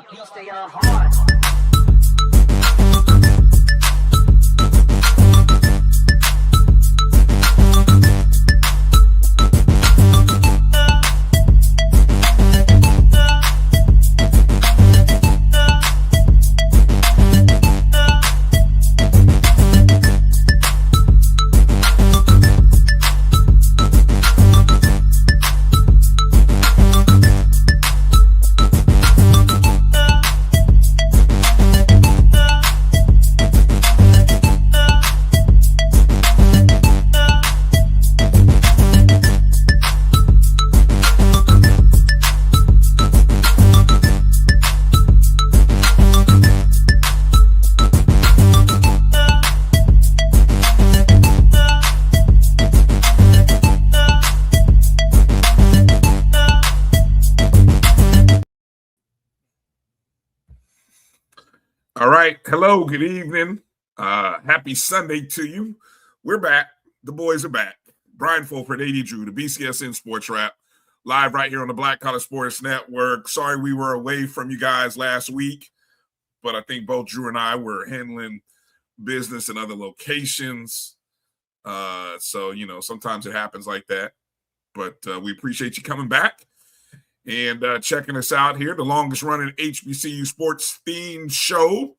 up, you stay on hard. All right. Hello. Good evening. Happy Sunday to you. We're back. The boys are back. Bryan and A.D, Drew, the BCSN SportsWrap, live right here on the Black Collar Sports Network. Sorry we were away from you guys last week, but I think both Drew and I were handling business in other locations. So, sometimes it happens like that. But we appreciate you coming back and checking us out here, the longest running HBCU sports themed show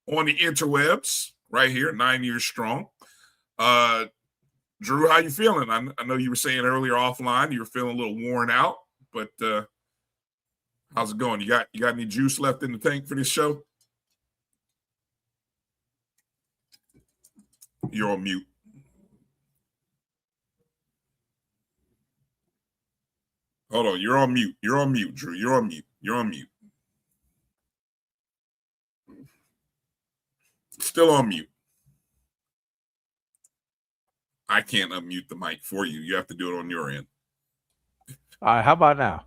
on the interwebs, right here, 9 years strong. Drew, how you feeling? I know you were saying earlier offline you were feeling a little worn out, but how's it going? You got any juice left in the tank for this show? You're on mute. Hold on, you're on mute. You're on mute, Drew. You're on mute. You're on mute. Still on mute. I can't unmute the mic for you. You have to do it on your end. All right, how about now?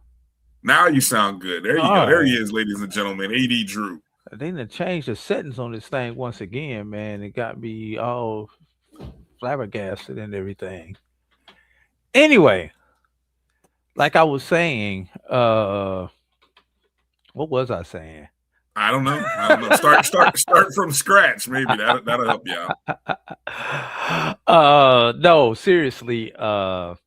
Now you sound good. There you go. There he is, ladies and gentlemen. A.D. Drew. They done changed the settings on this thing once again, man. It got me all flabbergasted and everything. Anyway, like I was saying, what was I saying? I don't know. Start from scratch. Maybe that'll help you out. No, seriously. It's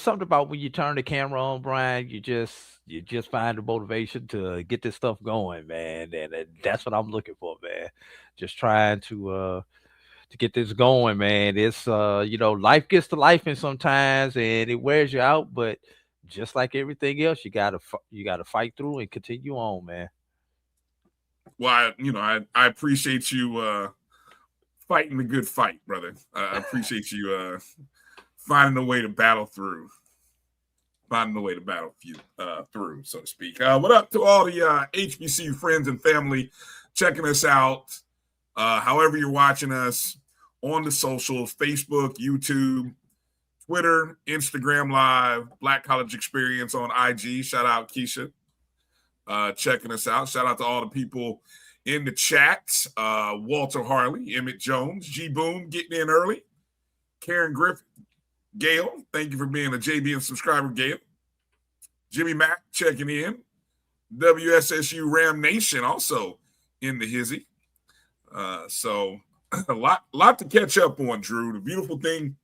something about when you turn the camera on, Bryan, you just find the motivation to get this stuff going, man. And that's what I'm looking for, man. Just trying to get this going, man. It's life gets to life and sometimes and it wears you out, but just like everything else, you gotta fight through and continue on, man. Well, I appreciate you fighting the good fight, brother. I appreciate you finding a way to battle through. Finding a way to battle through, so to speak. What up to all the HBCU friends and family checking us out? However you're watching us on the socials, Facebook, YouTube, Twitter, Instagram Live, Black College Experience on IG. Shout out Keisha checking us out. Shout out to all the people in the chat. Walter Harley, Emmett Jones, G Boom getting in early. Karen Griffin, Gail, thank you for being a JBN subscriber, Gail. Jimmy Mack checking in. WSSU Ram Nation also in the hizzy. So a lot to catch up on, Drew. The beautiful thing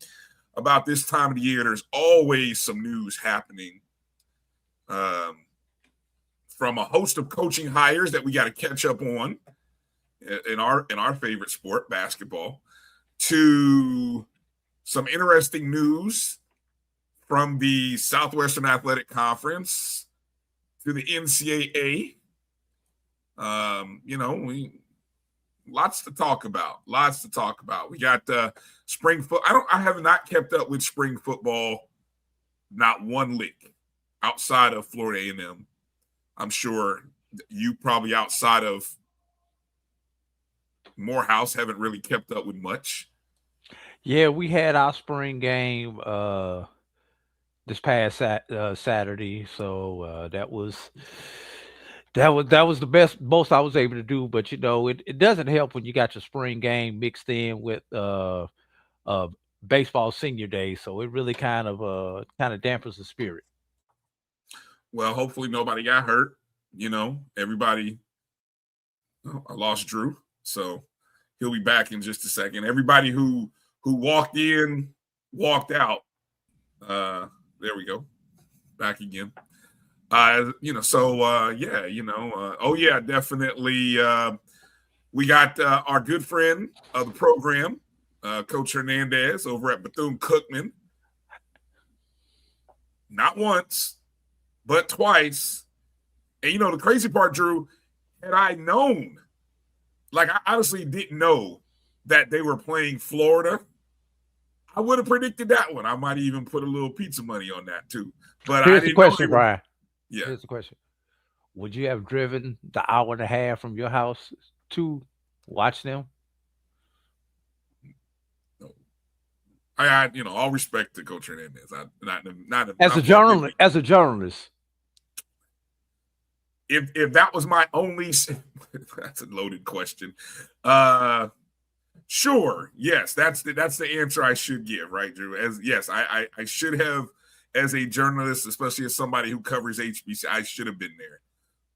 about this time of the year, there's always some news happening from a host of coaching hires that we got to catch up on in our favorite sport, basketball, to some interesting news from the Southwestern Athletic Conference to the NCAA. Lots to talk about. We got spring football. I have not kept up with spring football, not one lick, outside of Florida A&M. I'm sure you probably outside of Morehouse haven't really kept up with much. Yeah, we had our spring game this past Saturday, so that was the most I was able to do. But it doesn't help when you got your spring game mixed in with baseball senior day, so it really kind of dampers the spirit. Well, hopefully nobody got hurt. Everybody. Oh, I lost Drew, so he'll be back in just a second. Everybody who walked in, walked out. There we go. Back again. Oh yeah, definitely. We got our good friend of the program, Coach Hernandez over at Bethune-Cookman. Not once, but twice. And the crazy part, Drew, had I known, like I honestly didn't know that they were playing Florida, I would have predicted that one. I might even put a little pizza money on that too. But here's I didn't the question, know Bryan. Yeah. Here's the question. Would you have driven the hour and a half from your house to watch them? No. I all respect to Coach Hernandez. As a journalist. If that was my only, that's a loaded question. Sure, yes, that's the answer I should give, right, Drew? I should have, as a journalist, especially as somebody who covers HBC, I should have been there.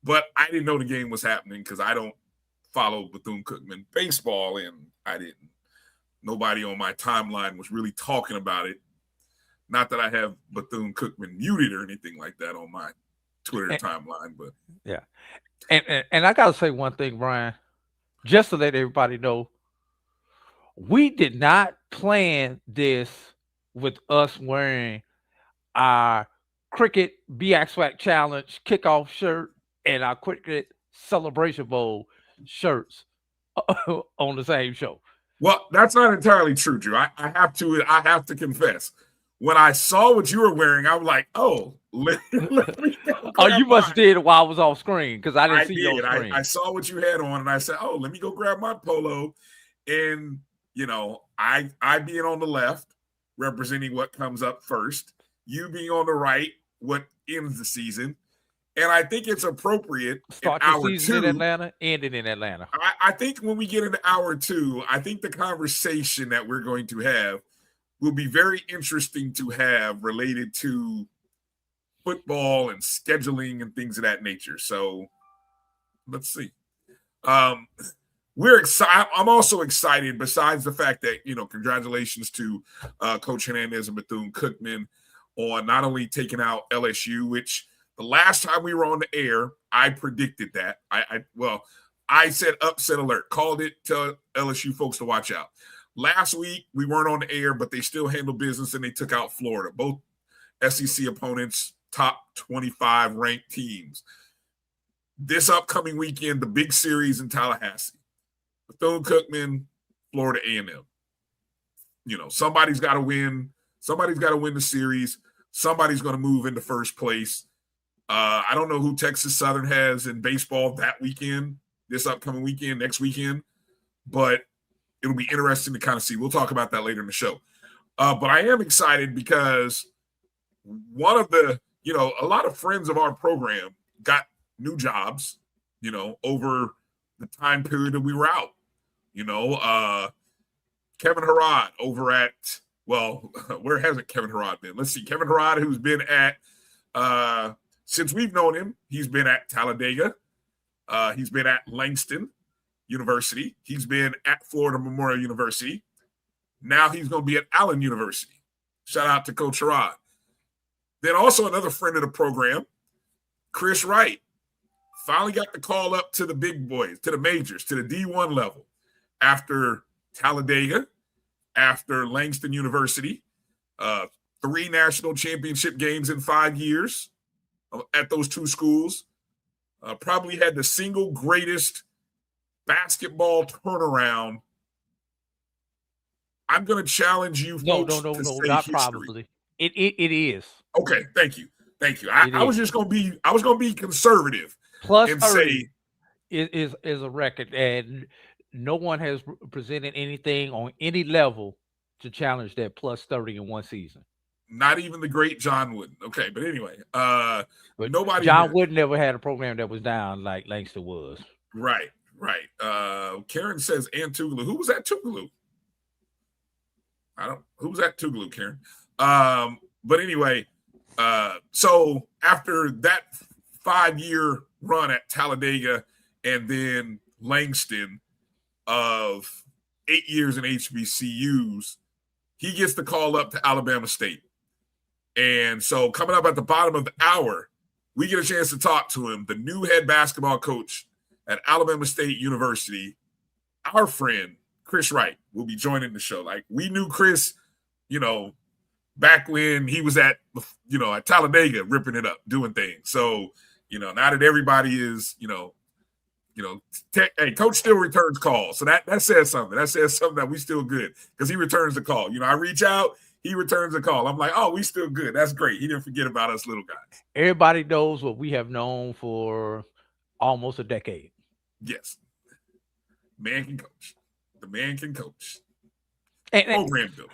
But I didn't know the game was happening because I don't follow Bethune-Cookman baseball, and nobody on my timeline was really talking about it. Not that I have Bethune-Cookman muted or anything like that on my Twitter timeline, but yeah. And I gotta say one thing, Bryan, just to let everybody know, we did not plan this with us wearing our cricket BXWAC challenge kickoff shirt and our cricket celebration bowl shirts on the same show. Well, that's not entirely true, Drew. I have to confess. When I saw what you were wearing, I was like, "Oh, let me go." Oh, you must have did it while I was off screen because I didn't see your screen. I saw what you had on, and I said, "Oh, let me go grab my polo." And I being on the left, representing what comes up first. You being on the right, what ends the season. And I think it's appropriate. Start the season in Atlanta, ending in Atlanta. I think when we get into hour 2, I think the conversation that we're going to have will be very interesting to have related to football and scheduling and things of that nature. So let's see. We're excited. I'm also excited, besides the fact that, congratulations to Coach Hernandez and Bethune-Cookman on not only taking out LSU, which the last time we were on the air, I predicted that. I said upset alert, called it, tell LSU folks to watch out. Last week, we weren't on the air, but they still handled business and they took out Florida. Both SEC opponents, top 25 ranked teams. This upcoming weekend, the big series in Tallahassee. Bethune-Cookman, Florida A&M. Somebody's got to win. Somebody's got to win the series. Somebody's going to move into first place. I don't know who Texas Southern has in baseball that weekend, this upcoming weekend, next weekend, but it'll be interesting to kind of see. We'll talk about that later in the show. But I am excited because one of the, a lot of friends of our program got new jobs, over the time period that we were out. Kevin Harrod over at, where hasn't Kevin Harrod been? Let's see. Kevin Harrod, who's been at, since we've known him, he's been at Talladega. He's been at Langston University. He's been at Florida Memorial University. Now he's going to be at Allen University. Shout out to Coach Harrod. Then also another friend of the program, Chris Wright, finally got the call up to the big boys, to the majors, to the D1 level after Talladega, after Langston University, 3 national championship games in 5 years at those 2 schools. Probably had the single greatest basketball turnaround. I'm going to challenge you folks No, to say not history. probably. It is. Okay, thank you. I was just going to be conservative. Plus and 30 is a record, and no one has presented anything on any level to challenge that plus 30 in one season. Not even the great John Wooden. Okay, but anyway, but nobody. John Wooden never had a program that was down like Langston was. Right. Karen says and Tougaloo. Who was that Tougaloo? Who was that Tougaloo, Karen? But anyway, so after that 5-year run at Talladega and then Langston of 8 years in HBCUs, he gets the call up to Alabama State. And so coming up at the bottom of the hour, we get a chance to talk to him, the new head basketball coach at Alabama State University. Our friend, Chris Wright, will be joining the show. Like, we knew Chris, back when he was at Talladega ripping it up, doing things. So, now that everybody is, hey, coach still returns calls. So that says something. That says something that we still good because he returns the call. I reach out, he returns the call. I'm like, oh, we still good. That's great. He didn't forget about us little guys. Everybody knows what we have known for almost a decade. Yes. Man can coach. The man can coach. And program builder.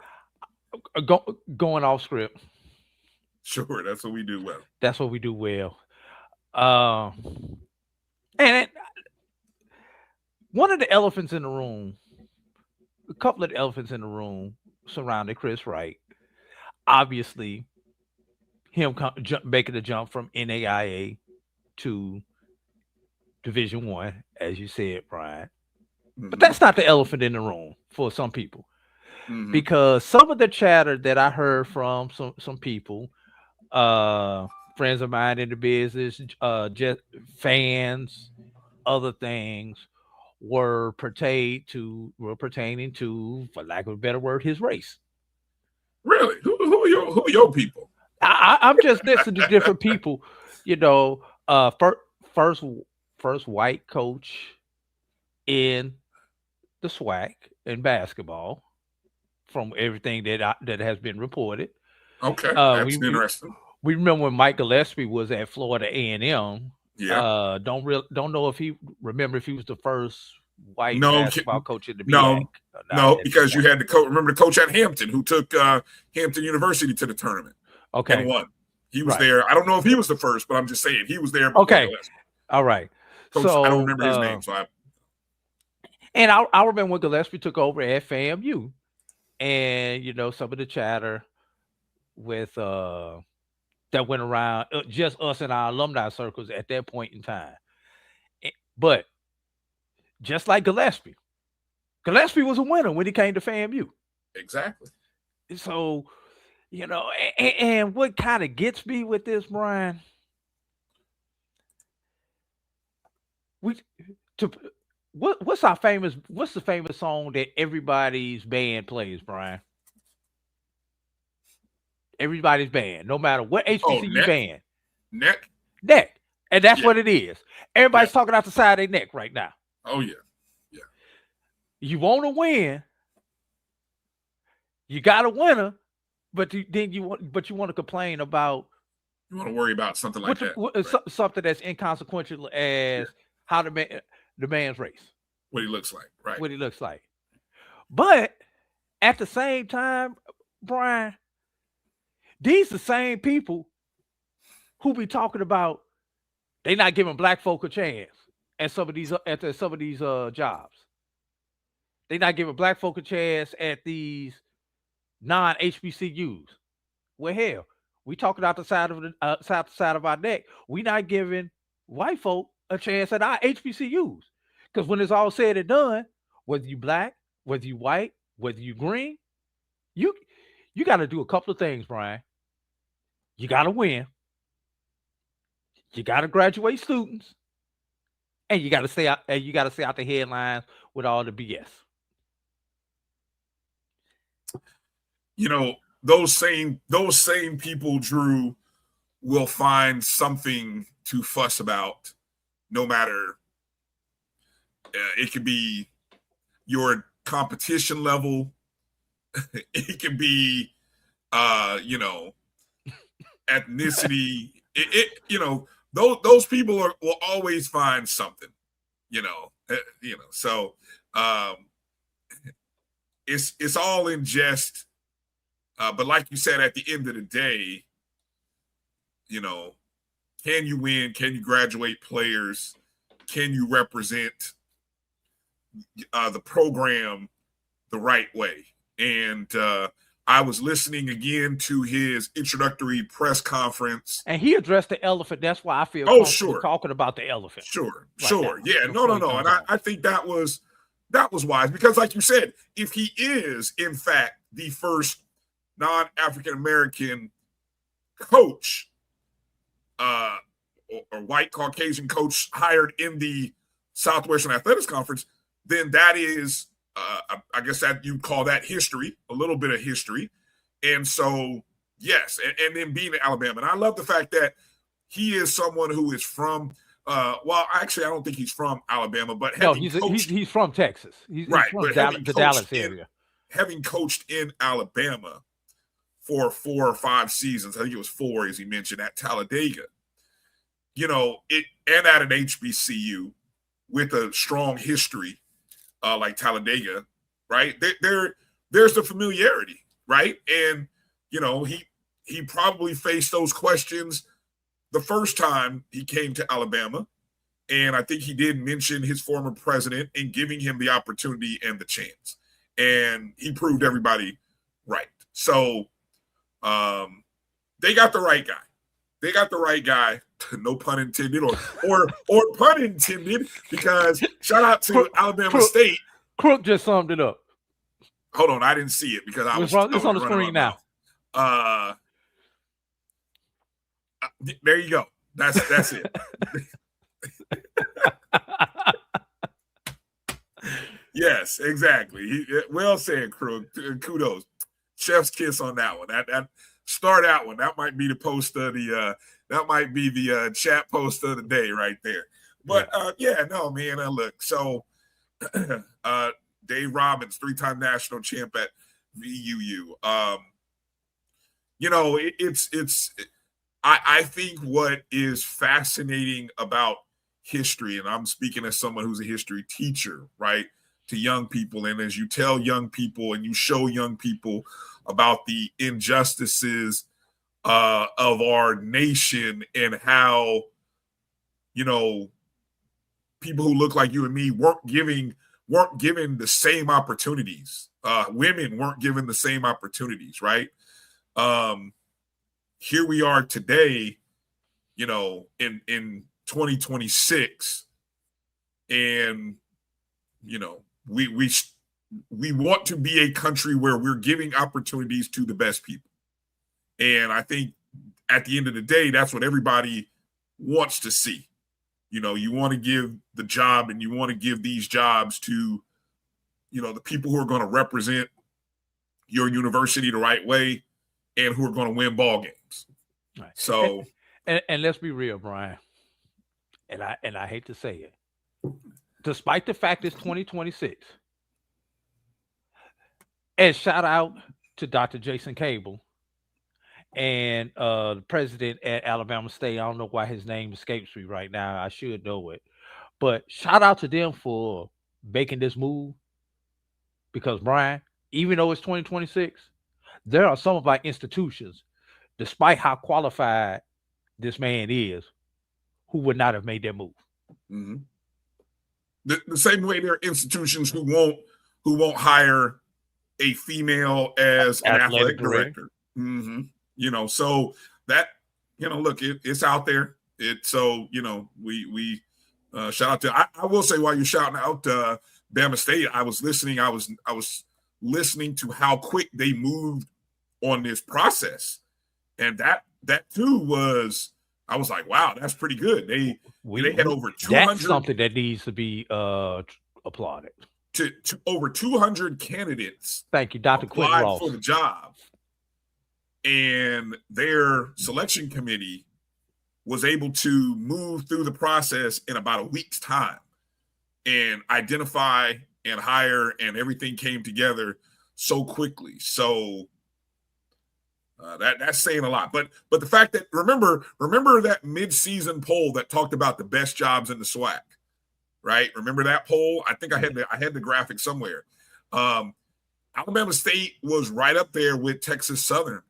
Going off script. Sure, that's what we do well. That's what we do well. And one of the elephants in the room, a couple of the elephants in the room surrounding Chris Wright, obviously him making the jump from NAIA to Division I, as you said, Bryan. Mm-hmm. But that's not the elephant in the room for some people. Mm-hmm. Because some of the chatter that I heard from some people, friends of mine in the business, just fans, other things, were pertaining to, for lack of a better word, his race. Really? Who are your people? I'm just listening to different people. First white coach in the SWAC in basketball, from everything that has been reported. Okay, that's interesting. We remember when Mike Gillespie was at Florida A&M. Yeah. Don't know if he was the first white basketball coach in the BCSN. No, because you had the coach. Remember the coach at Hampton who took Hampton University to the tournament. Okay. And won. He was there. I don't know if he was the first, but I'm just saying he was there. Okay. All right. Coach, so I don't remember his name. And I remember when Gillespie took over at FAMU, and some of the chatter with that went around just us in our alumni circles at that point in time. But just like Gillespie was a winner when he came to FAMU. Exactly. So, and what kind of gets me with this, Bryan, what's the famous song that everybody's band plays, Bryan? Everybody's band, no matter what HBCU band. Neck. And that's what it is. Everybody's talking out the side of their neck right now. Oh, yeah. Yeah. You want to win. You got a winner, but you want to complain about. You want to worry about something like that. Something that's inconsequential as how the man's race. What he looks like, right. What he looks like. But at the same time, Bryan, these the same people who be talking about they not giving black folk a chance at some of these jobs. They not giving black folk a chance at these non-HBCUs. Well, hell, we talking out the side of our neck. We not giving white folk a chance at our HBCUs. Because when it's all said and done, whether you black, whether you white, whether you green, you got to do a couple of things, Bryan. You got to win. You got to graduate students, and you got to stay out. And you got to stay out the headlines with all the BS. Those same people, Drew, will find something to fuss about, no matter. It could be your competition level. It could be, ethnicity. Those people will always find something, So it's all in jest. But like you said, at the end of the day, can you win? Can you graduate players? Can you represent the program the right way? And I was listening again to his introductory press conference. And he addressed the elephant. That's why I feel sure. talking about the elephant. Sure. Right Yeah, no. And I think that was wise because, like you said, if he is, in fact, the first non-African-American coach or white Caucasian coach hired in the Southwestern Athletics Conference, then that is, I guess that you call that history, a little bit of history. And so, yes, and then being in Alabama. And I love the fact that he is someone who is from, well, actually, I don't think he's from Alabama, but he's from Texas. He's right, from but the Dallas area. Having coached in Alabama for 4 or 5 seasons, I think it was 4, as he mentioned, at Talladega, and at an HBCU with a strong history like Talladega, right? There's the familiarity, right? And, he probably faced those questions the first time he came to Alabama. And I think he did mention his former president and giving him the opportunity and the chance. And he proved everybody right. So they got the right guy. They got the right guy, no pun intended, or pun intended, because shout out to Alabama State. Crook just summed it up. Hold on, I didn't see it because it's on the screen now. There you go. That's it. Yes, exactly. Well said, Crook. Kudos. Chef's kiss on that one. That start out one. That might be the post of the that might be the chat post of the day right there. But no, man. Look, so Dave Robbins, 3-time national champ at VUU. I think what is fascinating about history, and I'm speaking as someone who's a history teacher, right, to young people, and as you tell young people and you show young people about the injustices of our nation and how, people who look like you and me weren't given the same opportunities. Women weren't given the same opportunities, right? Here we are today, in 2026, and we want to be a country where we're giving opportunities to the best people. And I think at the end of the day, that's what everybody wants to see. You want to give the job, and you want to give these jobs to, the people who are going to represent your university the right way and who are going to win ball games. Right. So, and let's be real, Bryan. And I hate to say it, despite the fact it's 2026, and shout out to Dr. Jason Cable and the president at Alabama State. I don't know why his name escapes me right now. I should know it, but shout out to them for making this move, because, Bryan, even though it's 2026, there are some of our institutions, despite how qualified this man is, who would not have made that move. Mm-hmm. The same way there are institutions who won't hire a female as an athletic director. Mm-hmm. So that, look, it's out there. We shout out to, I will say, while you're shouting out Bama State, I was listening to how quick they moved on this process. And that too was, I was like, wow, that's pretty good. They had over 200. That's something that needs to be applauded. To over 200 candidates. Thank you, Dr. Quinn Ross, for the job. And their selection committee was able to move through the process in about a week's time and identify and hire, and everything came together so quickly. So that's saying a lot. But the fact that, remember that mid-season poll that talked about the best jobs in the SWAC, right? Remember that poll? I think I had the graphic somewhere. Alabama State was right up there with Texas Southern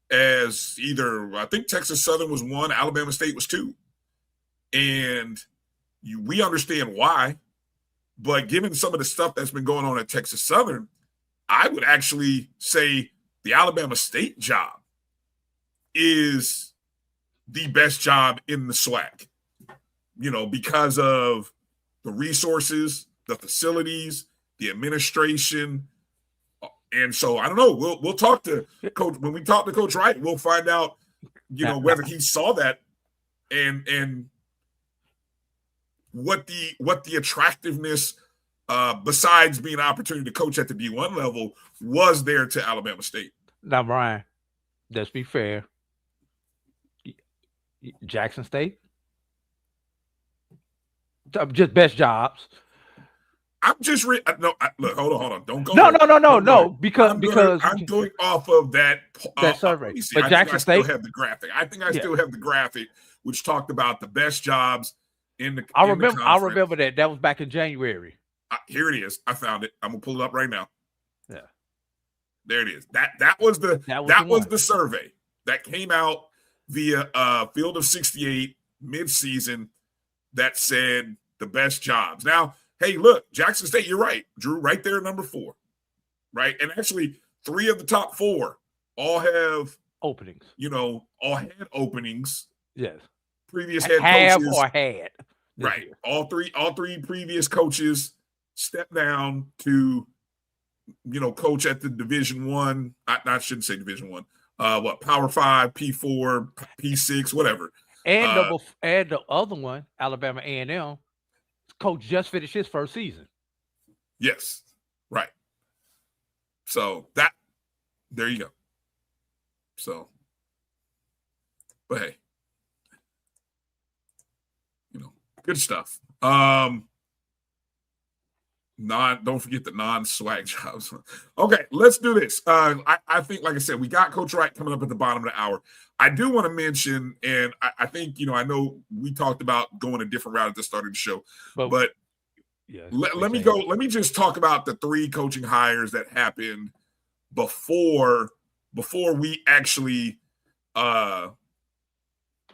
as either, I think Texas Southern was 1, Alabama State was 2. And we understand why, but given some of the stuff that's been going on at Texas Southern, I would actually say the Alabama State job is the best job in the SWAC, because of the resources, the facilities, the administration. And so I don't know. We'll talk to Coach when we talk to Coach Wright. We'll find out, whether he saw that and what the attractiveness, besides being an opportunity to coach at the D1 level, was there to Alabama State. Now, Bryan, let's be fair. Jackson State, just best jobs. I'm just look. Hold on. Don't go. No. Because I'm going off of that survey. But Jackson State still have the graphic. I think I still have the graphic, which talked about the best jobs in the. I remember that. That was back in January. Here it is. I found it. I'm gonna pull it up right now. Yeah. There it is. That was the survey that came out via Field of 68 mid-season that said the best jobs. Now, hey, look, Jackson State, you're right, Drew, right there at number 4, right? And actually, 3 of the top 4 all have openings. All had openings. Yes. Previous head coaches. Have or had. Right. Year. All three previous coaches stepped down to, coach at the Division I. I shouldn't say Division I. Power 5, P4, P6, whatever. And the other one, Alabama A&M, coach just finished his first season. Yes, right. So there you go. So, but hey, good stuff. Don't forget the non-SWAC jobs. Okay, let's do this. I think, like I said, we got Coach Wright coming up at the bottom of the hour. I do want to mention, and I think, I know we talked about going a different route at the start of the show, but yeah, let me just talk about the 3 coaching hires that happened before we actually, while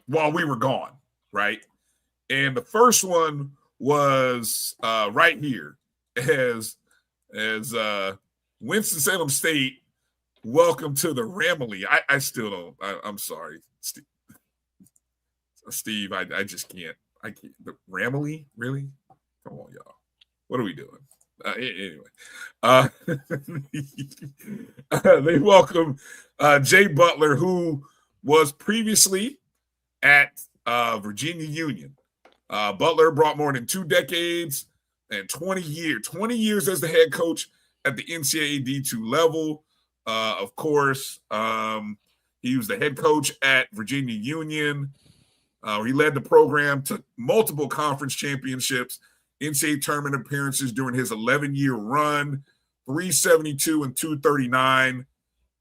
we were gone, right? And the first one was right here. As Winston-Salem State, welcome to the Ramley. I still don't. I'm sorry, Steve. I just can't. I can't. The Ramley, really? Come on, y'all. What are we doing? Anyway, they welcome Jay Butler, who was previously at Virginia Union. Butler brought more than 2 decades and 20 years as the head coach at the NCAA D2 level. Of course, he was the head coach at Virginia Union. He led the program to multiple conference championships, NCAA tournament appearances during his 11-year run, 372 and 239,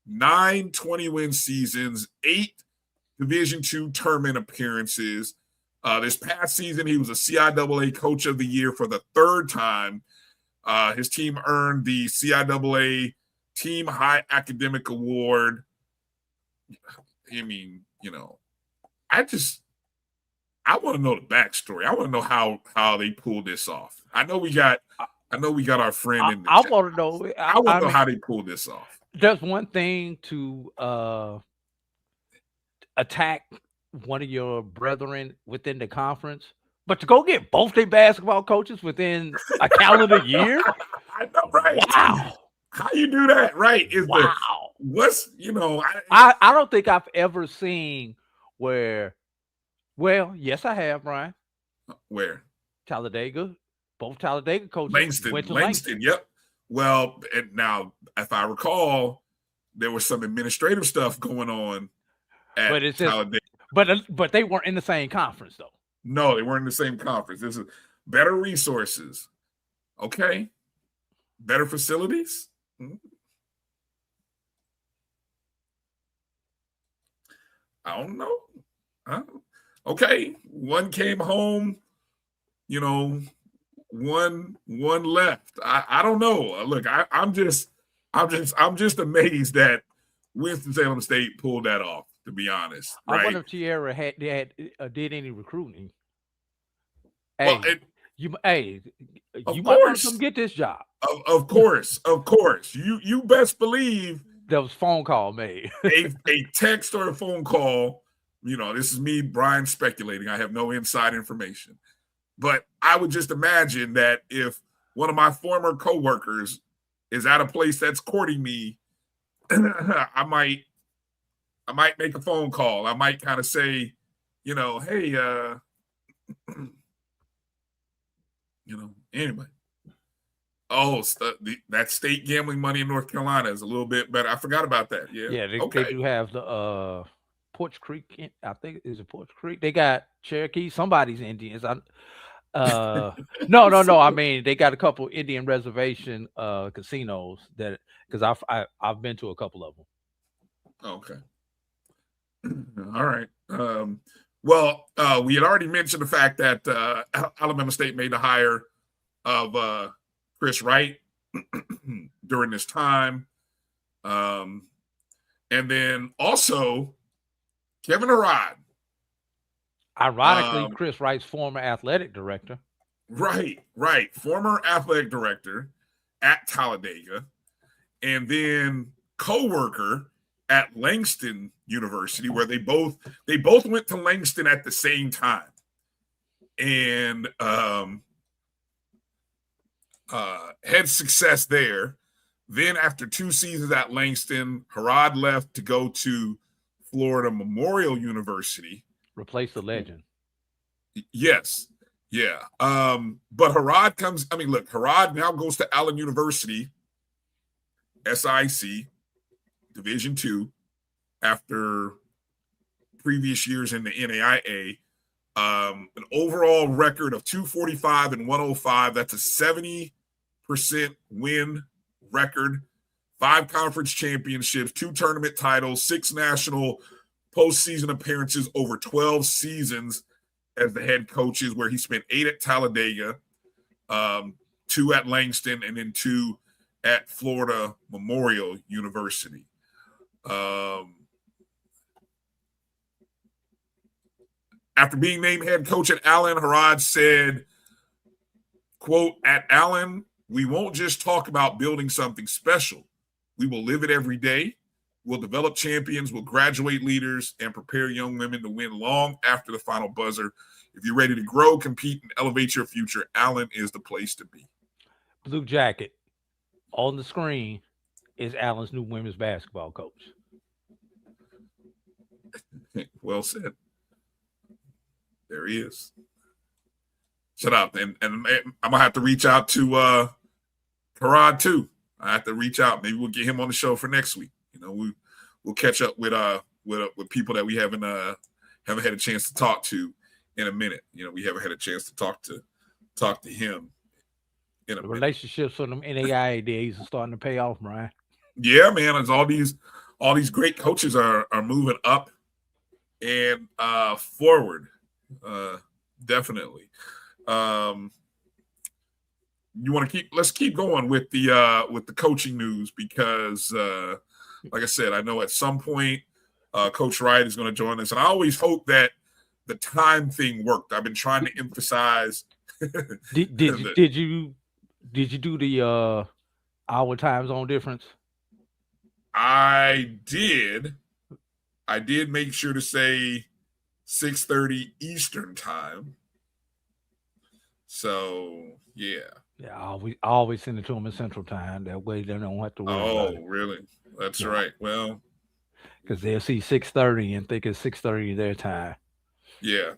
9 20-win seasons, 8 Division II tournament appearances. This past season, he was a CIAA Coach of the Year for the 3rd time. His team earned the CIAA Team High Academic Award. I mean, I want to know the backstory. I want to know how they pulled this off. I know we got our friend in the chat. want to know. I want to know how they pulled this off. There's one thing to attack one of your brethren within the conference, but to go get both their basketball coaches within a calendar year. I know, right? Wow. How you do that, right? Wow. I don't think I've ever seen where. Well, yes, I have, Bryan. Where? Talladega. Both Talladega coaches. Langston. Yep. Well, and now, if I recall, there was some administrative stuff going on at Talladega. But they weren't in the same conference, though. No, they weren't in the same conference. This is better resources. Okay. Better facilities. I don't know. Okay. One came home, one left. I don't know. Look, I'm just amazed that Winston-Salem State pulled that off, to be honest. Right? I wonder if Tierra did any recruiting. Well, you might want to come get this job. Of course. You best believe there was a phone call made. a text or a phone call. This is me, Bryan, speculating. I have no inside information. But I would just imagine that if one of my former coworkers is at a place that's courting me, I might make a phone call. I might kind of say, hey, anyway. Oh, that state gambling money in North Carolina is a little bit better. I forgot about that. Yeah. Yeah, Okay. they do have the Porch Creek. I think is it Porch Creek. They got Cherokee. Somebody's Indians. No. I mean, they got a couple Indian reservation casinos because I've been to a couple of them. Okay. All right. Well, we had already mentioned the fact that Alabama State made the hire of Chris Wright during this time. And then also Kevin Arad. Ironically, Chris Wright's former athletic director. Right. Former athletic director at Talladega. And then co-worker at Langston University, where they both went to Langston at the same time. And had success there. Then after 2 seasons at Langston, Arad left to go to Florida Memorial University. Replace the legend. Yes. Yeah. But Arad Arad now goes to Allen University, SIC, Division II, after previous years in the NAIA. An overall record of 245 and 105. That's a 70% win record. 5 conference championships, 2 tournament titles, 6 national postseason appearances over 12 seasons as the head coaches, where he spent 8 at Talladega, 2 at Langston, and then 2 at Florida Memorial University. After being named head coach at Allen, Arad said, quote, "At Allen, we won't just talk about building something special. We will live it every day. We'll develop champions, we'll graduate leaders, and prepare young women to win long after the final buzzer. If you're ready to grow, compete, and elevate your future, Allen is the place to be." Blue jacket on the screen is Allen's new women's basketball coach. Well said. There he is. Shut up. And I'm gonna have to reach out to Arad too. I have to reach out. Maybe we'll get him on the show for next week. We'll catch up with people that we haven't had a chance to talk to in a minute. We haven't had a chance to talk to him in a minute. Relationships from them NAIA days are starting to pay off, Bryan. Yeah, man. As all these great coaches are moving up and forward. Definitely. Let's keep going with the coaching news, because like I said, I know at some point Coach Wright is going to join us, and I always hope that the time thing worked. I've been trying to emphasize. Did you do the hour time zone difference? I did make sure to say 6:30 Eastern time. So yeah. Yeah, I always send it to them in Central Time. That way they don't have to worry about it. Oh, really? That's right. Well, because they'll see 6:30 and think it's 6:30 their time. Yeah.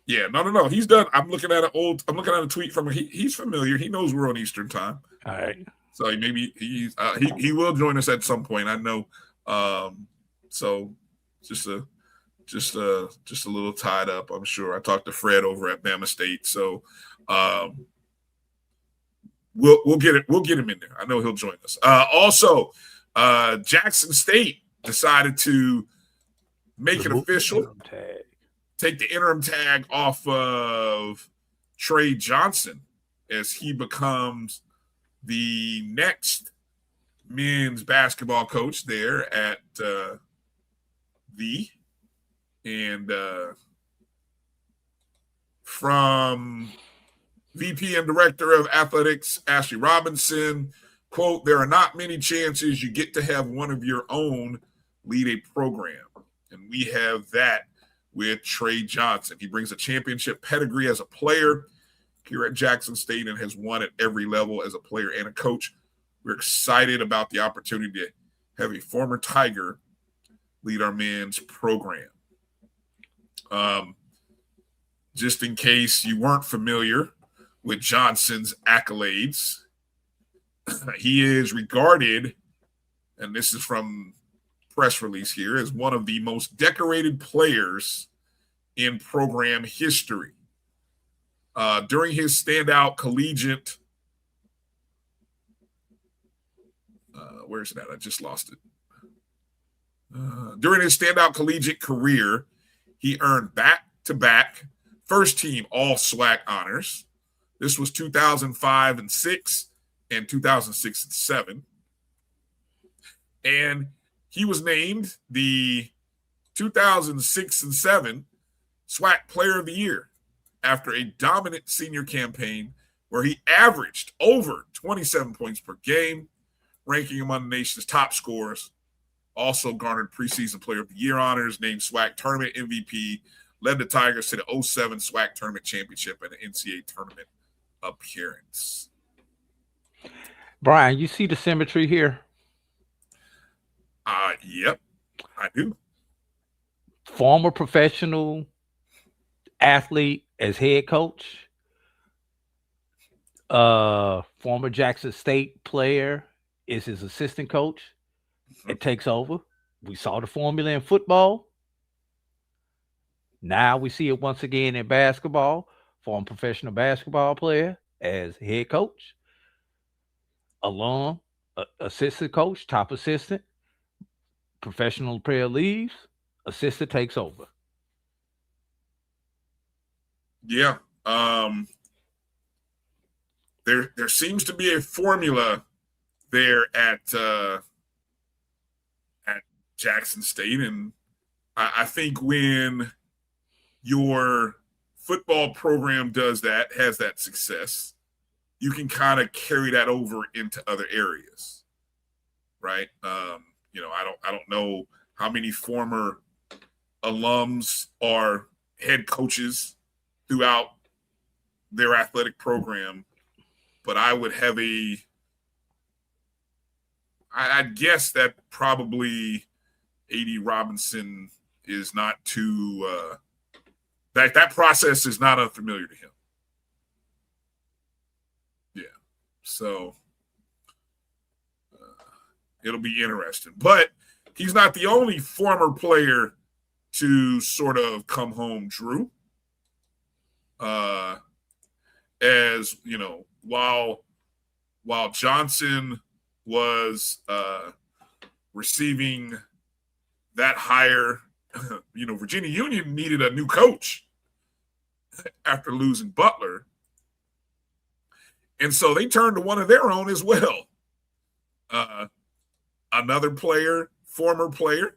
Yeah. No. He's done. I'm looking at a tweet from him. He's familiar. He knows we're on Eastern Time. All right. So maybe he will join us at some point. I know. So just a little tied up, I'm sure. I talked to Fred over at Bama State, so we'll get him in there. I know he'll join us. Also, Jackson State decided to make it official. Take the interim tag off of Trey Johnson as he becomes the next men's basketball coach there at from VP and Director of Athletics, Ashley Robinson, quote, "There are not many chances you get to have one of your own lead a program. And we have that with Trey Johnson. He brings a championship pedigree as a player here at Jackson State and has won at every level as a player and a coach. We're excited about the opportunity to have a former Tiger lead our men's program." Just in case you weren't familiar with Johnson's accolades, he is regarded, and this is from press release here, as one of the most decorated players in program history. During his standout collegiate, where's that? I just lost it. During his standout collegiate career, he earned back-to-back first-team All-SWAC honors. This was 2005 and 6 and 2006 and 7. And he was named the 2006 and 7 SWAC Player of the Year after a dominant senior campaign where he averaged over 27 points per game, ranking among the nation's top scorers. Also garnered preseason Player of the Year honors, named SWAC Tournament MVP, led the Tigers to the 2007 SWAC Tournament Championship and the NCAA Tournament appearance. Bryan, you see the symmetry here? Yep, I do. Former professional athlete as head coach, former Jackson State player is his assistant coach. It takes over. We saw the formula in football. Now we see it once again in basketball. Former professional basketball player as head coach, alum, assistant coach, top assistant, professional player leaves, assistant takes over. Yeah. There seems to be a formula there at Jackson State, and I think when your football program does that, has that success, you can kind of carry that over into other areas, right? I don't know how many former alums are head coaches throughout their athletic program, but I would have I'd guess that probably A.D. Robinson is not too that process is not unfamiliar to him. Yeah, so it'll be interesting. But he's not the only former player to sort of come home, Drew. As you know, while Johnson was receiving that hire, Virginia Union needed a new coach after losing Butler. And so they turned to one of their own as well. Another player, former player,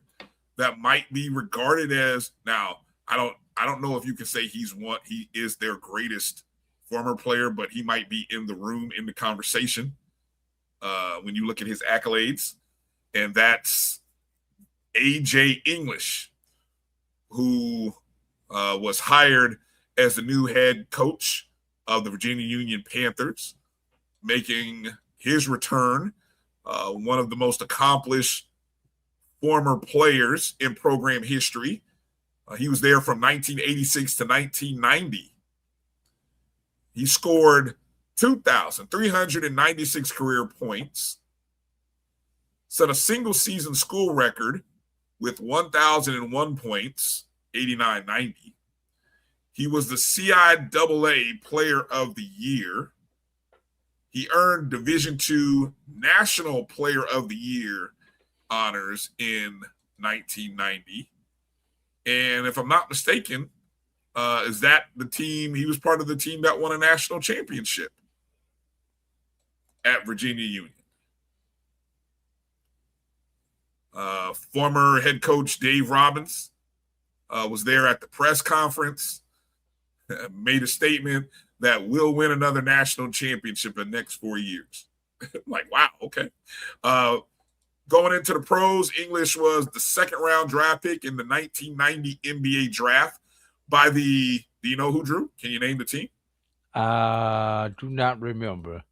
that might be regarded as, now, I don't know if you can say he is their greatest former player, but he might be in the room, in the conversation when you look at his accolades. And that's A.J. English, who was hired as the new head coach of the Virginia Union Panthers, making his return, one of the most accomplished former players in program history. He was there from 1986 to 1990. He scored 2,396 career points, set a single season school record with 1,001 points, 89-90. He was the CIAA Player of the Year. He earned Division II National Player of the Year honors in 1990. And if I'm not mistaken, is that the team? He was part of the team that won a national championship at Virginia Union. Former head coach Dave Robbins was there at the press conference, made a statement that will win another national championship in the next 4 years. Like, wow, okay. Going into the pros, English was the second-round draft pick in the 1990 NBA draft by the – do you know who, Drew? Can you name the team? Do not remember.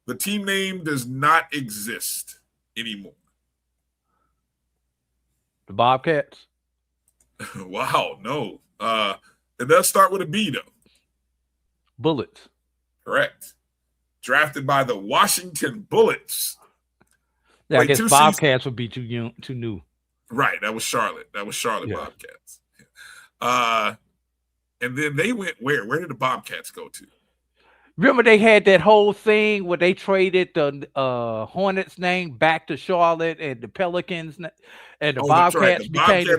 The team name does not exist anymore. The Bobcats? Wow, no. It does start with a B, though. Bullets. Correct. Drafted by the Washington Bullets. Yeah, I guess Bobcats would be too young, too new. Right, that was Charlotte. Yeah. Bobcats. And then they went where? Where did the Bobcats go to? Remember they had that whole thing where they traded the Hornets name back to Charlotte, and the Pelicans and the Bobcats became the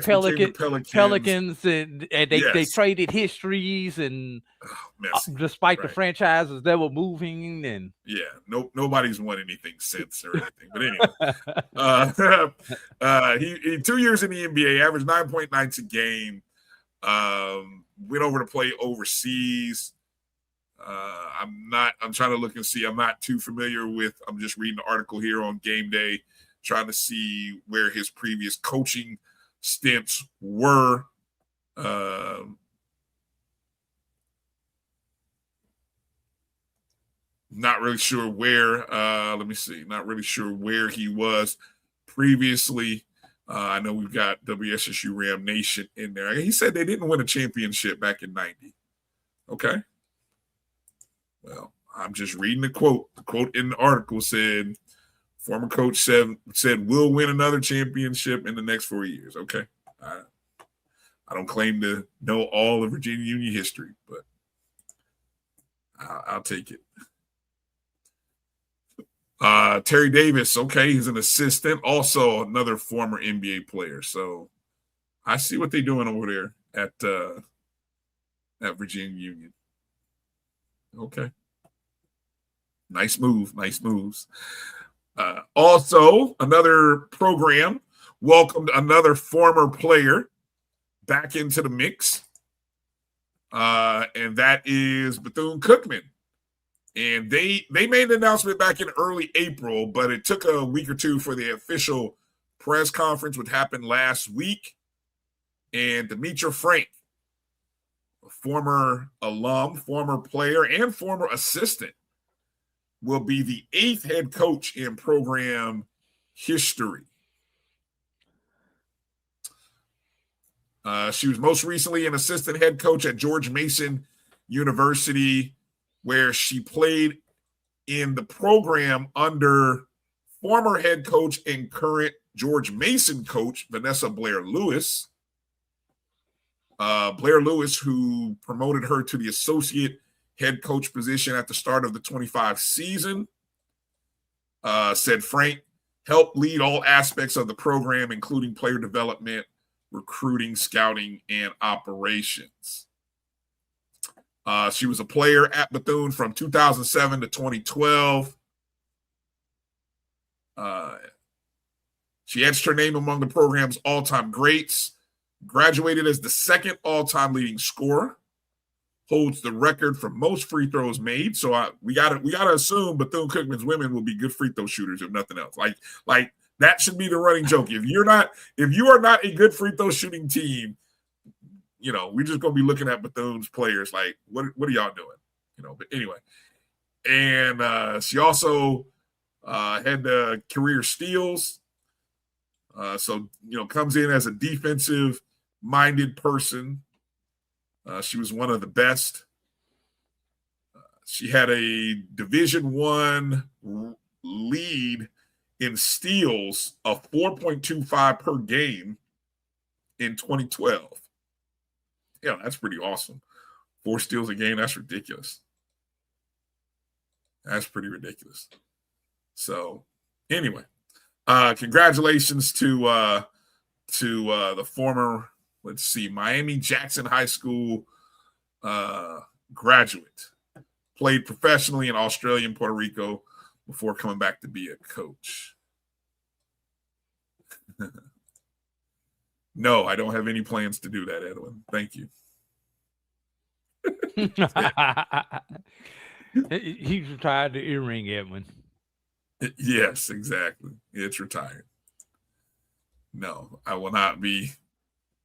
Pelicans, and they traded histories, and despite the franchises that were moving, and nobody's won anything since or anything. But anyway, he 2 years in the NBA, averaged 9.9 a game. Went over to play overseas. I'm trying to look and see. I'm not too familiar with, I'm just reading the article here on Game Day, trying to see where his previous coaching stints were. Not really sure where, let me see. Not really sure where he was previously. I know we've got WSSU Ram Nation in there. He said they didn't win a championship back in 90. Okay. Well, I'm just reading the quote. The quote in the article said, former coach said we'll win another championship in the next 4 years. Okay. I don't claim to know all of Virginia Union history, but I'll take it. Terry Davis, okay, he's an assistant, also another former NBA player. So I see what they're doing over there at Virginia Union. Okay. Nice move. Nice moves. Also, another program welcomed another former player back into the mix. And that is Bethune-Cookman. And they made an announcement back in early April, but it took a week or two for the official press conference, which happened last week. And Demetra Frank, a former alum, former player, and former assistant, will be the 8th head coach in program history. She was most recently an assistant head coach at George Mason University, where she played in the program under former head coach and current George Mason coach, Vanessa Blair Lewis. Blair Lewis, who promoted her to the associate head coach position at the start of the 25 season, said Frank helped lead all aspects of the program, including player development, recruiting, scouting, and operations. She was a player at Bethune from 2007 to 2012. She etched her name among the program's all-time greats, graduated as the second all-time leading scorer, holds the record for most free throws made. So we gotta assume Bethune-Cookman's women will be good free throw shooters, if nothing else. Like that should be the running joke. If you are not a good free throw shooting team, we're just gonna be looking at Bethune's players like, what are y'all doing? But anyway, and she also had the career steals. So comes in as a defensive minded person. She was one of the best. She had a Division I lead in steals of 4.25 per game in 2012. Yeah, that's pretty awesome. 4 steals a game, that's ridiculous. That's pretty ridiculous. So, anyway, congratulations to the former, Miami Jackson High School graduate. Played professionally in Australia and Puerto Rico before coming back to be a coach. No, I don't have any plans to do that, Edwin. Thank you. He's retired the earring, Edwin. Yes, exactly. It's retired. No, I will not be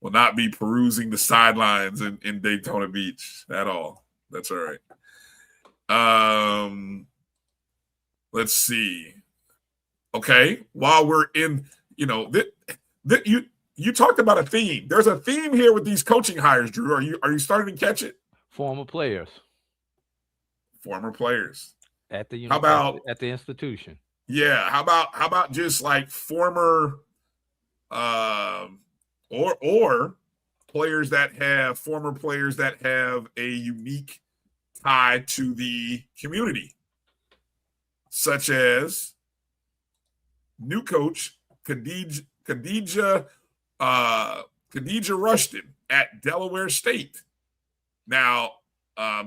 perusing the sidelines in Daytona Beach at all. That's all right. Let's see. Okay, while we're in, you talked about a theme. There's a theme here with these coaching hires, Drew. Are you starting to catch it? Former players. Former players. At the How about at the institution? Yeah, how about just like former or players that have former players that have a unique tie to the community, such as new coach Khadijah Rushton at Delaware State. Now,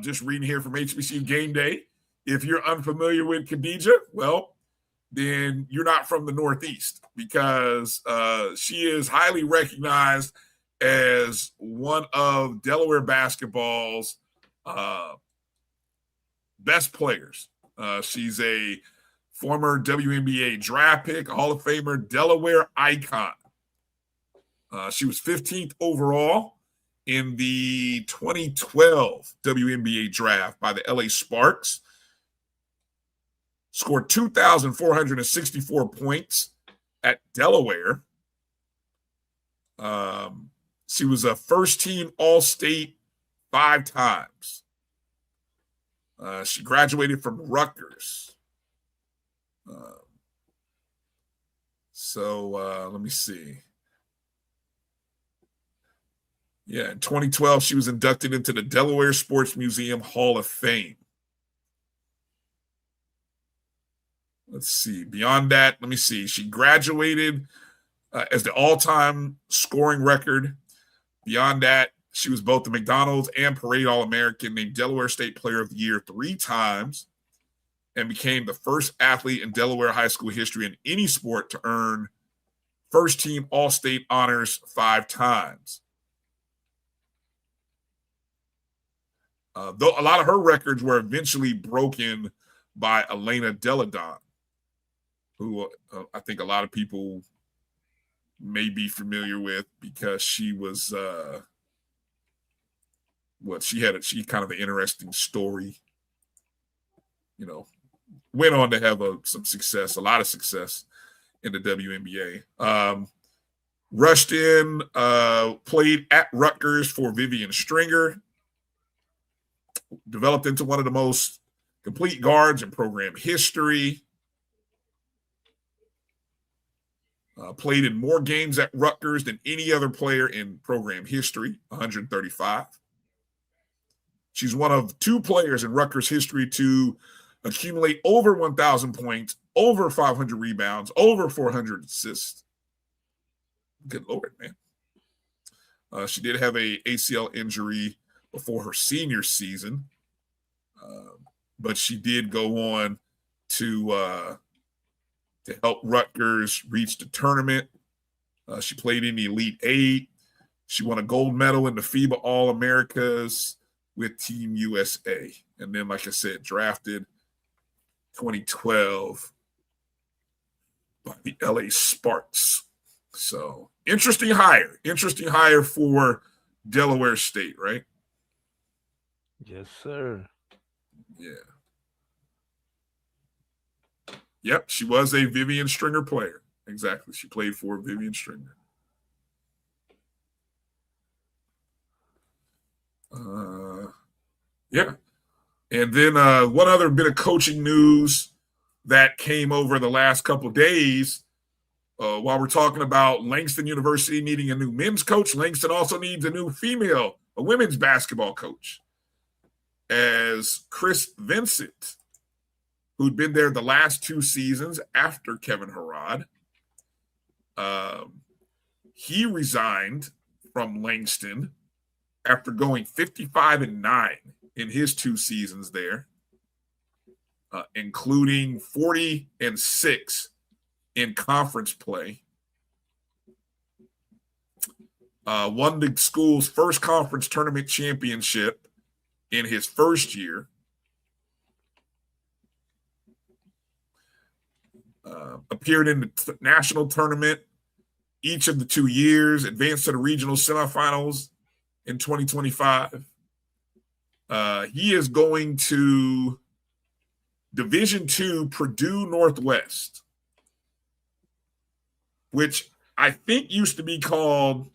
just reading here from HBCU Game Day. If you're unfamiliar with Khadijah, well, then you're not from the Northeast, because she is highly recognized as one of Delaware basketball's best players. She's a former WNBA draft pick, a Hall of Famer, Delaware icon. She was 15th overall in the 2012 WNBA draft by the LA Sparks. Scored 2,464 points at Delaware. She was a first-team All-State 5 times. She graduated from Rutgers. Let me see. Yeah, in 2012, she was inducted into the Delaware Sports Museum Hall of Fame. Let's see. Beyond that, let me see. She graduated as the all-time scoring record. Beyond that, she was both the McDonald's and Parade All-American, named Delaware State Player of the Year 3 times, and became the first athlete in Delaware high school history in any sport to earn first-team All-State honors 5 times. Though a lot of her records were eventually broken by Elena Deladon, who I think a lot of people may be familiar with, because she was she kind of an interesting story. Went on to have a lot of success in the WNBA. Rushton played at Rutgers for Vivian Stringer, developed into one of the most complete guards in program history. Played in more games at Rutgers than any other player in program history, 135. She's one of 2 players in Rutgers history to accumulate over 1,000 points, over 500 rebounds, over 400 assists. Good Lord, man. She did have a ACL injury before her senior season, but she did go on to help Rutgers reach the tournament. She played in the Elite 8. She won a gold medal in the FIBA All-Americas with Team USA. And then, like I said, drafted 2012 by the LA Sparks. So, interesting hire for Delaware State, right? Yes, sir. Yeah. Yep, she was a Vivian Stringer player. Exactly. She played for Vivian Stringer. Yeah. And then one other bit of coaching news that came over the last couple of days, while we're talking about Langston University needing a new men's coach, Langston also needs a women's basketball coach, as Chris Vincent, who'd been there the last 2 seasons after Kevin Harrod, he resigned from Langston after going 55-9 in his 2 seasons there, including 40-6 in conference play. Won the school's first conference tournament championship in his first year. Appeared in the national tournament each of the 2 years, advanced to the regional semifinals in 2025. He is going to Division II Purdue Northwest, which I think used to be called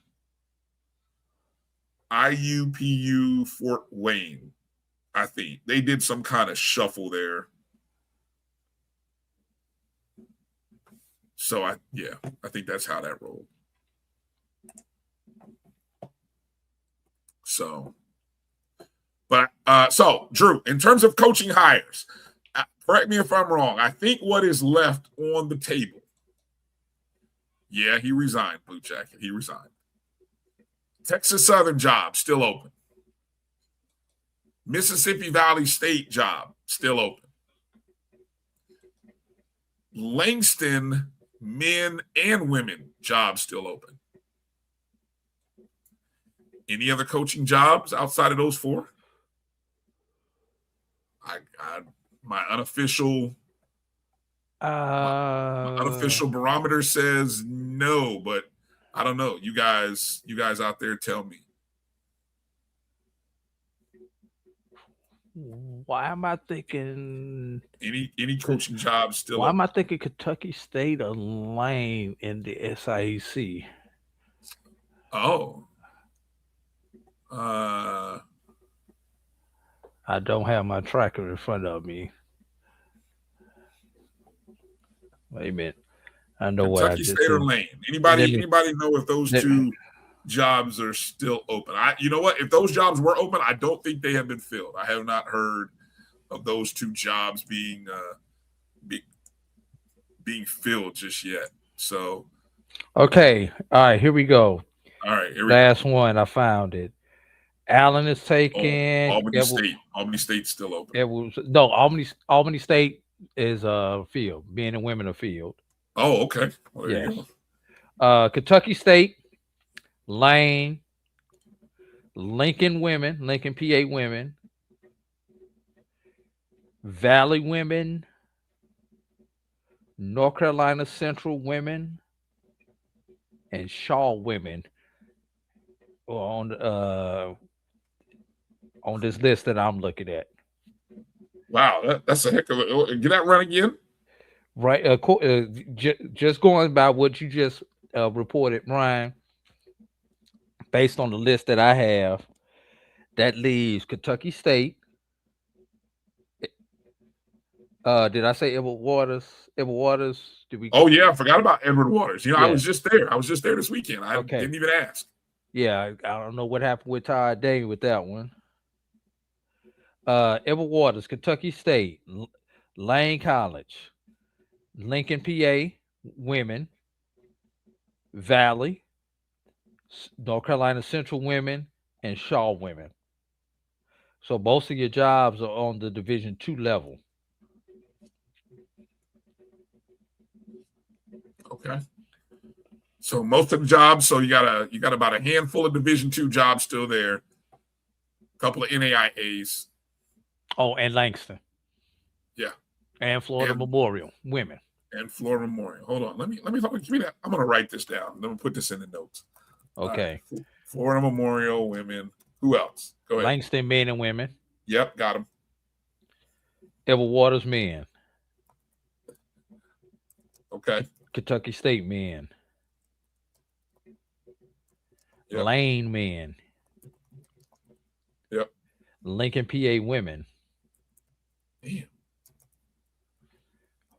IUPU Fort Wayne. I think they did some kind of shuffle there. So I think that's how that rolled. So, but so Drew, in terms of coaching hires, correct me if I'm wrong. I think what is left on the table. Yeah, he resigned, Blue Jacket. He resigned. Texas Southern job still open. Mississippi Valley State job still open. Langston men and women jobs still open. Any other coaching jobs outside of those 4? My unofficial barometer says no, but I don't know. You guys out there tell me. Why am I thinking any coaching jobs still? Why am I thinking Kentucky State or Lane in the SIAC? Oh. I don't have my tracker in front of me. Wait a minute. I know what I Kentucky just State or said. Lane. Anybody know if those 2 jobs are still open? You know what? If those jobs were open, I don't think they have been filled. I have not heard of those 2 jobs being filled just yet. So, okay, all right, here we go. All right, last one. I found it. Allen is taken. Albany State. Albany State's still open. Albany State is field. Men and women are field. Oh, okay. Well, there you go. Kentucky State, Lane, Lincoln women, Lincoln PA women, Valley women, North Carolina Central women, and Shaw women on this list that I'm looking at. Wow, that's a heck of a. Get that run again. Right. Just going by what you just reported, Brian, based on the list that I have, that leaves Kentucky State. Did I say Edward Waters? Edward Waters? Did we? Oh yeah, I forgot about Edward Waters. I was just there. I was just there this weekend. I didn't even ask. Yeah, I don't know what happened with Todd Day with that one. Edward Waters, Kentucky State, Lane College, Lincoln, PA, women, Valley, North Carolina Central women, and Shaw women. So most of your jobs are on the Division II level. Okay. So most of the jobs, so you got about a handful of Division II jobs still there. A couple of NAIAs. Oh, and Langston. Yeah. And Florida Memorial women. And Florida Memorial. Hold on. Let me give me that. I'm gonna write this down. I'm gonna put this in the notes. Okay. Florida Memorial women. Who else? Go ahead. Langston men and women. Yep, got them. Edward Waters men. Okay. Kentucky State men. Yep. Lane men. Yep. Lincoln, PA women. Damn.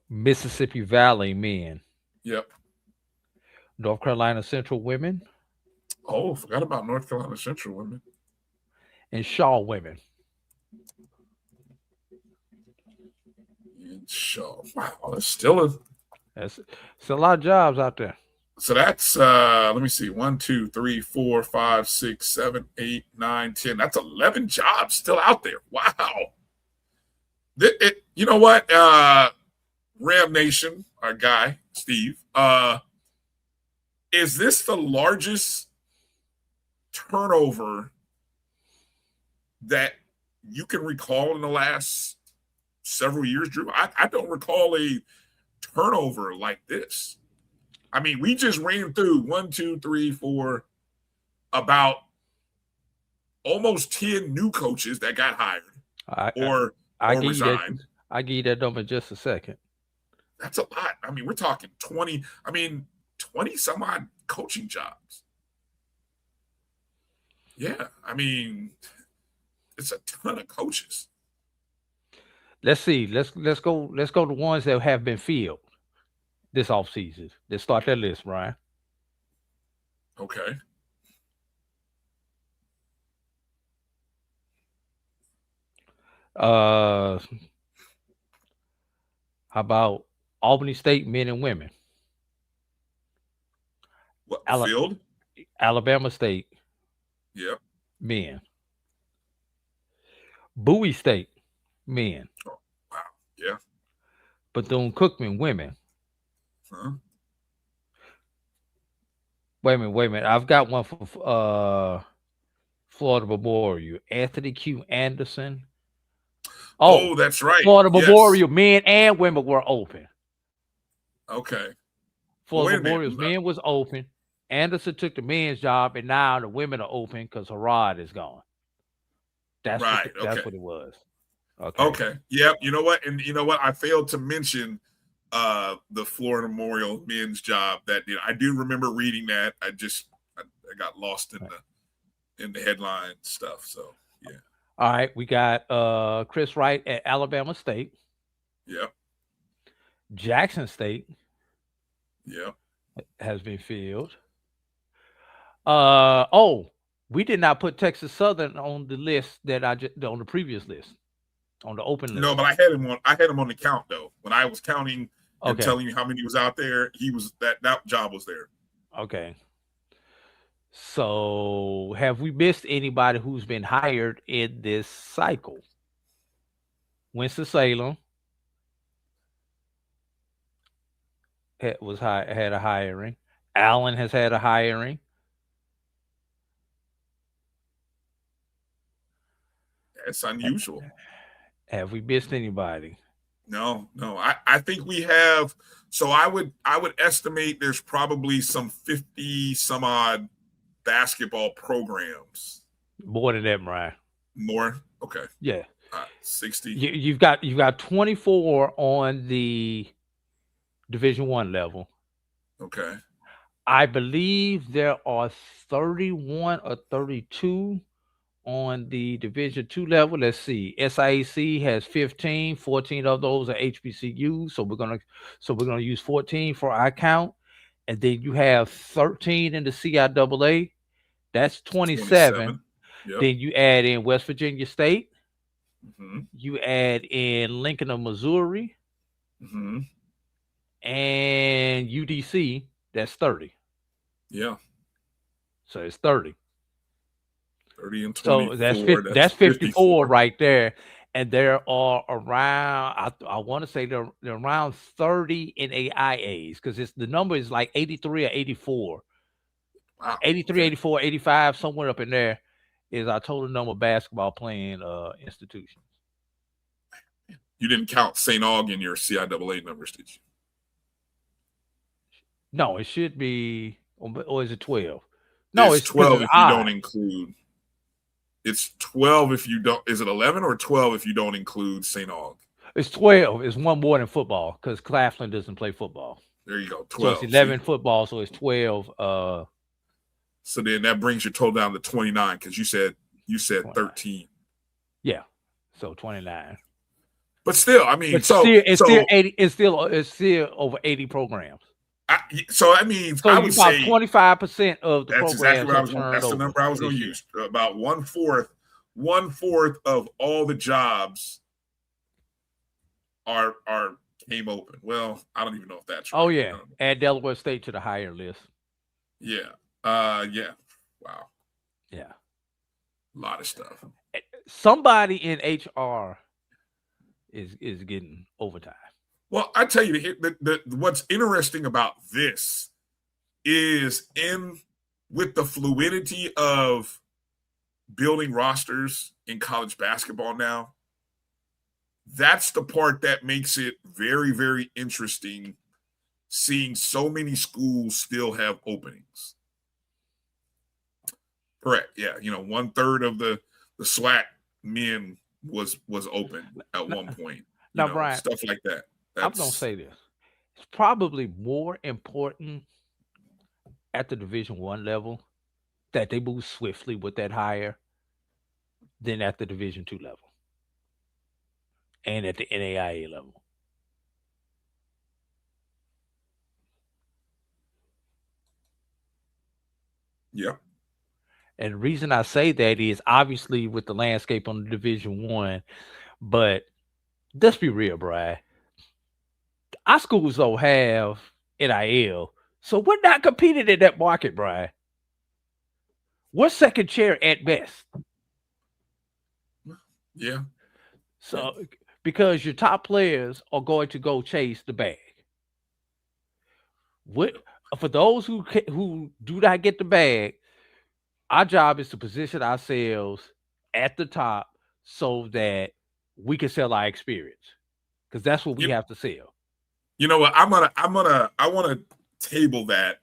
Mississippi Valley men. Yep. North Carolina Central women. Oh, forgot about North Carolina Central women. And Shaw women. And Shaw. Wow, that's still it's a lot of jobs out there. So that's let me see, 1, 2, 3, 4, 5, 6, 7, 8, 9, 10. That's 11 jobs still out there. Wow. You know what? Ram Nation, our guy, Steve, is this the largest turnover that you can recall in the last several years, Drew. I don't recall a turnover like this. I mean, we just ran through 1, 2, 3, 4, about almost 10 new coaches that got hired or resigned. I give you that number in just a second. That's a lot. I mean, we're talking 20. I mean, 20 some odd coaching jobs. Yeah, I mean, it's a ton of coaches. Let's see. Let's go to ones that have been filled this offseason. Let's start that list, Brian. Okay. How about Albany State men and women? What field? Alabama State. Yep. Men. Bowie State men. Oh, wow. Yeah. Bethune-Cookman women. Huh? Wait a minute. I've got one for Florida Memorial. Anthony Q. Anderson. Oh, that's right. Florida Memorial men and women were open. Okay. Florida Memorial's men was open. Anderson took the men's job, and now the women are open because Harrod is gone. That's right. That's what it was. Okay. Yep. You know what? And you know what? I failed to mention the Florida Memorial men's job. That I do remember reading that. I got lost in the headline stuff. So yeah. All right, we got Chris Wright at Alabama State. Yep. Jackson State. Yep. Has been filled. We did not put Texas Southern on the list that on the previous list, on the open list. No, but I had him on the count though. When I was counting and telling you how many was out there, he was that job was there. Okay. So, have we missed anybody who's been hired in this cycle? Winston-Salem had a hiring. Allen has had a hiring. That's unusual. Have we missed anybody? No. I think we have. So I would estimate there's probably some 50 some odd basketball programs. More than that, Brian. More? Okay. Yeah. 60. You've got 24 on the Division I level. Okay. I believe there are 31 or 32 on the Division II level. Let's see. SIAC has 15. 14 of those are HBCU. So we're gonna use 14 for our count. And then you have 13 in the CIAA. That's 27. Yep. Then you add in West Virginia State. Mm-hmm. You add in Lincoln of Missouri. Mm-hmm. And UDC. That's 30. Yeah. So it's 30. 30 and 24. So that's 54 right there. And there are around, I want to say there are around 30 NAIAs because the number is like 83 or 84. Wow. 83, 84, 85, somewhere up in there is our total number of basketball playing institutions. You didn't count St. Aug in your CIAA numbers, did you? No, it should be, or is it 12? No, it's 12 if you don't include. It's 12 if you don't. Is it 11 or 12 if you don't include St. Aug? It's 12. It's one more than football because Claflin doesn't play football. There you go. 12. So it's 11 football. So it's 12. So then that brings your total down to 29 because you said 13. Yeah. So 29. But still, I mean, still 80. It's still over 80 programs. So that means so I would say 25% of the programs. Exactly what I was. That's the number I was going to use. About 1/4 of all the jobs are came open. Well, I don't even know if that's right. Oh yeah, add Delaware State to the higher list. Yeah. Yeah. Wow. Yeah. A lot of stuff. Somebody in HR is getting overtime. Well, I tell you, what's interesting about this is with the fluidity of building rosters in college basketball now, that's the part that makes it very, very interesting, seeing so many schools still have openings. Correct. Yeah. 1/3 of the SWAC men was open at one point. Now, Bryan, stuff like that. I'm going to say this. It's probably more important at the Division I level that they move swiftly with that hire than at the Division II level and at the NAIA level. Yeah. And the reason I say that is obviously with the landscape on the Division I, but let's be real, Bryan. Our schools don't have NIL, so we're not competing in that market, Bryan. We're second chair at best. Yeah. So because your top players are going to go chase the bag. For those who do not get the bag, our job is to position ourselves at the top so that we can sell our experience, because that's what we have to sell. You know what? I want to table that,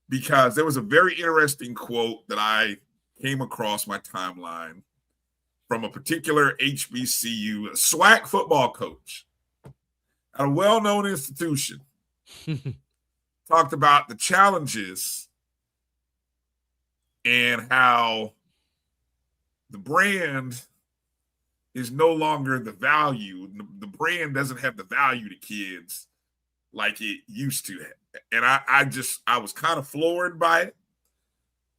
because there was a very interesting quote that I came across my timeline from a particular HBCU, a SWAC football coach at a well-known institution. Talked about the challenges and how the brand is no longer the value. The brand doesn't have the value to kids like it used to. And I was kind of floored by it.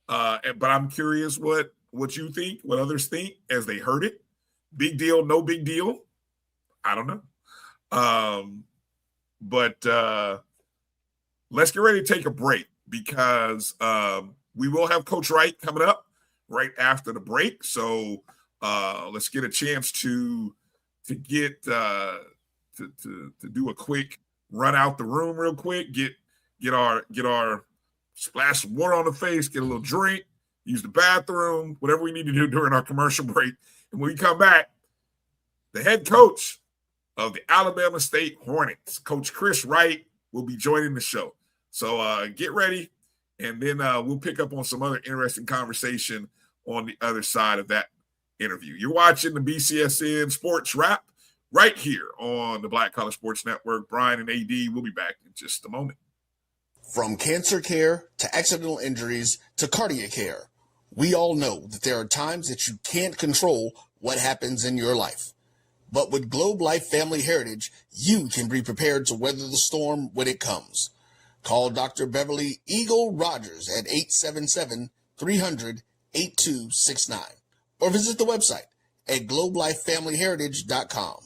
But I'm curious what you think, what others think as they heard it. Big deal, no big deal. I don't know. But let's get ready to take a break, because we will have Coach Wright coming up right after the break. So let's get a chance to get to do a quick run out the room real quick, get our splash some water on the face, get a little drink, use the bathroom, whatever we need to do during our commercial break. And when we come back, the head coach of the Alabama State Hornets, Coach Chris Wright, will be joining the show. So get ready, and then we'll pick up on some other interesting conversation on the other side of that interview. You're watching the BCSN Sports Wrap right here on the Black College Sports Network. Bryan and A.D. We'll be back in just a moment. From cancer care to accidental injuries to cardiac care, we all know that there are times that you can't control what happens in your life. But with Globe Life Family Heritage, you can be prepared to weather the storm when it comes. Call Dr. Beverly Eagle Rogers at 877-300-8269 or visit the website at globelifefamilyheritage.com.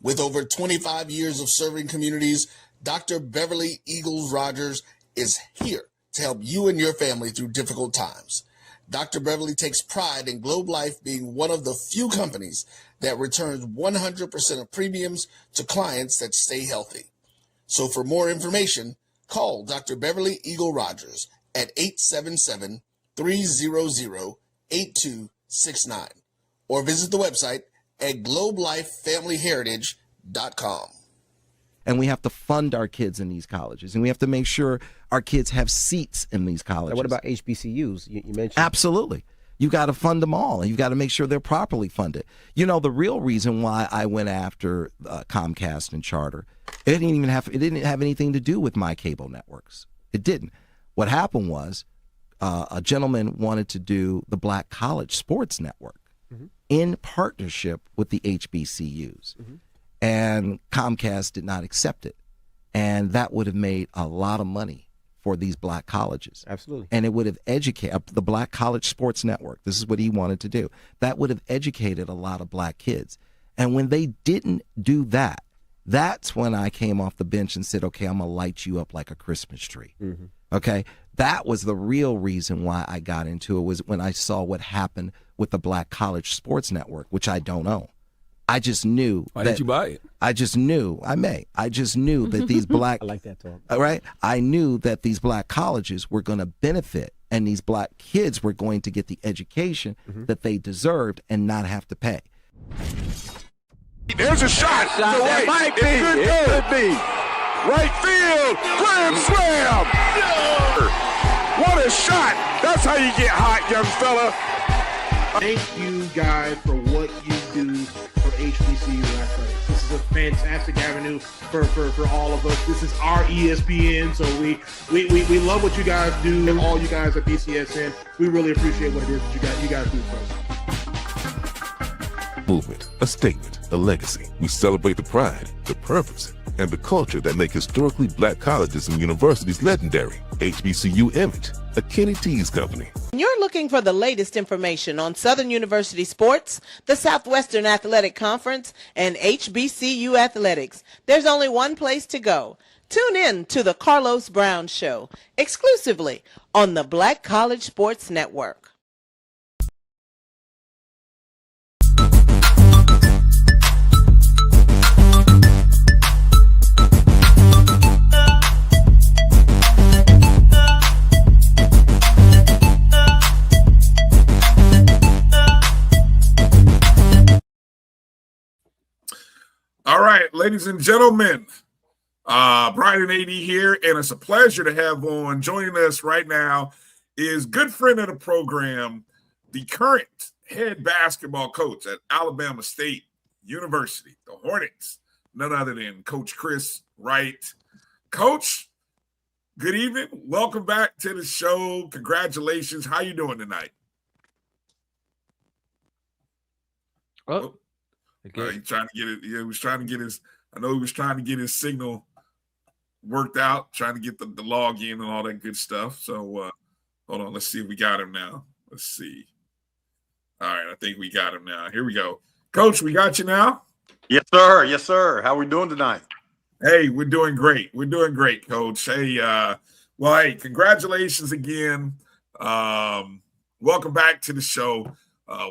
With over 25 years of serving communities, Dr. Beverly Eagles Rogers is here to help you and your family through difficult times. Dr. Beverly takes pride in Globe Life being one of the few companies that returns 100% of premiums to clients that stay healthy. So for more information, call Dr. Beverly Eagle Rogers at 877-300-8269 or visit the website at globelifefamilyheritage.com. And we have to fund our kids in these colleges, and we have to make sure our kids have seats in these colleges. Now, what about HBCUs? You mentioned. Absolutely. You got to fund them all, and you've got to make sure they're properly funded. You know, the real reason why I went after Comcast and Charter, it didn't have anything to do with my cable networks. It didn't. What happened was a gentleman wanted to do the Black College Sports Network in partnership with the HBCUs. And Comcast did not accept it. And that would have made a lot of money for these black colleges. Absolutely. And it would have educated the Black College Sports Network. This is what he wanted to do. That would have educated a lot of black kids. And when they didn't do that, that's when I came off the bench and said, okay, I'm going to light you up like a Christmas tree. Okay? That was the real reason why I got into it, was when I saw what happened with the Black College Sports Network, which I don't own. I just knew. Why didn't you buy it? I just knew. I just knew that these black. I like that talk. All right. I knew that these black colleges were going to benefit and these black kids were going to get the education that they deserved and not have to pay. There's a shot. It could be. Right field. Grand slam. What a shot. That's how you get hot, young fella. Thank you guys for what you do for HBCU athletics. This is a fantastic avenue for all of us. This is our ESPN, so we love what you guys do, and all you guys at BCSN. We really appreciate what it is that you guys do for us. Movement, a statement, a legacy. We celebrate the pride, the purpose, and the culture that make historically black colleges and universities legendary. HBCU Image, a Kenny T's company. You're looking for the latest information on Southern University sports, the Southwestern Athletic Conference, and HBCU athletics. There's only one place to go. Tune in to the Carlos Brown Show, exclusively on the Black College Sports Network. All right, ladies and gentlemen, Bryan and A.D here, and it's a pleasure to have on. Joining us right now is good friend of the program, the current head basketball coach at Alabama State University, the Hornets, none other than Coach Chris Wright. Coach, good evening. Welcome back to the show. Congratulations. How you doing tonight? Oh. Okay. He trying to get it. Yeah, he was trying to get his. I know he was trying to get his signal worked out, trying to get the login and all that good stuff. So hold on, let's see if we got him now. Let's see. All right, I think we got him now. Here we go, Coach. We got you now. Yes, sir. Yes, sir. How are we doing tonight? Hey, we're doing great. We're doing great, Coach. Hey, well, hey, congratulations again. Welcome back to the show.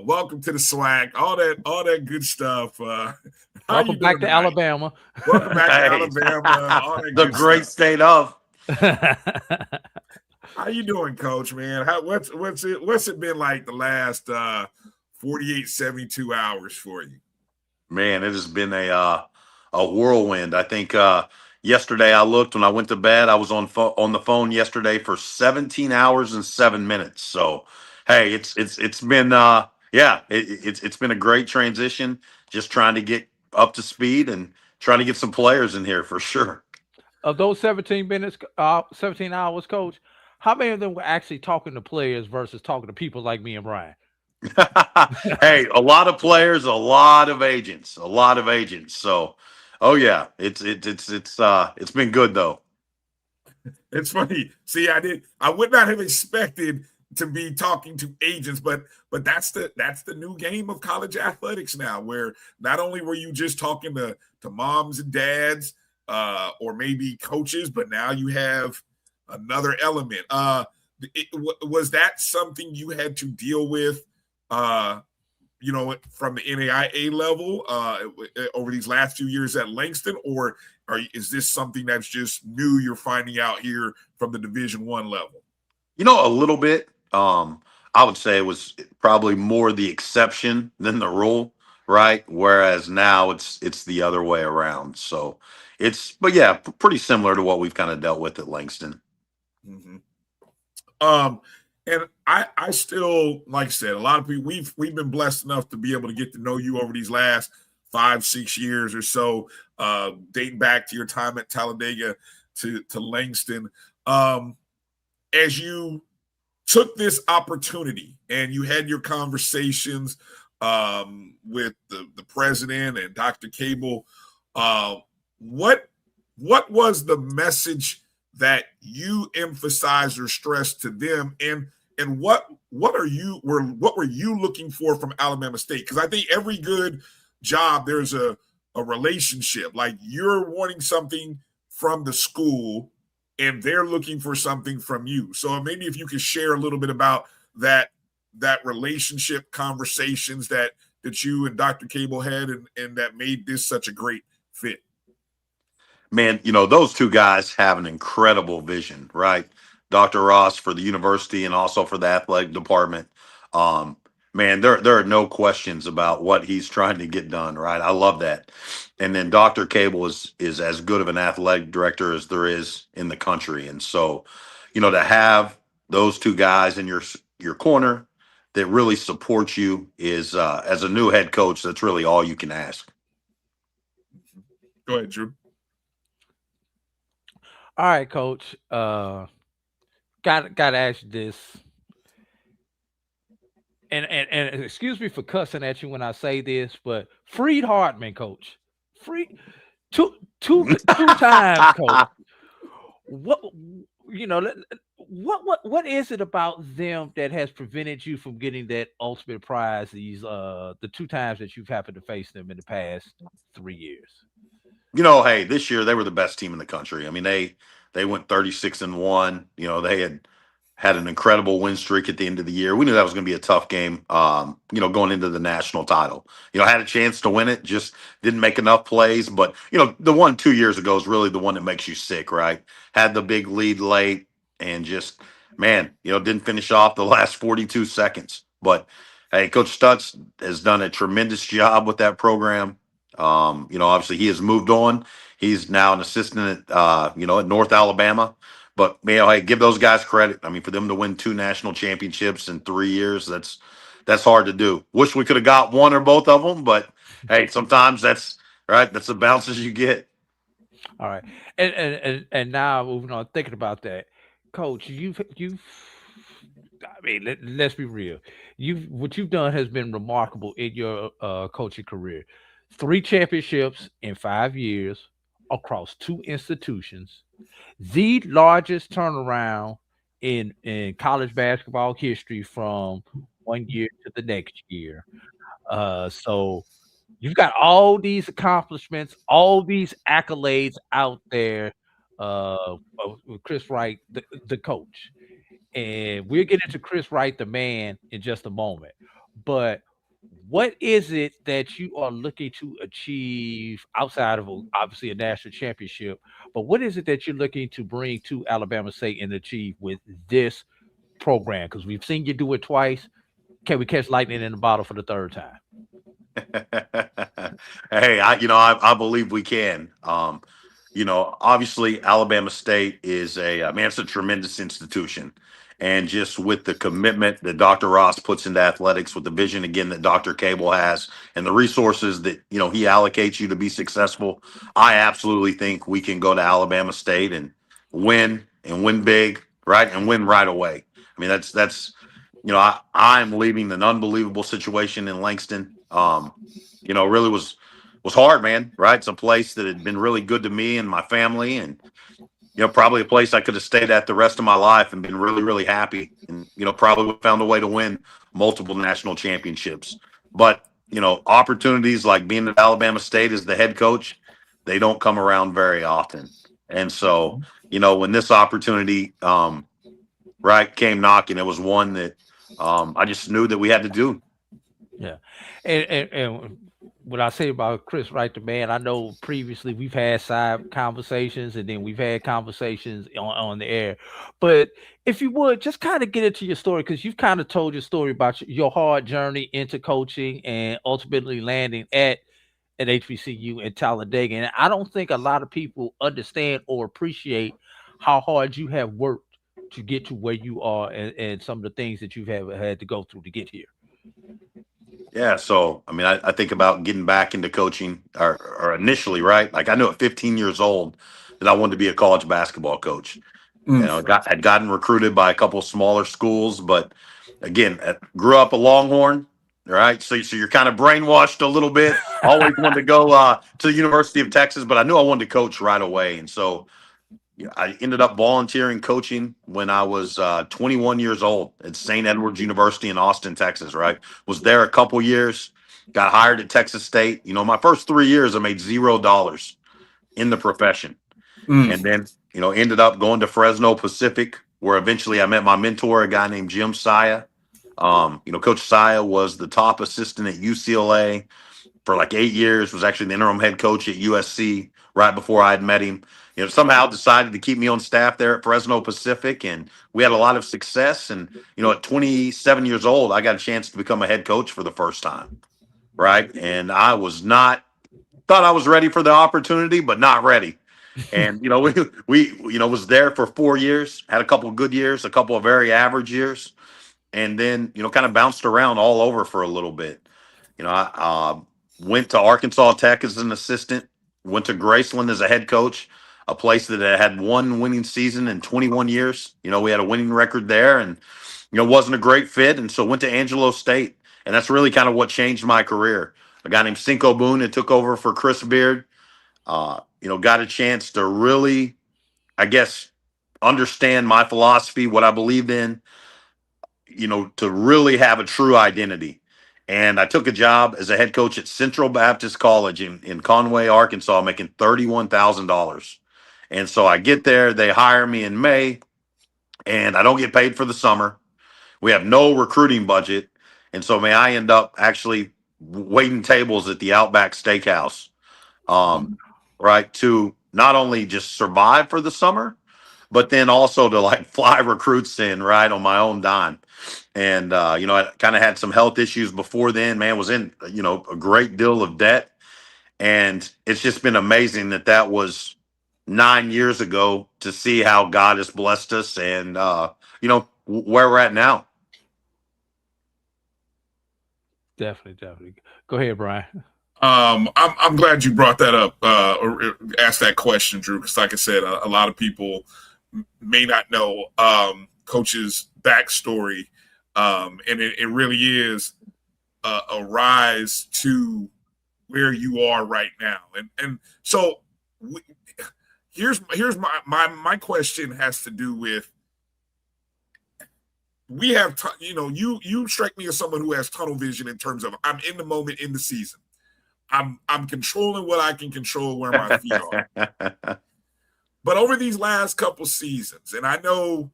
Welcome to the swag, all that good stuff. Welcome back to Alabama. Welcome back to Alabama. All that the good great stuff. state of. How you doing, Coach, man? What's it been like the last 48, 72 hours for you? Man, it has been a whirlwind. I think yesterday I looked when I went to bed. I was on the phone yesterday for 17 hours and 7 minutes. So, hey, it's been it's been a great transition. Just trying to get up to speed and trying to get some players in here for sure. Of those 17 hours, Coach, how many of them were actually talking to players versus talking to people like me and Bryan? Hey, a lot of players, a lot of agents. So, oh yeah, it's been good though. It's funny. See, I would not have expected to be talking to agents, but that's the new game of college athletics now, where not only were you just talking to moms and dads or maybe coaches, but now you have another element. Was that something you had to deal with from the NAIA level over these last few years at Langston, or is this something that's just new you're finding out here from the Division I level? A little bit. I would say it was probably more the exception than the rule, right? Whereas now it's the other way around. So but yeah, pretty similar to what we've kind of dealt with at Langston. Mm-hmm. And I still, like I said, a lot of people, we've been blessed enough to be able to get to know you over these last 5-6 years or so, dating back to your time at Talladega to Langston. As you took this opportunity and you had your conversations with the president and Dr. Cable, what was the message that you emphasized or stressed to them, and what were you looking for from Alabama State? Because I think every good job there's a relationship. Like, you're wanting something from the school and they're looking for something from you. So maybe if you could share a little bit about that relationship conversations that you and Dr. Cable had and that made this such a great fit. Man, those two guys have an incredible vision, right? Dr. Ross for the university and also for the athletic department. Man, there are no questions about what he's trying to get done, right? I love that. And then Dr. Cable is as good of an athletic director as there is in the country. And so, to have those two guys in your corner that really support you is as a new head coach, that's really all you can ask. Go ahead, Drew. All right, Coach. Got to ask you this. And excuse me for cussing at you when I say this, but Freed Hartman, Coach. Two times, Coach. What is it about them that has prevented you from getting that ultimate prize the 2 times that you've happened to face them in the past 3 years? Hey, this year they were the best team in the country. I mean, they went 36-1. They had an incredible win streak at the end of the year. We knew that was going to be a tough game, going into the national title. Had a chance to win it, just didn't make enough plays. But, the one 2 years ago is really the one that makes you sick, right? Had the big lead late and just, man, didn't finish off the last 42 seconds. But, hey, Coach Stutz has done a tremendous job with that program. Obviously he has moved on. He's now an assistant at North Alabama. But, hey, give those guys credit. I mean, for them to win 2 national championships in 3 years, that's hard to do. Wish we could have got one or both of them, but, hey, sometimes that's right. That's the bounces you get. All right. And now moving on, thinking about that, Coach, let's be real. What you've done has been remarkable in your coaching career. 3 championships in 5 years across 2 institutions. The largest turnaround in college basketball history from 1 year to the next year. So you've got all these accomplishments, all these accolades out there with Chris Wright, the coach. And we'll get into Chris Wright, the man, in just a moment. But what is it that you are looking to achieve outside of obviously a national championship? But what is it that you're looking to bring to Alabama State and achieve with this program? Because we've seen you do it twice. Can we catch lightning in the bottle for the 3rd time? Hey, I believe we can. Obviously Alabama State is it's a tremendous institution. And just with the commitment that Dr. Ross puts into athletics, with the vision, again, that Dr. Cable has, and the resources that, he allocates you to be successful, I absolutely think we can go to Alabama State and win big, right? And win right away. I mean, that's I'm leaving an unbelievable situation in Langston. Really was hard, man, right? It's a place that had been really good to me and my family, and probably a place I could have stayed at the rest of my life and been really, really happy, and probably would have found a way to win multiple national championships. But opportunities like being at Alabama State as the head coach, they don't come around very often. And so, when this opportunity came knocking, it was one that I just knew that we had to do. Yeah. And what I say about Chris Wright, the man, I know previously we've had side conversations and then we've had conversations on the air. But if you would just kind of get into your story, because you've kind of told your story about your hard journey into coaching and ultimately landing at an HBCU in Talladega. And I don't think a lot of people understand or appreciate how hard you have worked to get to where you are and some of the things that you've had to go through to get here. Yeah, so I mean, I think about getting back into coaching, or initially, right? Like I knew at 15 years old that I wanted to be a college basketball coach. Had gotten recruited by a couple of smaller schools, but again, grew up a Longhorn, right? So you're kind of brainwashed a little bit. Always wanted to go to the University of Texas, but I knew I wanted to coach right away, and so I ended up volunteering coaching when I was 21 years old at St. Edward's University in Austin, Texas, right? Was there a couple years, got hired at Texas State. My first 3 years, I made $0 in the profession. And then, ended up going to Fresno Pacific, where eventually I met my mentor, a guy named Jim Saya. Coach Saya was the top assistant at UCLA for like 8 years, was actually the interim head coach at USC right before I had met him. Somehow decided to keep me on staff there at Fresno Pacific, and we had a lot of success. And at 27 years old, I got a chance to become a head coach for the first time, right? And I was not thought I was ready for the opportunity, but not ready. And we was there for 4 years, had a couple of good years, a couple of very average years, and then kind of bounced around all over for a little bit. I went to Arkansas Tech as an assistant, went to Graceland as a head coach, a place that had one winning season in 21 years. We had a winning record there, and wasn't a great fit, and so went to Angelo State, and that's really kind of what changed my career. A guy named Cinco Boone that took over for Chris Beard. Got a chance to really, I guess, understand my philosophy, what I believed in, to really have a true identity. And I took a job as a head coach at Central Baptist College in Conway, Arkansas, making $31,000. And so I get there, they hire me in May, and I don't get paid for the summer. We have no recruiting budget. And so I end up actually waiting tables at the Outback Steakhouse, right, to not only just survive for the summer, but then also to like fly recruits in, right, on my own dime. And, I kind of had some health issues before then, man, was in, a great deal of debt. And it's just been amazing that was 9 years ago to see how God has blessed us and, where we're at now. Definitely. Go ahead, Bryan. I'm glad you brought that up, or asked that question, Drew, because like I said, a lot of people may not know Coach's backstory, and it really is a rise to where you are right now. And so here's my question has to do with, we have, you strike me as someone who has tunnel vision in terms of I'm in the moment in the season. I'm controlling what I can control, where my feet are. But over these last couple seasons, and I know,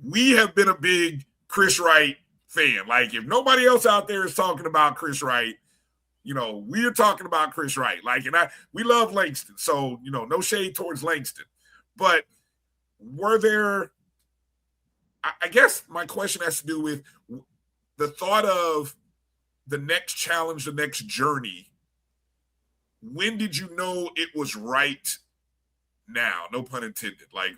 we have been a big Chris Wright fan. Like, if nobody else out there is talking about Chris Wright, we are talking about Chris Wright. Like, and we love Langston, so no shade towards Langston. But were there? I guess my question has to do with the thought of the next challenge, the next journey. When did you know it was right now? No pun intended. Like,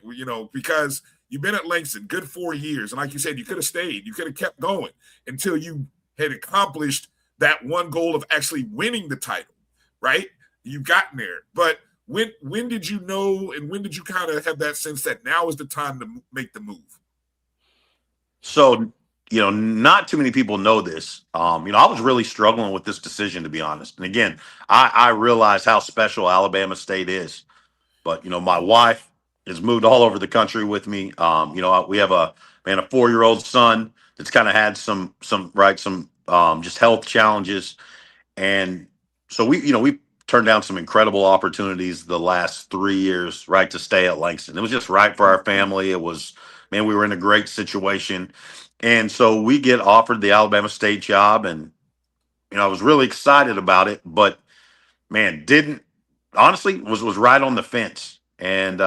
because you've been at Langston, good 4 years. And like you said, you could have stayed. You could have kept going until you had accomplished that one goal of actually winning the title, right? You've gotten there. But when did you know, and when did you kind of have that sense that now is the time to make the move? So, not too many people know this. I was really struggling with this decision, to be honest. And again, I realize how special Alabama State is. But, my wife has moved all over the country with me. We have a 4-year-old son that's kind of had some just health challenges. And so we turned down some incredible opportunities the last 3 years, right, to stay at Langston. It was just right for our family. It was, we were in a great situation. And so we get offered the Alabama State job, and, I was really excited about it, but honestly was right on the fence. And,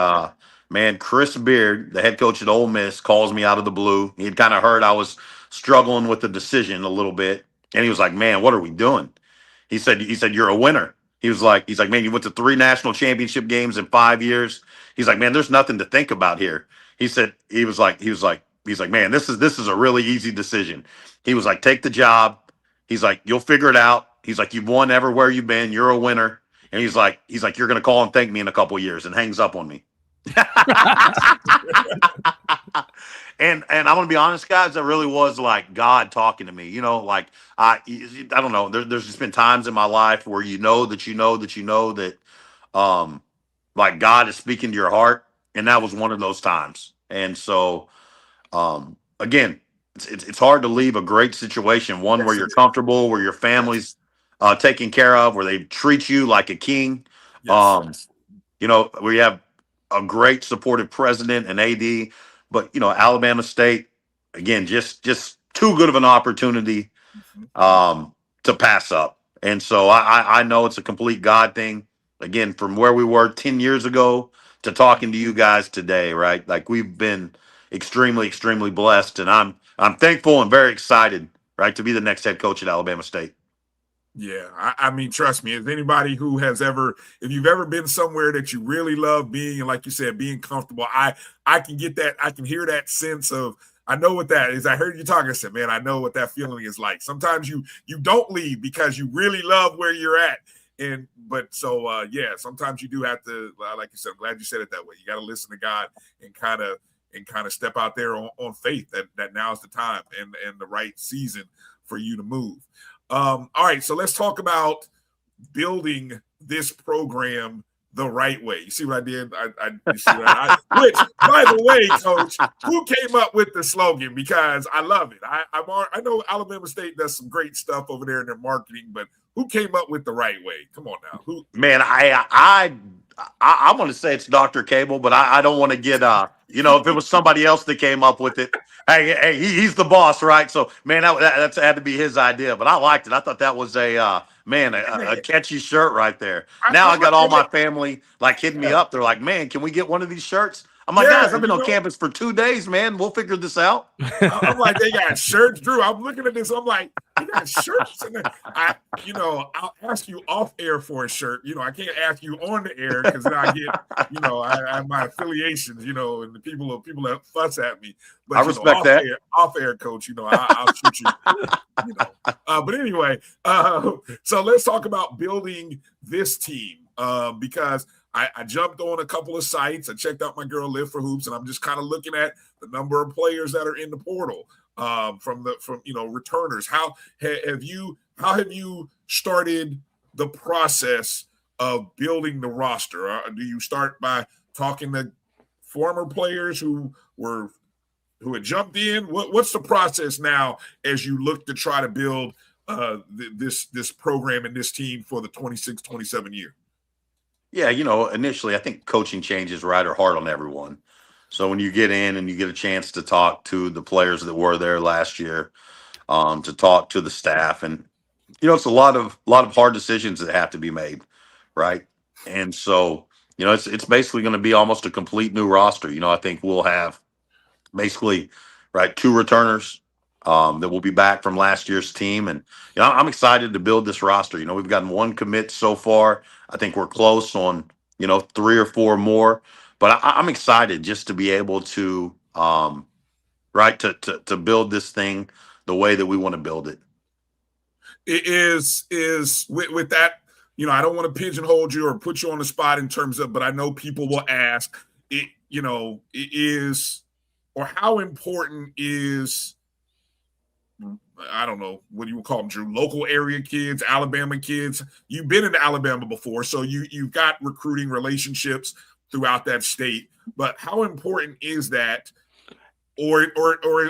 Chris Beard, the head coach at Ole Miss, calls me out of the blue. He'd kind of heard I was struggling with the decision a little bit. And he was like, "Man, what are we doing?" He said, "You're a winner." He's like, "Man, you went to 3 national championship games in 5 years." He's like, "Man, there's nothing to think about here." He was like, "Man, this is a really easy decision." He was like, "Take the job." He's like, "You'll figure it out." He's like, "You've won everywhere you've been. You're a winner." And he's like, "You're going to call and thank me in a couple of years," and hangs up on me. And I'm going to be honest, guys, that really was like God talking to me. I don't know. There's just been times in my life where that like God is speaking to your heart, and that was one of those times. And so, again, it's hard to leave a great situation, one where you're comfortable, where your family's taken care of, where they treat you like a king. Yes. We have a great supportive president and AD, but Alabama State, again, just too good of an opportunity to pass up. And so I know it's a complete God thing. again, from where we were 10 years ago to talking to you guys today, right? Like we've been extremely, extremely blessed, and I'm thankful and very excited, right, to be the next head coach at Alabama State. Yeah, I mean, trust me, as anybody who has ever, if you've ever been somewhere that you really love being, and like you said, being comfortable, I can get that, I can hear that sense of, I know what that is. I heard you talking, I said, man, I know what that feeling is like. Sometimes you don't leave because you really love where you're at. But sometimes you do have to, like you said, I'm glad you said it that way. You got to listen to God and kind of step out there on faith that now's the time and the right season for you to move. All right, so let's talk about building this program the right way. You see what I did? Which, by the way, Coach, who came up with the slogan? Because I love it. I know Alabama State does some great stuff over there in their marketing, but who came up with the right way? Come on now. Who? Man, I want to say it's Dr. Cable, but I don't want to get if it was somebody else that came up with it. Hey, he's the boss, right? So, man, that's had to be his idea, but I liked it. I thought that was a catchy shirt right there. Now I got all my family like hitting me up. They're like, man, can we get one of these shirts? I'm like, guys, I've been on campus for 2 days, man. We'll figure this out. I'm like, they got shirts, Drew. I'm looking at this. I'm like, they got shirts. And I'll ask you off air for a shirt. I can't ask you on the air because then I get, I have my affiliations, and the people that fuss at me. But I respect that. Off air, Coach. I'll shoot you. But anyway, so let's talk about building this team because I jumped on a couple of sites. I checked out my girl Live for Hoops, and I'm just kind of looking at the number of players that are in the portal from returners. How have you started the process of building the roster? Do you start by talking to former players who had jumped in? What's the process now as you look to try to build this program and this team for the 26-27 year? Yeah, initially I think coaching changes right are hard on everyone. So when you get in and you get a chance to talk to the players that were there last year, to talk to the staff, and it's a lot of hard decisions that have to be made, right? And so it's basically going to be almost a complete new roster. I think we'll have basically 2 returners that will be back from last year's team, and I'm excited to build this roster. We've gotten 1 commit so far. I think we're close on 3 or 4 more, but I'm excited just to be able to to build this thing the way that we want to build it. It is with that. I don't want to pigeonhole you or put you on the spot in terms of, but I know people will ask it. It is, or how important is, I don't know, what do you call them, Drew? Local area kids, Alabama kids. You've been in Alabama before, so you've got recruiting relationships throughout that state. But how important is that? Or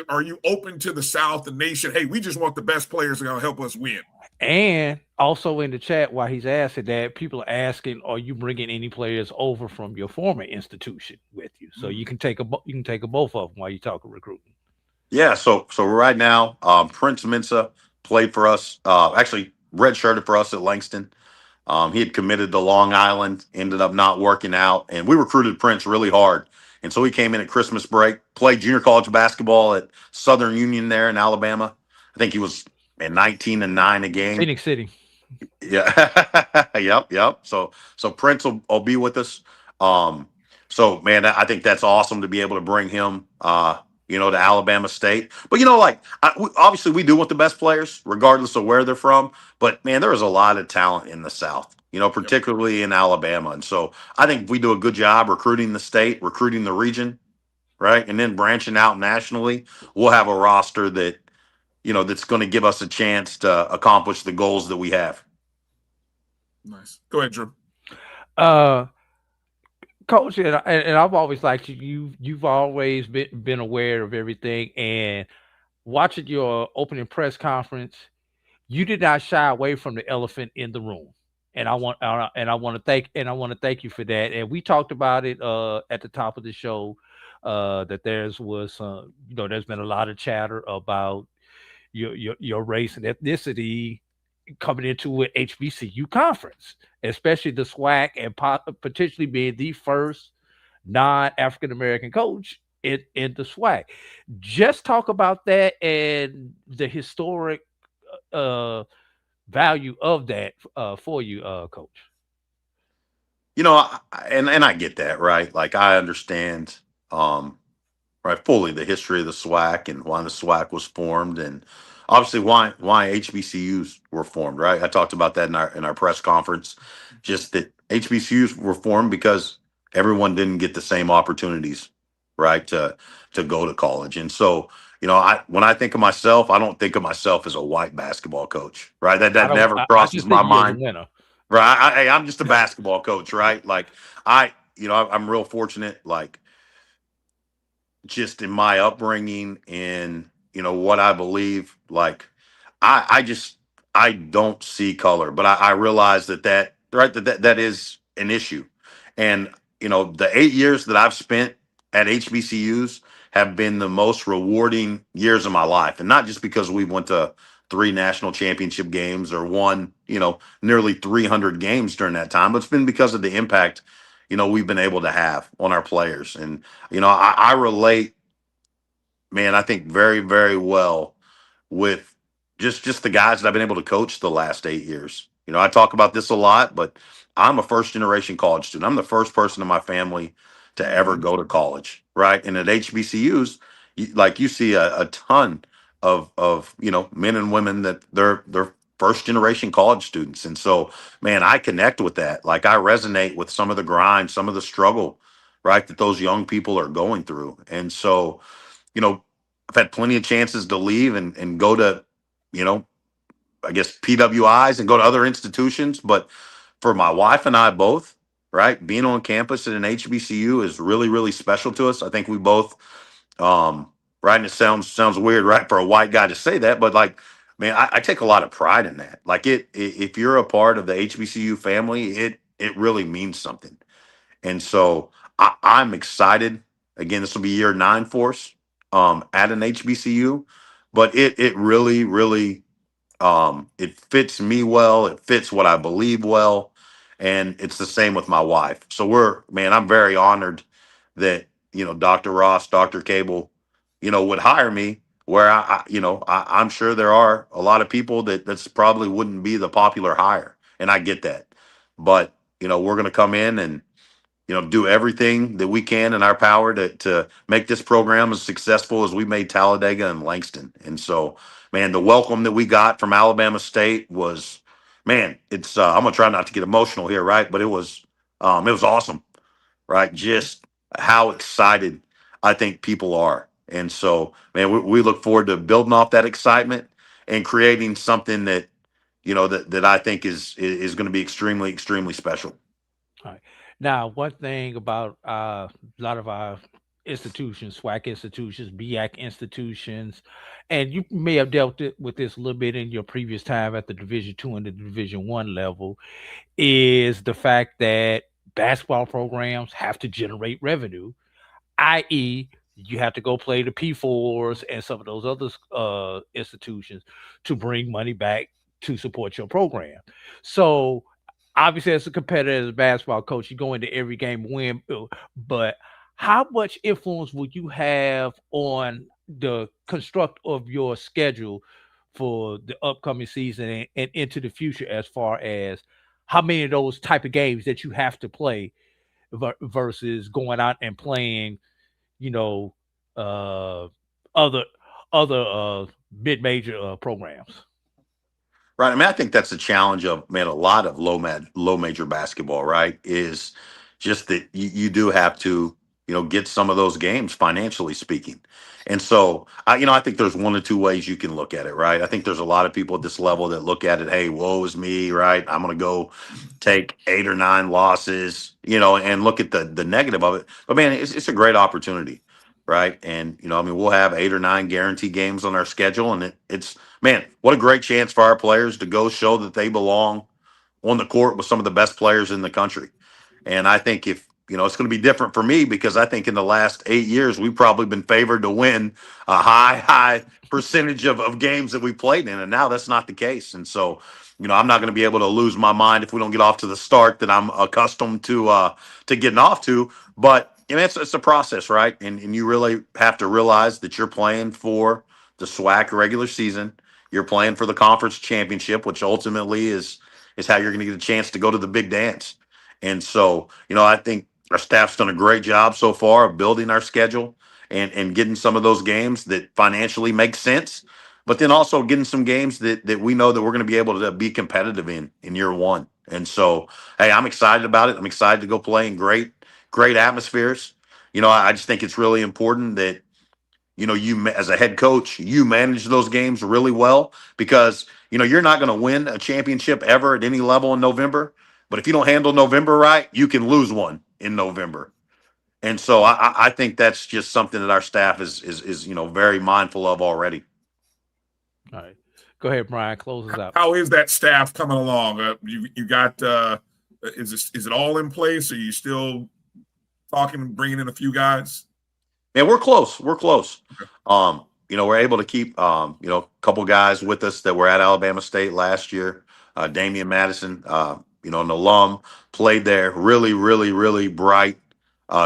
are you open to the South, the nation? Hey, we just want the best players that are going to help us win. And also in the chat, while he's asking that, people are asking, are you bringing any players over from your former institution with you? So you can take both of them while you're talking recruiting. Yeah, so right now, Prince Mensa played for us, actually redshirted for us at Langston. He had committed to Long Island, ended up not working out, and we recruited Prince really hard. And so he came in at Christmas break, played junior college basketball at Southern Union there in Alabama. I think he was at 19-9 a game. Phoenix City. Yeah. Yep. So Prince will be with us. So man, I think that's awesome to be able to bring him to Alabama State. But obviously we do want the best players regardless of where they're from, but man, there is a lot of talent in the South, particularly in Alabama. And so I think if we do a good job recruiting the state, recruiting the region, right, and then branching out nationally, we'll have a roster that that's going to give us a chance to accomplish the goals that we have. Nice. Go ahead, Drew. Coach, and I've always liked you. You've always been aware of everything. And watching your opening press conference, you did not shy away from the elephant in the room. And I want to thank you for that. And we talked about it at the top of the show that there's been a lot of chatter about your race and ethnicity coming into an HBCU conference, especially the SWAC, and potentially being the first non-African American coach in the SWAC. Just talk about that and the historic value of that for you, Coach. You know, and I get that, right? Like I understand, right, fully the history of the SWAC and why the SWAC was formed, and obviously why HBCUs were formed, right? I talked about that in our press conference, just that HBCUs were formed because everyone didn't get the same opportunities, right, to go to college. And so, you know, when I think of myself, I don't think of myself as a white basketball coach, right? That never I crosses just my think you as a mind. winner. Right. I'm just a basketball coach, right? Like I'm real fortunate, like just in my upbringing and, what I believe, like I don't see color, but I realize that is an issue. And, the 8 years that I've spent at HBCUs have been the most rewarding years of my life. And not just because we went to 3 national championship games or won, nearly 300 games during that time, but it's been because of the impact, we've been able to have on our players. And, I relate, man, I think very, very well with just the guys that I've been able to coach the last 8 years. I talk about this a lot, but I'm a first generation college student. I'm the first person in my family to ever go to college, right? And at HBCUs, you see a ton of men and women that they're first generation college students. And so, man, I connect with that. Like I resonate with some of the grind, some of the struggle, right, that those young people are going through. And so, I've had plenty of chances to leave and go to, I guess PWIs and go to other institutions. But for my wife and I both, right, being on campus at an HBCU is really, really special to us. I think we both, right, and it sounds weird, right, for a white guy to say that, but like, man, I take a lot of pride in that. Like if you're a part of the HBCU family, it really means something. And so I'm excited. Again, this will be year 9 for us at an HBCU, but it really, really it fits me well. It fits what I believe well, and it's the same with my wife. So I'm very honored that Dr. Ross, Dr. Cable, would hire me. Where I'm sure there are a lot of people that's probably wouldn't be the popular hire, and I get that. But we're going to come in and do everything that we can in our power to make this program as successful as we made Talladega and Langston. And so, man, the welcome that we got from Alabama State was, man, it's I'm gonna try not to get emotional here, right? But it was awesome, right? Just how excited I think people are. And so, man, we look forward to building off that excitement and creating something that that I think is going to be extremely, extremely special. All right. Now, one thing about a lot of our institutions, SWAC institutions, BIAC institutions, and you may have dealt with this a little bit in your previous time at the Division II and the Division I level, is the fact that basketball programs have to generate revenue, i.e., you have to go play the P4s and some of those other institutions to bring money back to support your program. So obviously, as a competitor, as a basketball coach, you go into every game win, but how much influence will you have on the construct of your schedule for the upcoming season and into the future, as far as how many of those type of games that you have to play versus going out and playing, other mid-major programs? Right. I mean, I think that's the challenge of, man, a lot of low major basketball, right? Is just that you do have to, get some of those games financially speaking. And so, I think there's one or two ways you can look at it, right? I think there's a lot of people at this level that look at it, hey, woe is me, right? I'm going to go take 8 or 9 losses, and look at the negative of it. But man, it's a great opportunity, right? And, we'll have 8 or 9 guarantee games on our schedule, and it's, man, what a great chance for our players to go show that they belong on the court with some of the best players in the country. And I think if it's going to be different for me because I think in the last 8 years, we've probably been favored to win a high percentage of games that we played in. And now that's not the case. And so, I'm not going to be able to lose my mind if we don't get off to the start that I'm accustomed to getting off to. But it's a process, right? And you really have to realize that you're playing for the SWAC regular season. You're playing for the conference championship, which ultimately is how you're going to get a chance to go to the big dance. And so, I think our staff's done a great job so far of building our schedule and getting some of those games that financially make sense, but then also getting some games that we know that we're going to be able to be competitive in year one. And so, hey, I'm excited about it. I'm excited to go play in great atmospheres. I just think it's really important that, you as a head coach, you manage those games really well because, you're not going to win a championship ever at any level in November. But if you don't handle November right, you can lose one in November. And so I think that's just something that our staff is very mindful of already. All right. Go ahead, Bryan. Close us out. How is that staff coming along? You got is it all in place? Are you still talking, bringing in a few guys? Man, we're close. We're close. Okay. We're able to keep a couple guys with us that were at Alabama State last year. Damian Madison, an alum, played there. Really, really, really bright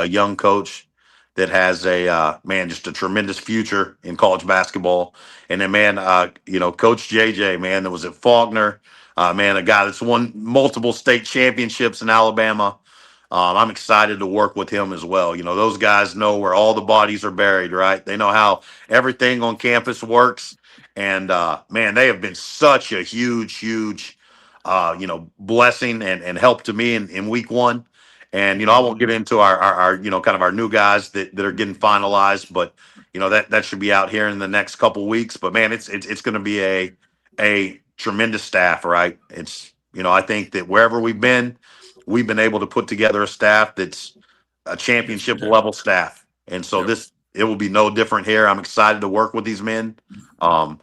young coach that has just a tremendous future in college basketball. And then, Coach JJ, man, that was at Faulkner, a guy that's won multiple state championships in Alabama. I'm excited to work with him as well. Those guys know where all the bodies are buried, right? They know how everything on campus works. And, they have been such a huge, blessing and help to me in week one. And, I won't get into our kind of our new guys that are getting finalized, but, that should be out here in the next couple weeks. But, man, it's going to be a tremendous staff, right? It's, I think that wherever we've been able to put together a staff that's a championship level staff. And so it will be no different here. I'm excited to work with these men. And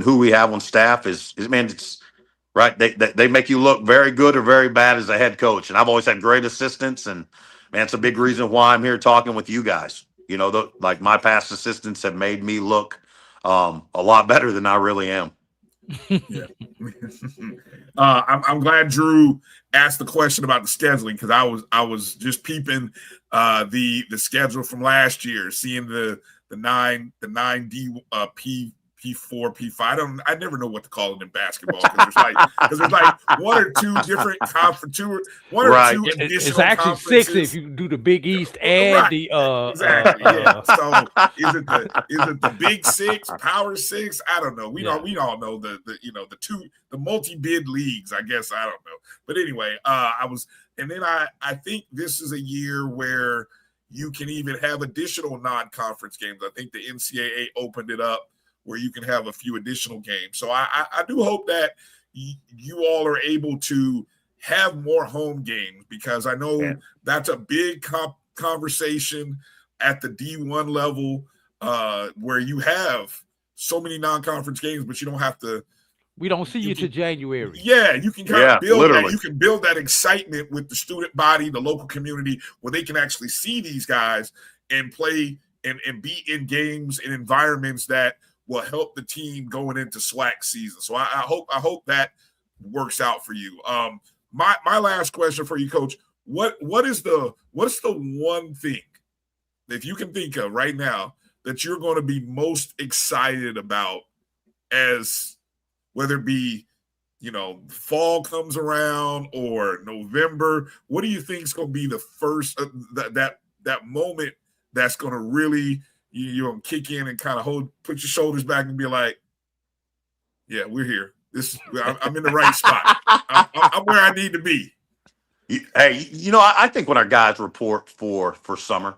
who we have on staff is it's right. They make you look very good or very bad as a head coach. And I've always had great assistants, and man, it's a big reason why I'm here talking with you guys. Like my past assistants have made me look a lot better than I really am. Yeah. I'm glad Drew asked the question about the scheduling because I was just peeping the schedule from last year, seeing the 9D P4 P5. I never know what to call it in basketball because there's like one or two different additional it's actually conferences. 6 if you do the Big East and the exactly. Yeah. So is it the Big 6, Power 6? I don't know. We all know the multi-bid leagues. I guess I don't know. But anyway, I think this is a year where you can even have additional non-conference games. I think the NCAA opened it up where you can have a few additional games. So I do hope that you all are able to have more home games because I know that's a big conversation at the D1 level where you have so many non-conference games, but you don't have to. We don't see you till January. Yeah, you can kind of build literally. that. You can build that excitement with the student body, the local community, where they can actually see these guys and play and be in games and environments that will help the team going into SWAC season. So I hope that works out for you. My last question for you, Coach. What's the one thing that you can think of right now that you're going to be most excited about as whether it be, fall comes around or November? What do you think is going to be the first that moment that's going to really you're going to kick in and kind of put your shoulders back and be like, yeah, we're here. I'm in the right spot. I'm where I need to be. Hey, I think when our guys report for summer,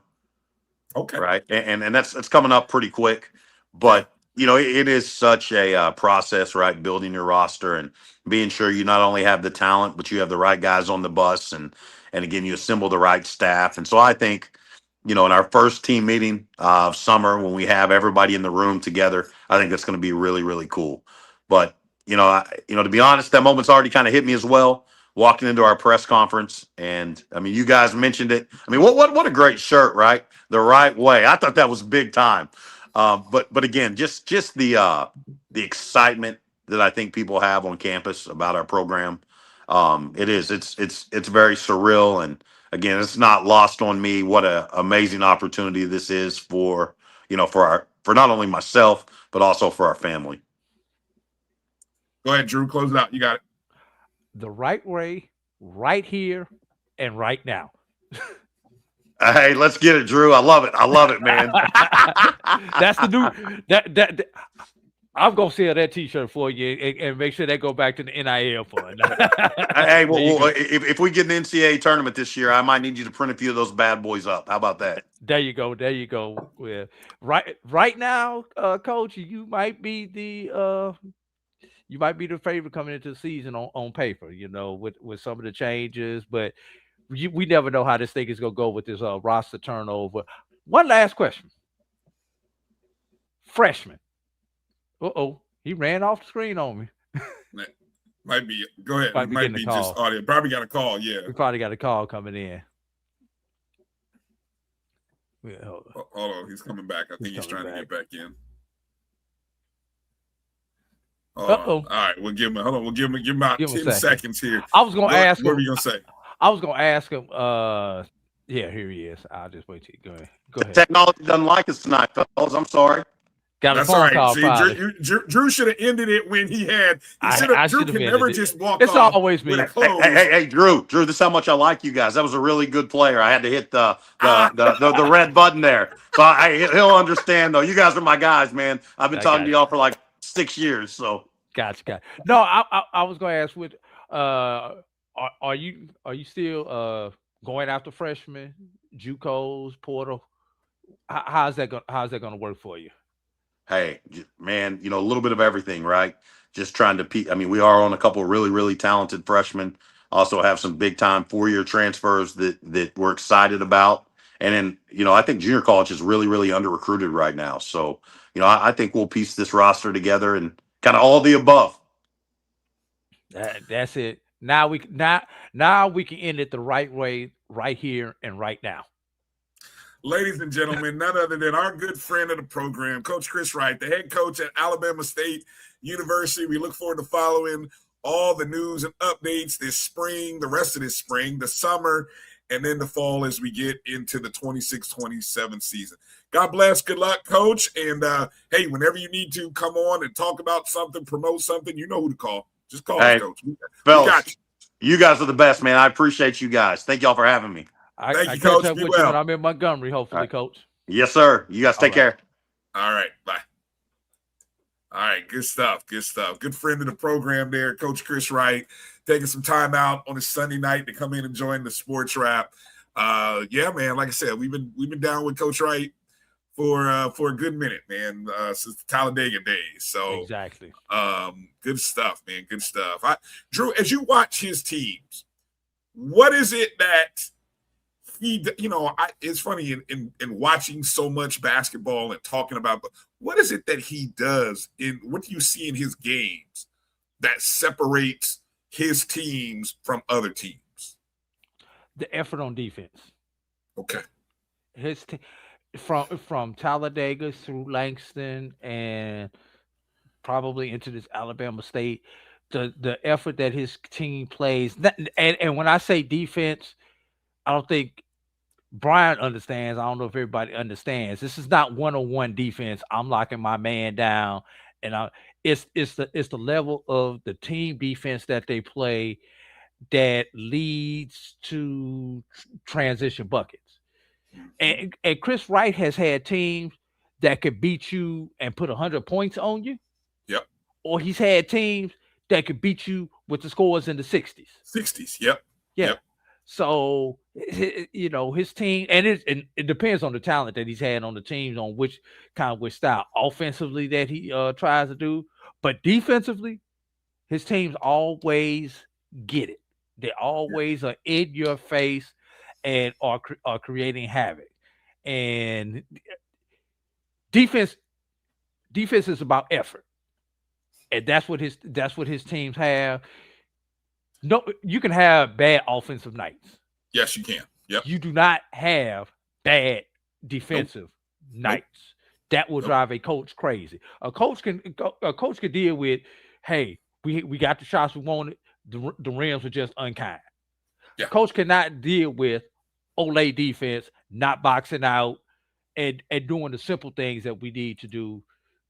okay, right, and that's coming up pretty quick, but it is such a process, right? Building your roster and being sure you not only have the talent, but you have the right guys on the bus, and again, you assemble the right staff. And so I think, in our first team meeting of summer, when we have everybody in the room together, I think that's going to be really, really cool. But to be honest, that moment's already kind of hit me as well. walking into our press conference, and I mean, you guys mentioned it. I mean, what a great shirt, right? The right way. I thought that was big time. But again, just the excitement that I think people have on campus about our program. It's very surreal, and again, it's not lost on me what a amazing opportunity this is for for not only myself but also for our family. Go ahead, Drew. Close it out. You got it. The right way, right here, and right now. Hey, let's get it, Drew. I love it, man. That's the new that I'm gonna sell that T-shirt for you and make sure that go back to the NIL fund. Hey, well, if we get an NCAA tournament this year, I might need you to print a few of those bad boys up. How about that? There you go. Well, right now, Coach, you might be the favorite coming into the season on paper. With some of the changes, but we never know how this thing is gonna go with this roster turnover. One last question. Freshman. He ran off the screen on me. Might be. Go ahead. Might be just audio. Probably got a call. Yeah. We probably got a call coming in. Hold on. He's coming back. I think he's trying to get back in. All right. We'll give him. Hold on. We'll give him about 10 seconds here. I was going to ask him. What were you going to say? I was going to ask him. Yeah, here he is. I'll just wait till you go ahead. Technology doesn't like us tonight, fellas. I'm sorry. Got a phone call. See, Drew should have ended it when he had. Drew can never just walk it's off. It's always me. Hey, Drew. This is how much I like you guys. That was a really good player. I had to hit the red button there. But he'll understand though. You guys are my guys, man. I've been talking to y'all for like 6 years. So gotcha. No, I was going to ask with are you still going after freshmen, JUCOs, portal? How's that going to work for you? Hey, man, a little bit of everything, right? Just trying to we are on a couple of really, really talented freshmen. Also have some big time 4-year transfers that we're excited about. And then, I think junior college is really, really under recruited right now. So, I think we'll piece this roster together and kind of all the above. That's it. Now we can end it the right way, right here and right now. Ladies and gentlemen, none other than our good friend of the program, Coach Chris Wright, the head coach at Alabama State University. We look forward to following all the news and updates this spring, the rest of this spring, the summer, and then the fall as we get into the 26-27 season. God bless. Good luck, Coach. And, hey, whenever you need to come on and talk about something, promote something, you know who to call. Just call us, Coach. Fellas, you guys are the best, man. I appreciate you guys. Thank y'all for having me. Thank you, Coach. Be well. I'm in Montgomery, hopefully, Coach. Yes, sir. You guys take care. All right. Bye. All right. Good stuff. Good friend of the program there, Coach Chris Wright, taking some time out on a Sunday night to come in and join the SportsWrap. Yeah, man. Like I said, we've been down with Coach Wright for a good minute, man, since the Talladega days. So exactly. Good stuff, man. Good stuff. Drew, as you watch his teams, what is it that it's funny in watching so much basketball and talking about, what is it that he does what do you see in his games that separates his teams from other teams? The effort on defense. Okay. His from Talladega through Langston and probably into this Alabama State, the effort that his team plays. And when I say defense, I don't think Brian understands. I don't know if everybody understands. This is not one-on-one defense. I'm locking my man down, and it's the level of the team defense that they play that leads to transition buckets. And Chris Wright has had teams that could beat you and put 100 points on you. Yep. Or he's had teams that could beat you with the scores in the 60s. 60s. Yep. Yeah. Yep. So, his team, and it depends on the talent that he's had on the teams, on which style offensively that he tries to do. But defensively, his teams always get it. They always are in your face and are creating havoc. And defense is about effort. And that's what his teams have. No, you can have bad offensive nights. Yes, you can. Yep. You do not have bad defensive nights. That will drive a coach crazy. A coach can deal with, hey, we got the shots we wanted. The rims were just unkind. Yeah. Coach cannot deal with Olay defense, not boxing out, and doing the simple things that we need to do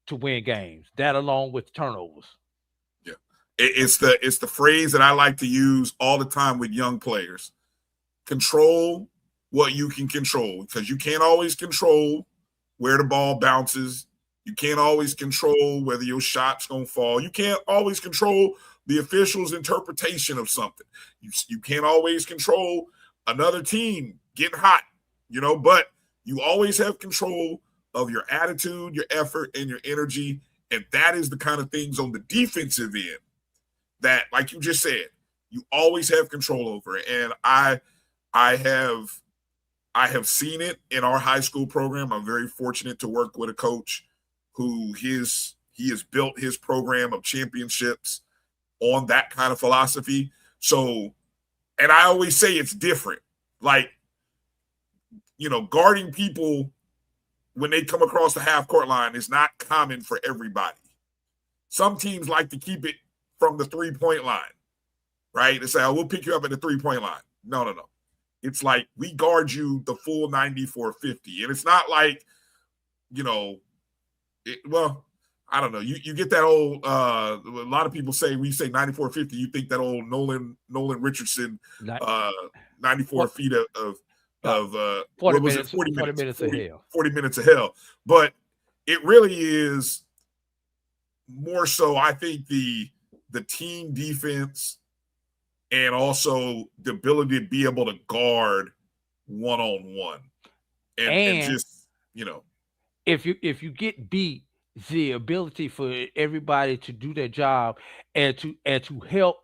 to win games. That along with turnovers. Yeah. It's the phrase that I like to use all the time with young players. Control what you can control, because you can't always control where the ball bounces. You can't always control whether your shot's going to fall. You can't always control the official's interpretation of something. You can't always control another team getting hot, but you always have control of your attitude, your effort, and your energy. And that is the kind of things on the defensive end that, like you just said, you always have control over it. And I have seen it in our high school program. I'm very fortunate to work with a coach who he has built his program of championships on that kind of philosophy. So, and I always say it's different. Like, guarding people when they come across the half court line is not common for everybody. Some teams like to keep it from the 3-point line, right? They say, oh, we'll pick you up at the 3-point line. No. It's like we guard you the full 94-50. And it's not like, I don't know. You get that old, a lot of people say, when you say 94-50, you think that old Nolan Richardson, 94 feet of 40 minutes, 40 minutes of hell. 40 minutes of hell. But it really is more so, I think, the team defense and also the ability to be able to guard one-on-one. And just, If you get beat, the ability for everybody to do their job and to help.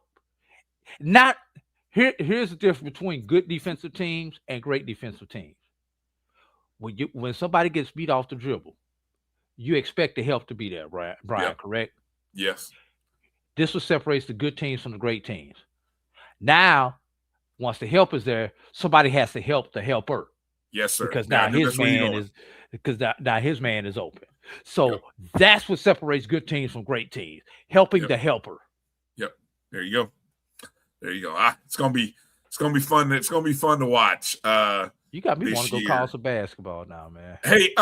Here's the difference between good defensive teams and great defensive teams. When somebody gets beat off the dribble, you expect the help to be there, Brian, correct? Yes. This what separates the good teams from the great teams. Now, once the help is there, somebody has to help the helper. Yes, sir. Because now his man is open. So that's what separates good teams from great teams. Helping the helper. Yep. There you go. It's gonna be fun. It's gonna be fun to watch. You got me want to go call some basketball now, man. Hey,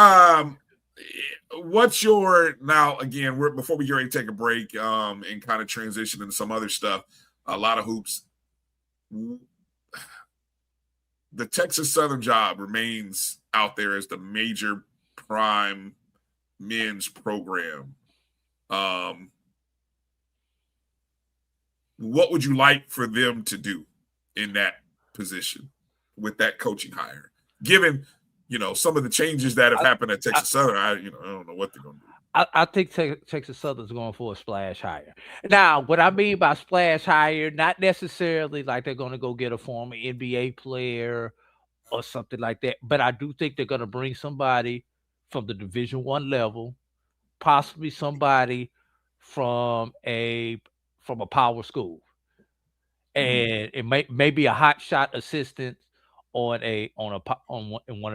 what's your now? Again, before we get ready to take a break, and kind of transition into some other stuff. A lot of hoops. The Texas Southern job remains out there as the major prime men's program. What would you like for them to do in that position with that coaching hire? Given, some of the changes that have happened at Texas Southern, I don't know what they're going to do. I think Texas Southern's going for a splash hire. Now, what I mean by splash hire, not necessarily like they're going to go get a former NBA player or something like that, but I do think they're going to bring somebody from the Division I level, possibly somebody from a power school, and it may be a hot shot assistant in one of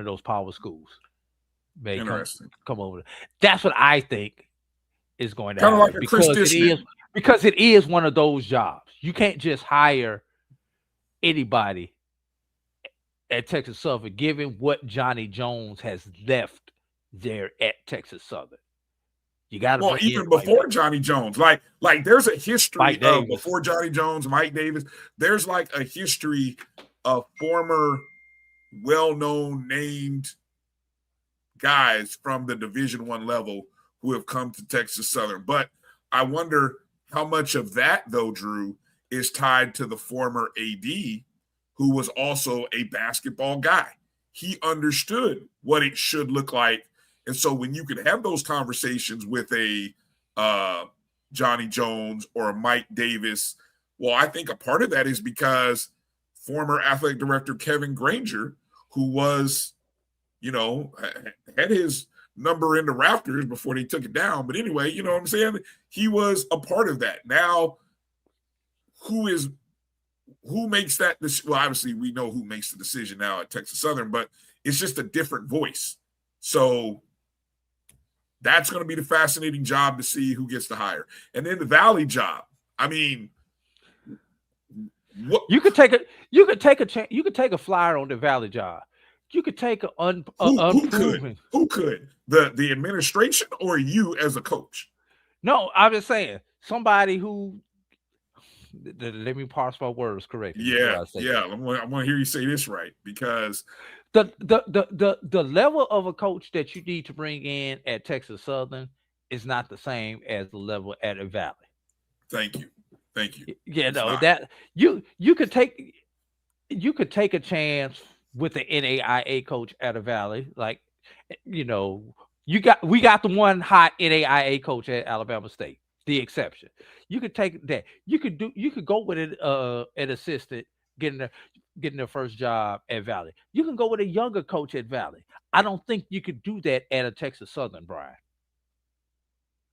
those power schools. Interesting. Come over. That's what I think is going to happen. Kind of like because it is one of those jobs. You can't just hire anybody at Texas Southern, given what Johnny Jones has left there at Texas Southern. You got to even before Johnny Jones, like there's a history of before Johnny Jones, Mike Davis. There's like a history of former, well-known, named guys from the Division I level who have come to Texas Southern. But I wonder how much of that, though, Drew, is tied to the former AD, who was also a basketball guy. He understood what it should look like. And so when you can have those conversations with a Johnny Jones or a Mike Davis, well, I think a part of that is because former athletic director Kevin Granger, who was, had his number in the rafters before they took it down. But anyway, you know what I'm saying? He was a part of that. Now, who is who makes that? Well, obviously we know who makes the decision now at Texas Southern, but it's just a different voice. So that's going to be the fascinating job to see who gets to hire. And then the Valley job. I mean, what you could take a flyer on the Valley job. You could take an unproven. Who could? The administration or you as a coach? No, I'm just saying somebody who. Let me parse my words correctly. Yeah. I want to hear you say this right, because the level of a coach that you need to bring in at Texas Southern is not the same as the level at a Valley. Thank you. Yeah, no, that you could take a chance with the NAIA coach at a Valley, like, you know, we got the one hot NAIA coach at Alabama State, the exception. You could take that. You could go with an assistant getting their first job at Valley. You can go with a younger coach at Valley. I don't think you could do that at a Texas Southern, Brian.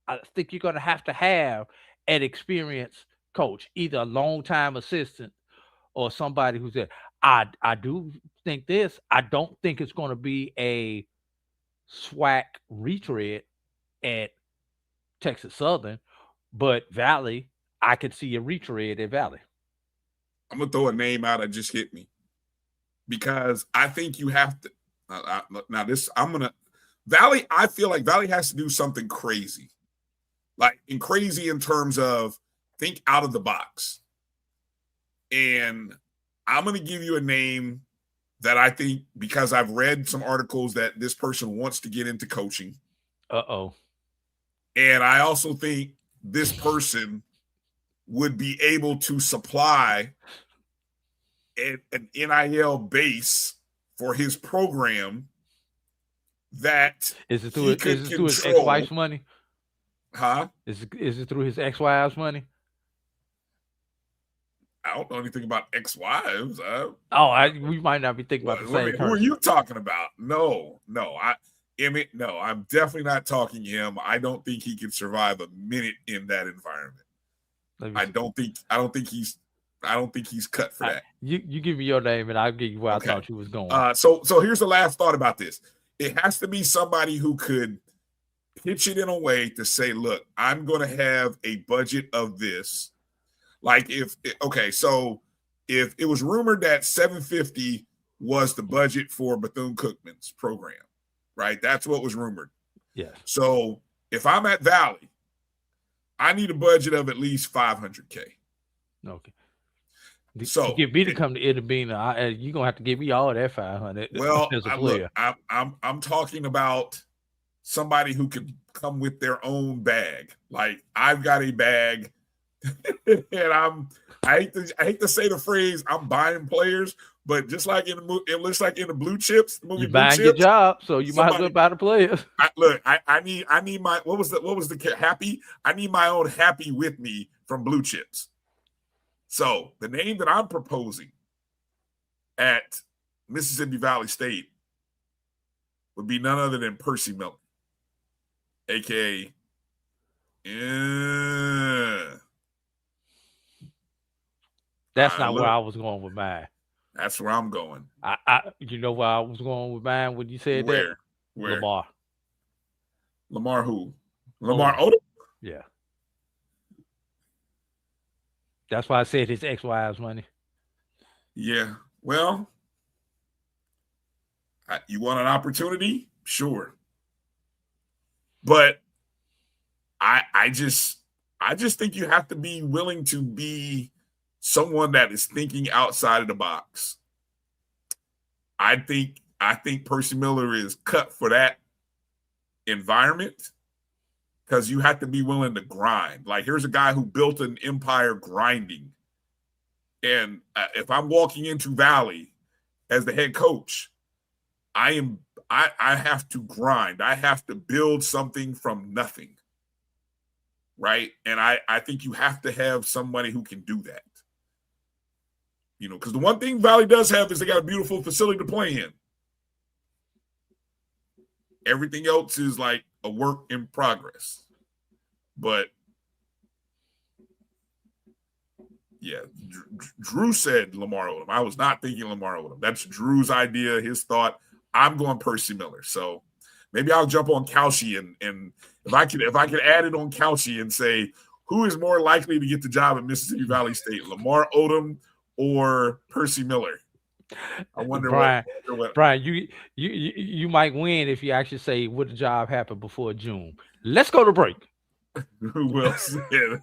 I think you're going to have an experienced coach, either a long-time assistant or somebody who's there. I do think this. I don't think it's going to be a SWAC retread at Texas Southern, but Valley, I could see a retread at Valley. I'm going to throw a name out that just hit me, because I think you have to. Valley, I feel like Valley has to do something crazy. Like crazy in terms of think out of the box. And I'm going to give you a name that I think, because I've read some articles that this person wants to get into coaching. Uh-oh. And I also think this person would be able to supply an NIL base for his program that is it through his ex-wife's money? Huh? Is it through his ex-wife's money? I don't know anything about ex-wives. We might not be thinking about the same person. Who are you talking about? No. I'm definitely not talking him. I don't think he can survive a minute in that environment. I don't think he's cut for that. You give me your name and I'll give you where I thought you was going. So here's the last thought about this. It has to be somebody who could pitch it in a way to say, look, I'm going to have a budget of this. Like if it was rumored that $750 was the budget for Bethune-Cookman's program, right? That's what was rumored. Yeah. So if I'm at Valley, I need a budget of at least $500K. Okay. So to get me to come to Itabena, you're gonna have to give me all that $500. Well, I'm talking about somebody who could come with their own bag. Like I've got a bag, and I hate to say the phrase I'm buying players, but just like it looks like in the Blue Chips, the movie you're Blue buying Chips, your job, so you might as well buy the players. I need my what was the Happy? I need my own Happy with me from Blue Chips. So the name that I'm proposing at Mississippi Valley State would be none other than Percy Milton, aka That's not where I was going with mine. That's where I'm going. You know where I was going with mine when you said that? Where? Lamar who? Lamar Odom? Yeah. That's why I said his ex-wife's money. Yeah. Well, you want an opportunity? Sure. But I just think you have to be willing to be someone that is thinking outside of the box. I think Percy Miller is cut for that environment because you have to be willing to grind. Like, here's a guy who built an empire grinding. And if I'm walking into Valley as the head coach, I have to grind. I have to build something from nothing. Right? And I think you have to have somebody who can do that. You know, because the one thing Valley does have is they got a beautiful facility to play in. Everything else is like a work in progress. But Yeah, Drew said Lamar Odom. I was not thinking Lamar Odom. That's Drew's idea, his thought. I'm going Percy Miller. So maybe I'll jump on Cauchy and if I could add it on Cauchy and say who is more likely to get the job at Mississippi Valley State, Lamar Odom or Percy Miller? I wonder what Brian, you might win if you actually say would the job happen before June. Let's go to break. Who will say?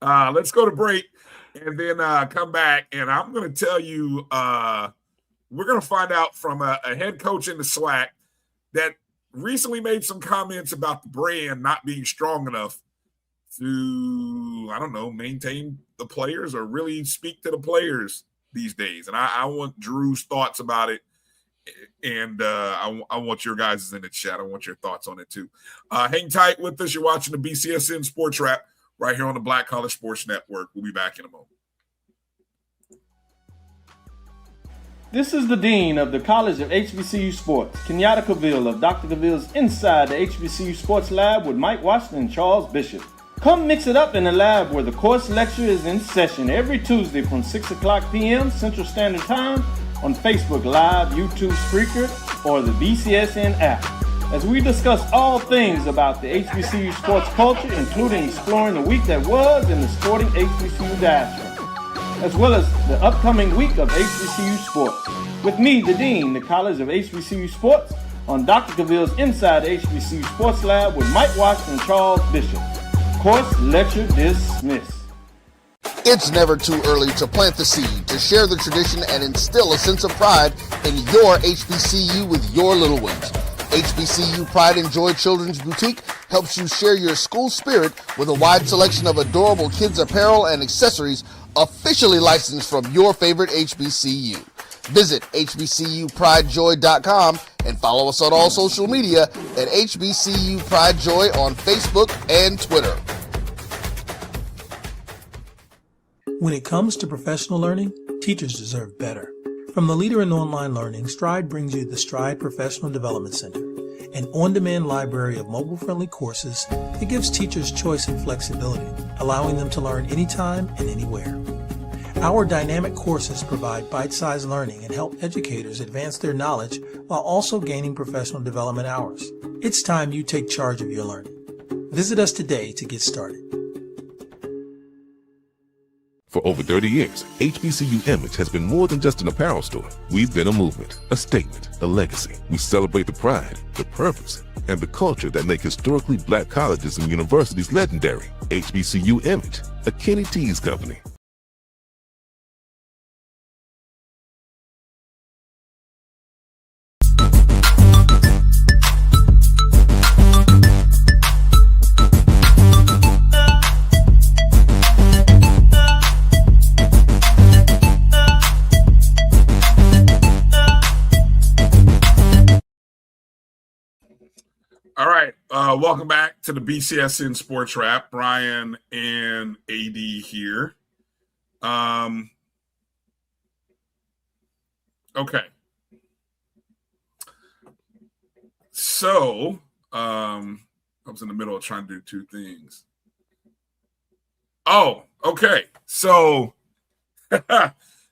Let's go to break and then come back. And I'm going to tell you, we're going to find out from a head coach in the SWAC that recently made some comments about the brand not being strong enough to, I don't know, maintain the players or really speak to the players these days. And I want Drew's thoughts about it. And I want your guys in the chat. I want your thoughts on it too. Hang tight with us. You're watching the BCSN Sports Wrap right here on the Black College Sports Network. We'll be back in a moment. This is the Dean of the College of HBCU Sports, Kenyatta Cavill of Dr. Cavill's Inside the HBCU Sports Lab with Mike Washington and Charles Bishop. Come mix it up in the lab where the course lecture is in session every Tuesday from 6 o'clock p.m. Central Standard Time on Facebook Live, YouTube Spreaker, or the BCSN app, as we discuss all things about the HBCU sports culture, including exploring the week that was in the sporting HBCU diaspora, as well as the upcoming week of HBCU sports. With me, the Dean, the College of HBCU Sports, on Dr. Cavill's Inside the HBCU Sports Lab with Mike Washington and Charles Bishop. Course lecture dismissed. It's never too early to plant the seed, to share the tradition, and instill a sense of pride in your HBCU with your little ones. HBCU Pride and Joy Children's Boutique helps you share your school spirit with a wide selection of adorable kids apparel and accessories officially licensed from your favorite HBCU. Visit hbcupridejoy.com and follow us on all social media at HBCU Pride Joy on Facebook and Twitter. When it comes to professional learning, teachers deserve better. From the leader in online learning, Stride brings you the Stride Professional Development Center, an on-demand library of mobile-friendly courses that gives teachers choice and flexibility, allowing them to learn anytime and anywhere. Our dynamic courses provide bite-sized learning and help educators advance their knowledge while also gaining professional development hours. It's time you take charge of your learning. Visit us today to get started. For over 30 years, HBCU Image has been more than just an apparel store. We've been a movement, a statement, a legacy. We celebrate the pride, the purpose, and the culture that make historically black colleges and universities legendary. HBCU Image, a Kenny T's company. All right. Welcome back to the BCSN Sports Wrap. Bryan and A.D. here. Okay. So, I was in the middle of trying to do two things. Oh, okay. So,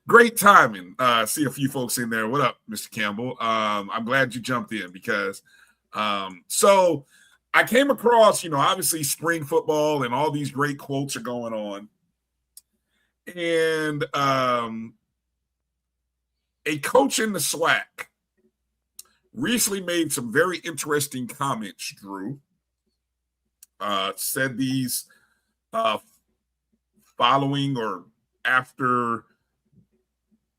great timing. See a few folks in there. What up, Mr. Campbell? I'm glad you jumped in because so I came across, obviously spring football and all these great quotes are going on. And a coach in the SWAC recently made some very interesting comments, Drew. Said these following or after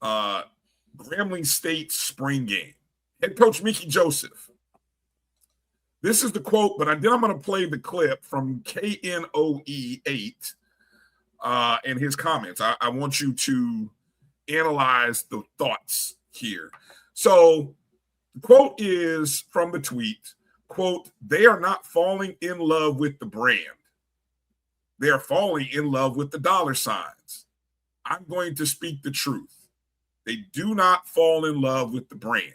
Grambling State's spring game. Head coach Mickey Joseph. This is the quote, but then I'm going to play the clip from KNOE8 and his comments. I want you to analyze the thoughts here. So the quote is from the tweet, quote, "They are not falling in love with the brand. They are falling in love with the dollar signs. I'm going to speak the truth. They do not fall in love with the brand.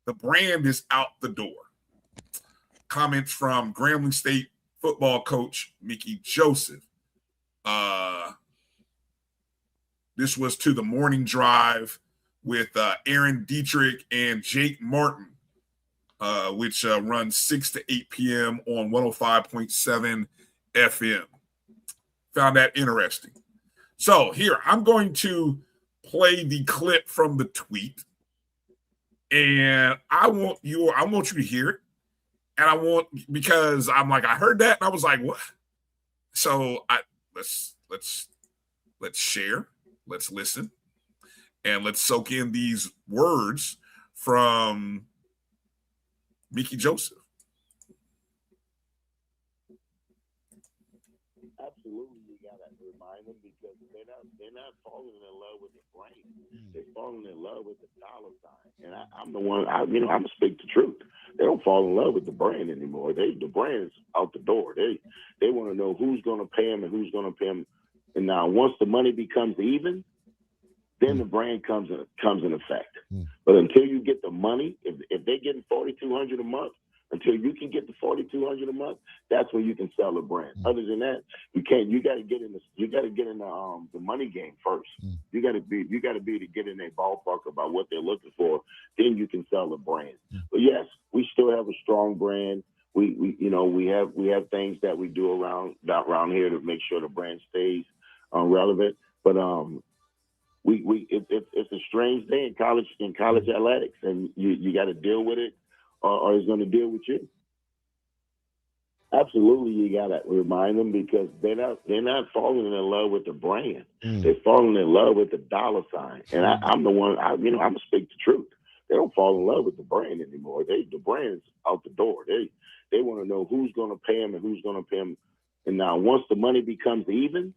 The brand is out the door." Comments from Grambling State football coach Mickey Joseph. This was to the morning drive with Aaron Dietrich and Jake Martin, which runs 6 to 8 p.m. on 105.7 FM. Found that interesting. So here, I'm going to play the clip from the tweet, and I want you to hear it. And because I'm like, I heard that, and I was like, what? So let's share, let's listen, and let's soak in these words from Mickey Joseph. Absolutely, you gotta remind them because they're not falling in love with the brain. They're falling in love with the dollar sign. And I'm the one. I'm gonna speak the truth. They don't fall in love with the brand anymore. The brand is out the door. They want to know who's gonna pay them and who's gonna pay them. And now once the money becomes even, then the brand comes in effect. But until you get the money, if they're getting $4,200 a month, until you can get the $4,200 a month, that's when you can sell a brand. Other than that, you can't. You got to get in the money game first. You got to be to get in their ballpark about what they're looking for. Then you can sell a brand. But yes, we still have a strong brand. We have things that we do around here to make sure the brand stays relevant. But it's a strange day in college athletics, and you got to deal with it, or it's going to deal with you. Absolutely, you got to remind them because they're not falling in love with the brand. They're falling in love with the dollar sign. And I'm the one. I'm gonna speak the truth. They don't fall in love with the brand anymore. The brand's out the door. They want to know who's going to pay them and who's going to pay them. And now once the money becomes even.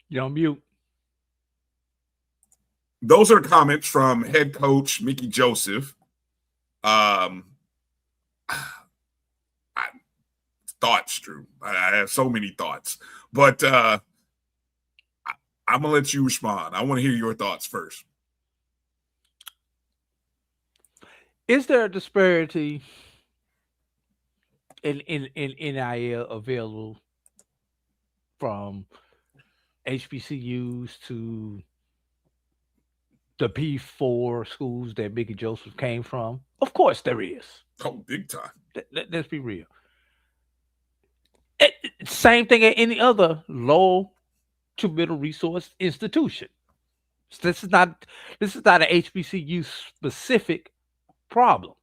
You're on mute. Those are comments from head coach Mickey Joseph. Thoughts, Drew. I have so many thoughts, but I'm gonna let you respond. I want to hear your thoughts first. Is there a disparity in NIL available from HBCUs to the P4 schools that Mickey Joseph came from? Of course there is. Oh, big time. Let's be real. Same thing at any other low to middle resource institution. This is not an HBCU specific problem.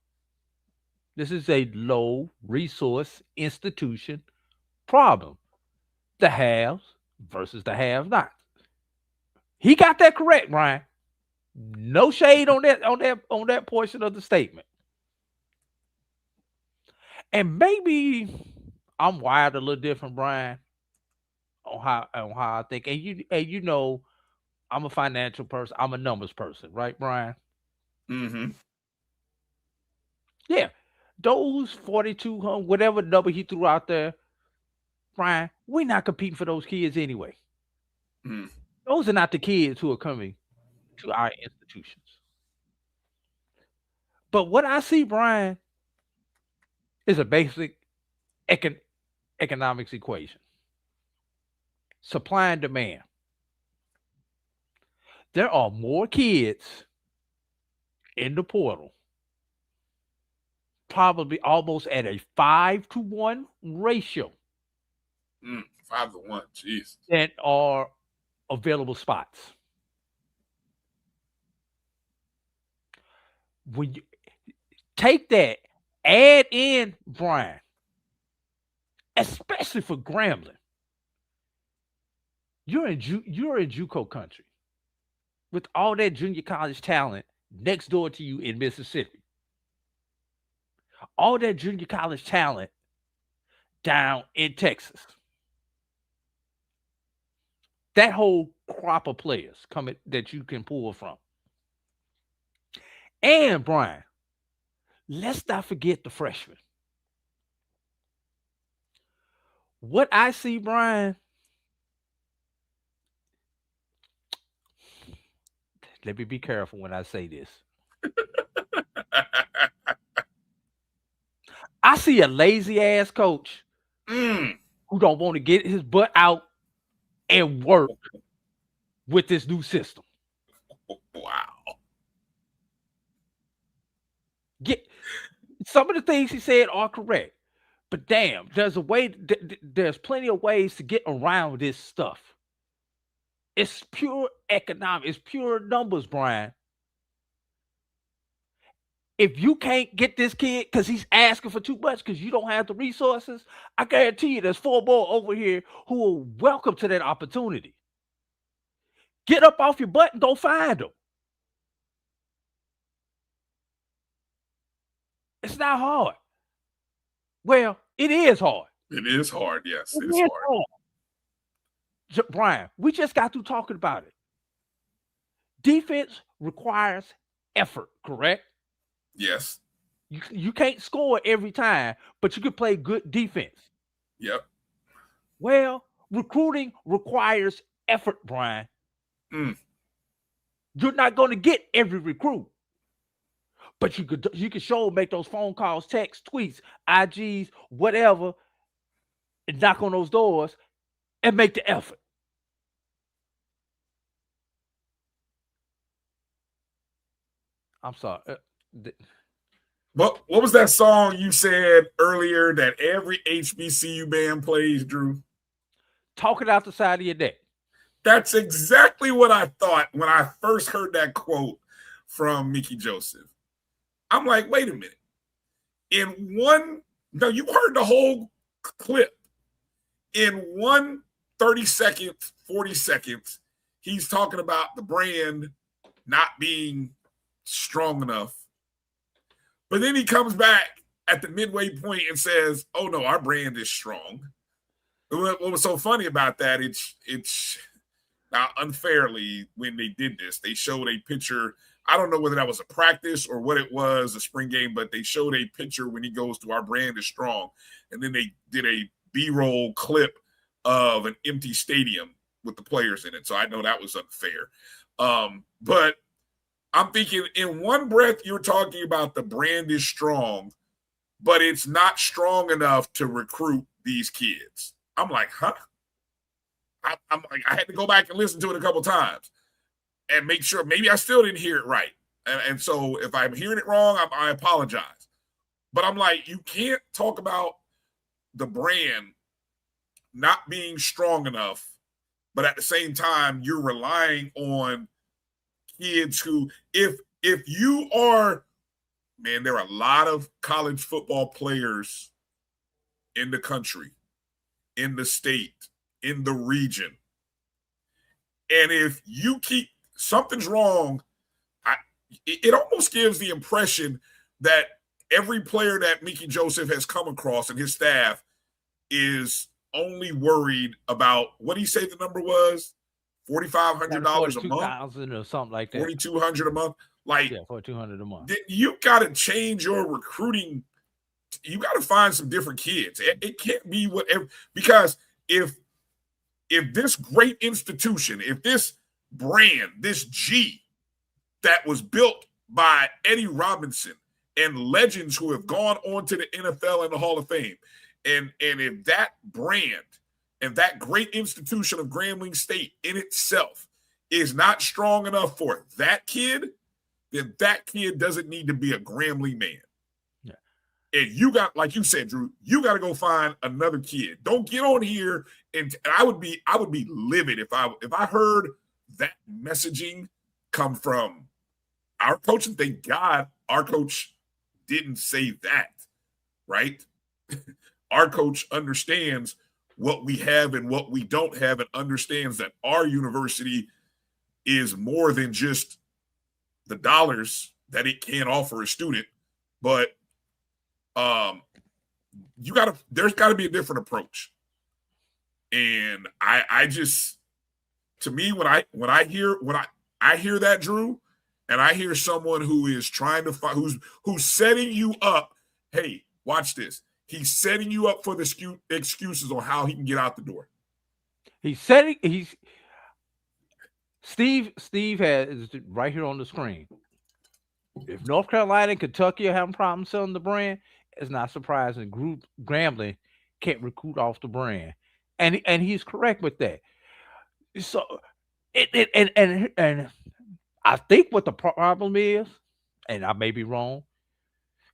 This is a low resource institution problem. The haves versus the have-nots. He got that correct, Ryan. No shade on that portion of the statement. And maybe I'm wired a little different, Brian, on how I think. And you know, I'm a financial person. I'm a numbers person, right, Brian? Mm-hmm. Yeah. Those 4,200, whatever number he threw out there, Brian, we're not competing for those kids anyway. Those are not the kids who are coming to our institutions. But what I see, Brian, is a basic economics equation. Supply and demand. There are more kids in the portal, probably almost at a 5-to-1 ratio. 5-to-1, jeez. That are available spots. When you take that, add in Brian, especially for Grambling, you're in JUCO country with all that junior college talent next door to you in Mississippi. All that junior college talent down in Texas. That whole crop of players coming that you can pull from. And Brian, let's not forget the freshmen. What I see, Brian, let me be careful when I say this. I see a lazy ass coach who don't want to get his butt out and work with this new system. Wow. Some of the things he said are correct, but damn, there's a way. There's plenty of ways to get around this stuff. It's pure economics. It's pure numbers, Brian. If you can't get this kid because he's asking for too much because you don't have the resources, I guarantee you there's 4 more over here who are welcome to that opportunity. Get up off your butt and go find them. It's not hard. Well, it is hard. It is hard, yes. It It's is hard. Brian, we just got through talking about it. Defense requires effort, correct? Yes. You can't score every time, but you can play good defense. Yep. Well, recruiting requires effort, Brian. You're not going to get every recruit, but you can sure make those phone calls, texts, tweets, IGs, whatever, and knock on those doors and make the effort. I'm sorry. What was that song you said earlier that every HBCU band plays, Drew? Talking out the side of your neck. That's exactly what I thought when I first heard that quote from Mickey Joseph. I'm like, wait a minute. You heard the whole clip. In 1 30 seconds, 40 seconds, he's talking about the brand not being strong enough. But then he comes back at the midway point and says, oh, no, our brand is strong. What was so funny about that, it's now unfairly when they did this, they showed a picture. I don't know whether that was a practice or what it was, a spring game, but they showed a picture when he goes to our brand is strong. And then they did a B-roll clip of an empty stadium with the players in it. So I know that was unfair. But I'm thinking in one breath, you're talking about the brand is strong, but it's not strong enough to recruit these kids. I'm like, huh? I'm like, I had to go back and listen to it a couple times and make sure maybe I still didn't hear it right. And so if I'm hearing it wrong, I apologize. But I'm like, you can't talk about the brand not being strong enough, but at the same time, you're relying on kids who, if you are, man, there are a lot of college football players in the country, in the state, in the region. And if you keep, something's wrong, it almost gives the impression that every player that Mickey Joseph has come across and his staff is only worried about, what did he say the number was? $4,500 a month? $42,000 or something like that. $4,200 a month? Like, yeah, $4,200 a month. You got to change your recruiting. You got to find some different kids. It can't be whatever, because if this great institution, if this brand, this G that was built by Eddie Robinson and legends who have gone on to the NFL and the Hall of Fame, and if that brand and that great institution of Grambling State in itself is not strong enough for that kid, then that kid doesn't need to be a Grambling man. Yeah. And you got, like you said, Drew, you got to go find another kid. Don't get on here and I would be livid if I heard that messaging come from our coach, and thank God our coach didn't say that, right? Our coach understands what we have and what we don't have and understands that our university is more than just the dollars that it can offer a student, but there's got to be a different approach. And I just, to me, when I hear that, Drew, and I hear someone who is trying to find, who's setting you up, hey, watch this. He's setting you up for the excuses on how he can get out the door. Steve has right here on the screen. If North Carolina and Kentucky are having problems selling the brand, it's not surprising Grambling can't recruit off the brand. And he's correct with that. So, and I think what the problem is, and I may be wrong,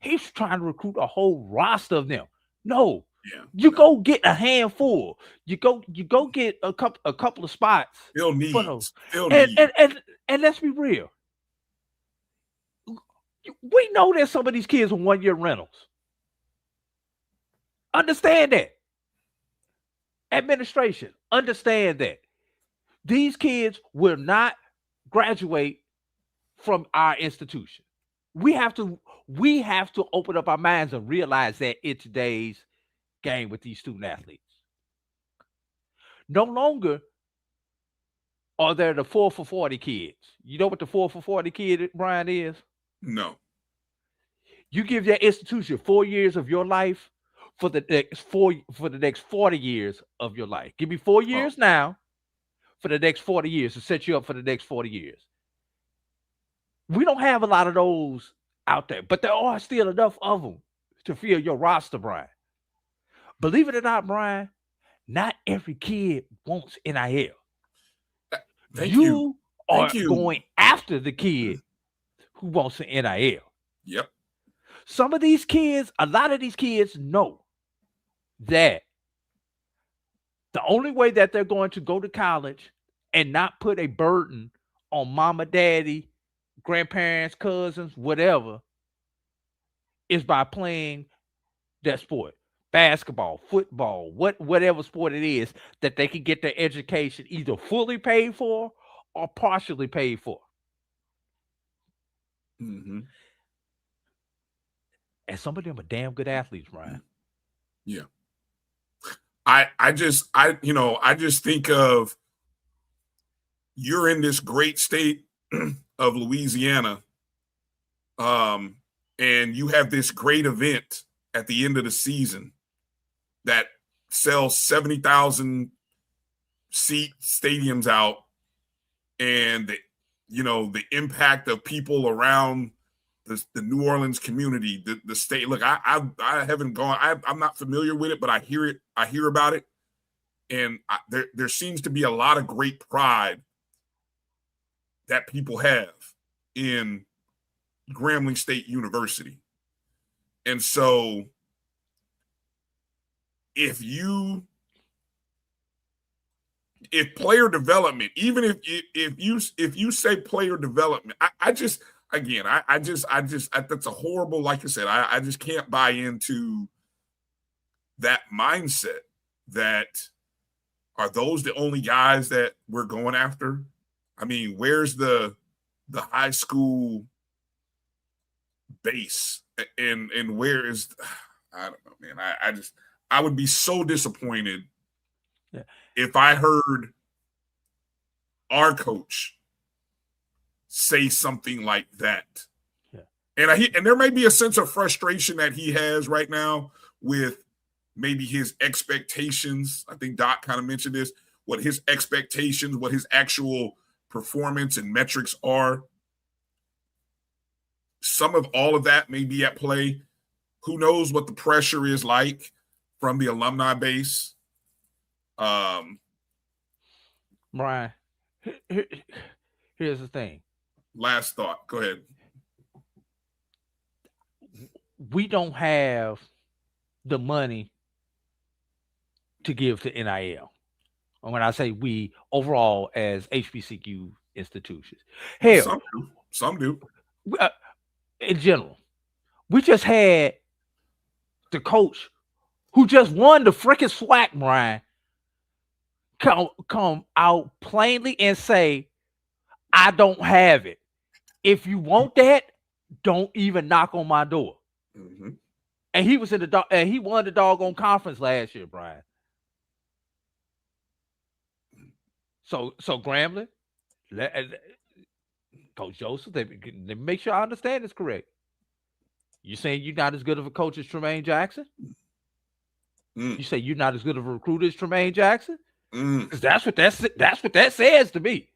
he's trying to recruit a whole roster of them. No, you go get a handful. You go get a couple of spots. Still for those. needs. And let's be real. We know that some of these kids are 1-year rentals. Understand that. Administration, understand that. These kids will not graduate from our institution. We have to open up our minds and realize that in today's game with these student athletes. No longer are there the 4 for 40 kids. You know what the 4 for 40 kid, Bryan, is? No. You give your institution 4 years of your life for the next 40 years of your life. Give me 4 years now for the next 40 years to set you up for the next 40 years. We don't have a lot of those out there, but there are still enough of them to fill your roster, Bryan. Believe it or not, Bryan, not every kid wants NIL. You are going after the kid who wants an NIL. Yep. Some of these kids, a lot of these kids know that the only way that they're going to go to college and not put a burden on mama, daddy, grandparents, cousins, whatever, is by playing that sport. Basketball, football, whatever sport it is, that they can get their education either fully paid for or partially paid for. Mm-hmm. And some of them are damn good athletes, Bryan. Yeah. I just think of, you're in this great state of Louisiana, and you have this great event at the end of the season that sells 70,000 seat stadiums out, and the impact of people around the New Orleans community, the state. Look, I haven't gone. I'm not familiar with it, but I hear about it, and there seems to be a lot of great pride that people have in Grambling State University. And so if player development, even if you say player development, that's a horrible, like I said, I just can't buy into that mindset that are those the only guys that we're going after. I mean, where's the high school base, and where is, I don't know, man. I would be so disappointed if I heard our coach say something like that. Yeah. And there may be a sense of frustration that he has right now with maybe his expectations. I think Doc kind of mentioned this, what his expectations, what his actual performance and metrics are. Some of all of that may be at play. Who knows what the pressure is like from the alumni base? Bryan, here's the thing. Last thought. Go ahead. We don't have the money to give to NIL. And when I say we, overall as HBCU institutions. Hell, some do. In general, we just had the coach who just won the freaking SWAC, Bryan, come out plainly and say, I don't have it. If you want that, don't even knock on my door. Mm-hmm. And he was and he won the doggone conference last year, Bryan. So Grambling, Coach Joseph, let me make sure I understand this correct. You saying you're not as good of a coach as Tremaine Jackson? You say you're not as good of a recruiter as Tremaine Jackson? Because that's what that says to me.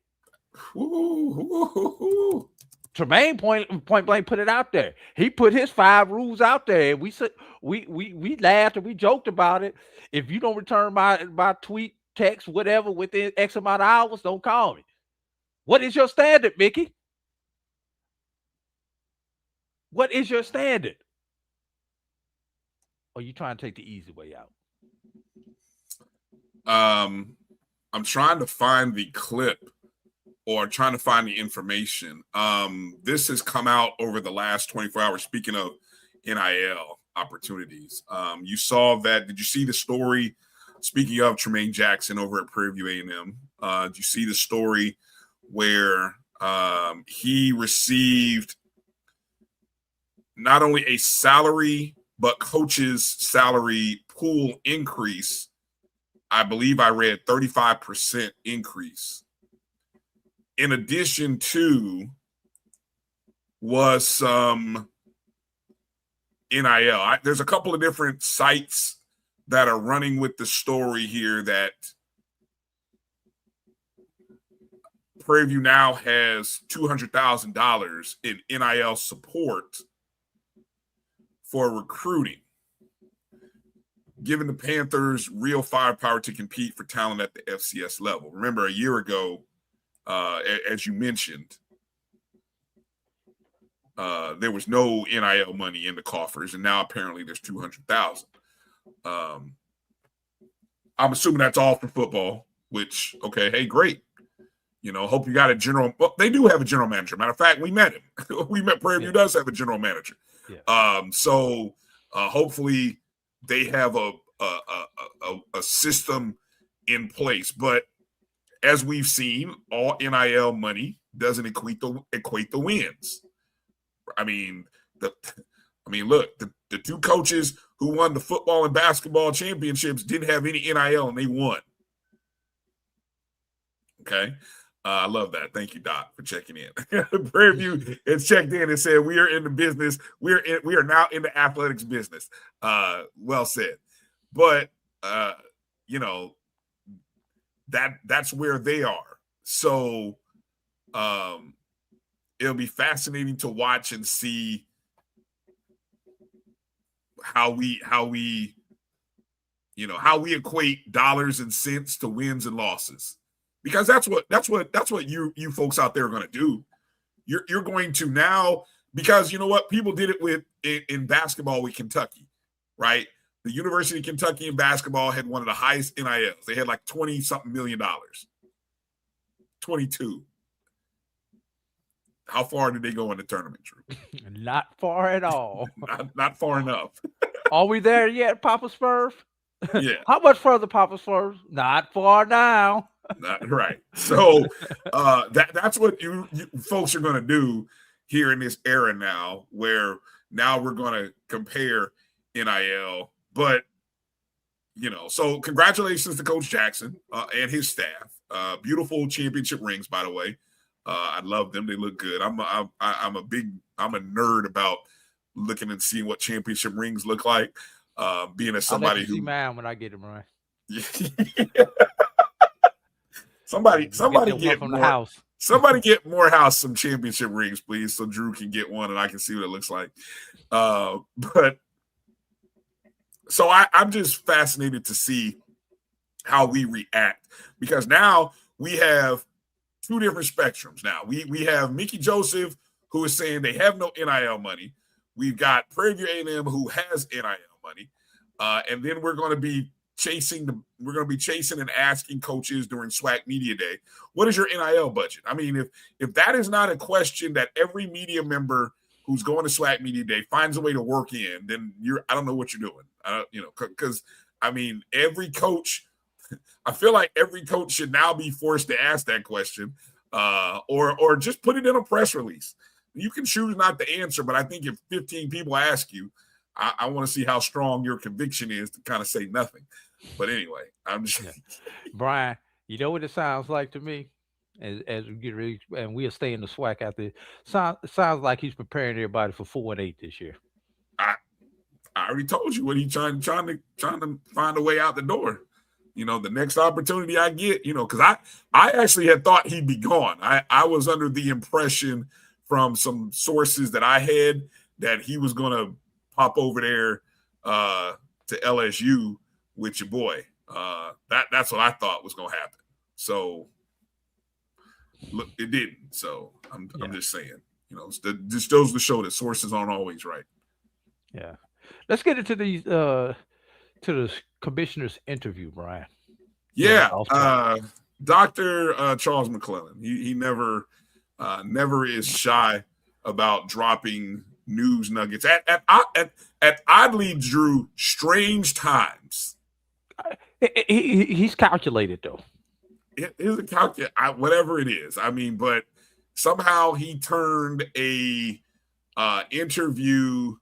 Tremaine point blank put it out there. He put his 5 rules out there, and we said we laughed and we joked about it. If you don't return my tweet text, whatever, within X amount of hours, don't call me. What is your standard, Mickey? What is your standard? Or are you trying to take the easy way out? I'm trying to find the clip or trying to find the information. This has come out over the last 24 hours. Speaking of NIL opportunities, you saw that. Did you see the story? Speaking of Tremaine Jackson over at Prairie View A&M, did you see the story where he received not only a salary but coach's salary pool increase? I believe I read 35% increase. In addition to was some NIL. There's a couple of different sites that are running with the story here that Prairie View now has $200,000 in NIL support for recruiting, giving the Panthers real firepower to compete for talent at the FCS level. Remember, a year ago, as you mentioned, there was no NIL money in the coffers, and now apparently there's $200,000. I'm assuming that's all for football, which, okay, hey, great. You know, hope you got a general. Well, they do have a general manager. Matter of fact, we met him. Prairie View does have a general manager. Yeah. So hopefully they have a system in place. But as we've seen, all NIL money doesn't equate the wins. I mean, look, the two coaches who won the football and basketball championships didn't have any NIL, and they won. Okay. I love that. Thank you, Doc, for checking in. Prairie View has checked in and said, we are in the business. We are now in the athletics business. Well said. But, you know, that's where they are. So it'll be fascinating to watch and see how we equate dollars and cents to wins and losses. Because that's what you folks out there are going to do. You're going to now, because you know what, people did it in basketball with Kentucky, right? The University of Kentucky in basketball had one of the highest NILs. They had like $20-something million. 22. How far did they go in the tournament, Drew? Not far at all. not far enough. Are we there yet, Papa Spurf? Yeah. How much further, Papa Spurf? Not far now. Right. So that's what you folks are going to do here in this era now, where now we're going to compare NIL. But, you know, so congratulations to Coach Jackson and his staff. Beautiful championship rings, by the way. I love them. They look good. I'm a nerd about looking and seeing what championship rings look like. Being as somebody who see mine when I get them right. Somebody get from more, the house. Somebody get Morehouse some championship rings, please, so Drew can get one and I can see what it looks like. But so I'm just fascinated to see how we react, because now we have two different spectrums. Now we have Mickey Joseph, who is saying they have no NIL money. We've got Prairie View A&M, who has NIL money, and then we're going to be chasing and asking coaches during SWAC Media Day, what is your NIL budget? I mean, if that is not a question that every media member who's going to SWAC Media Day finds a way to work in, then I don't know what you're doing. Because I mean, every coach, I feel like every coach should now be forced to ask that question, or just put it in a press release. You can choose not to answer, but I think if 15 people ask you, I want to see how strong your conviction is to kind of say nothing. But anyway, I'm just Brian, you know what it sounds like to me as we get ready, and we'll stay in the SWAC after. Sounds like he's preparing everybody for 4-8 this year. I already told you what he's trying to find a way out the door. You know, the next opportunity I get, you know, because I actually had thought he'd be gone. I was under the impression from some sources that I had that he was going to pop over there to LSU with your boy. That's what I thought was going to happen. So look, it didn't. So I'm just saying, this goes to show that sources aren't always right. Yeah. Let's get into these to the commissioner's interview, Brian. Yeah. Dr. Charles McClellan. He never is shy about dropping news nuggets at oddly, Drew, strange times. He's calculated though. It is a calculate, whatever it is. I mean, but somehow he turned a interview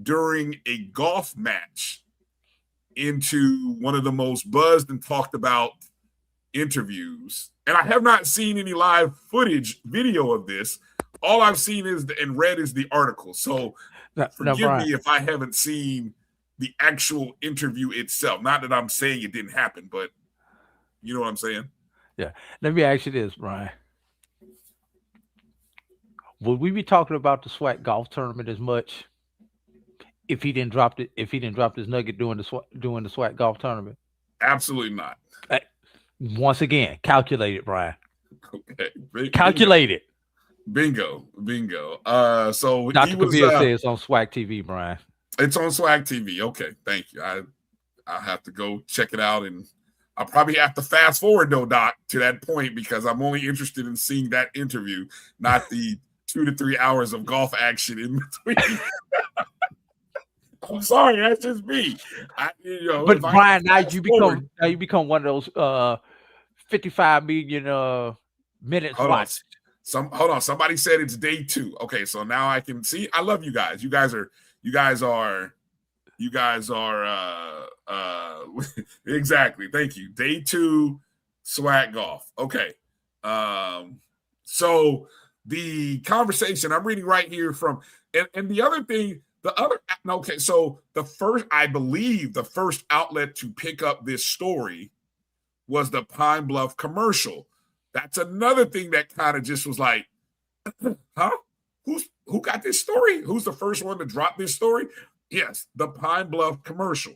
during a golf match into one of the most buzzed and talked about interviews. And I have not seen any live video of this. All I've seen and read is the article. So forgive me if I haven't seen the actual interview itself. Not that I'm saying it didn't happen, but you know what I'm saying? Yeah. Let me ask you this, Brian. Would we be talking about the SWAC golf tournament as much if he didn't drop it? If he didn't drop this nugget during the SWAC golf tournament? Absolutely not. Once again, calculated, Brian. Okay, calculated. Bingo. So Dr. Kabir says it's on SWAC TV, Brian. It's on SWAC TV. Okay, thank you. I'll have to go check it out, and I'll probably have to fast forward though, Doc, to that point because I'm only interested in seeing that interview, not the 2 to 3 hours of golf action in between. I'm sorry, that's just me. But Brian, now you become one of those 55 million minutes watched. Hold on. Somebody said it's day 2. Okay, so now I can see. I love you guys. You guys are exactly. Thank you. Day 2 SWAC golf. Okay. So the conversation I'm reading right here from, and the other thing, so I believe the first outlet to pick up this story was the Pine Bluff commercial. That's another thing that kind of just was like, huh? Who got this story? Who's the first one to drop this story? Yes, the Pine Bluff commercial.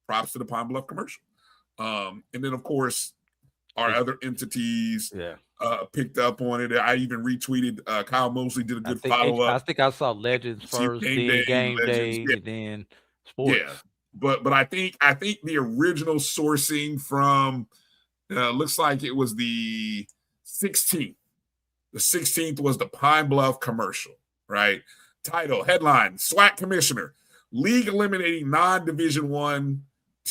Props to the Pine Bluff commercial. And then, of course, our other entities picked up on it. I even retweeted. Kyle Mosley did a good follow-up. I think I saw Legends first, then Game Day, and then Sports. Yeah, but I think the original sourcing from looks like it was the 16th. The 16th was the Pine Bluff commercial, right? Title, headline, SWAC commissioner, league eliminating non-Division I,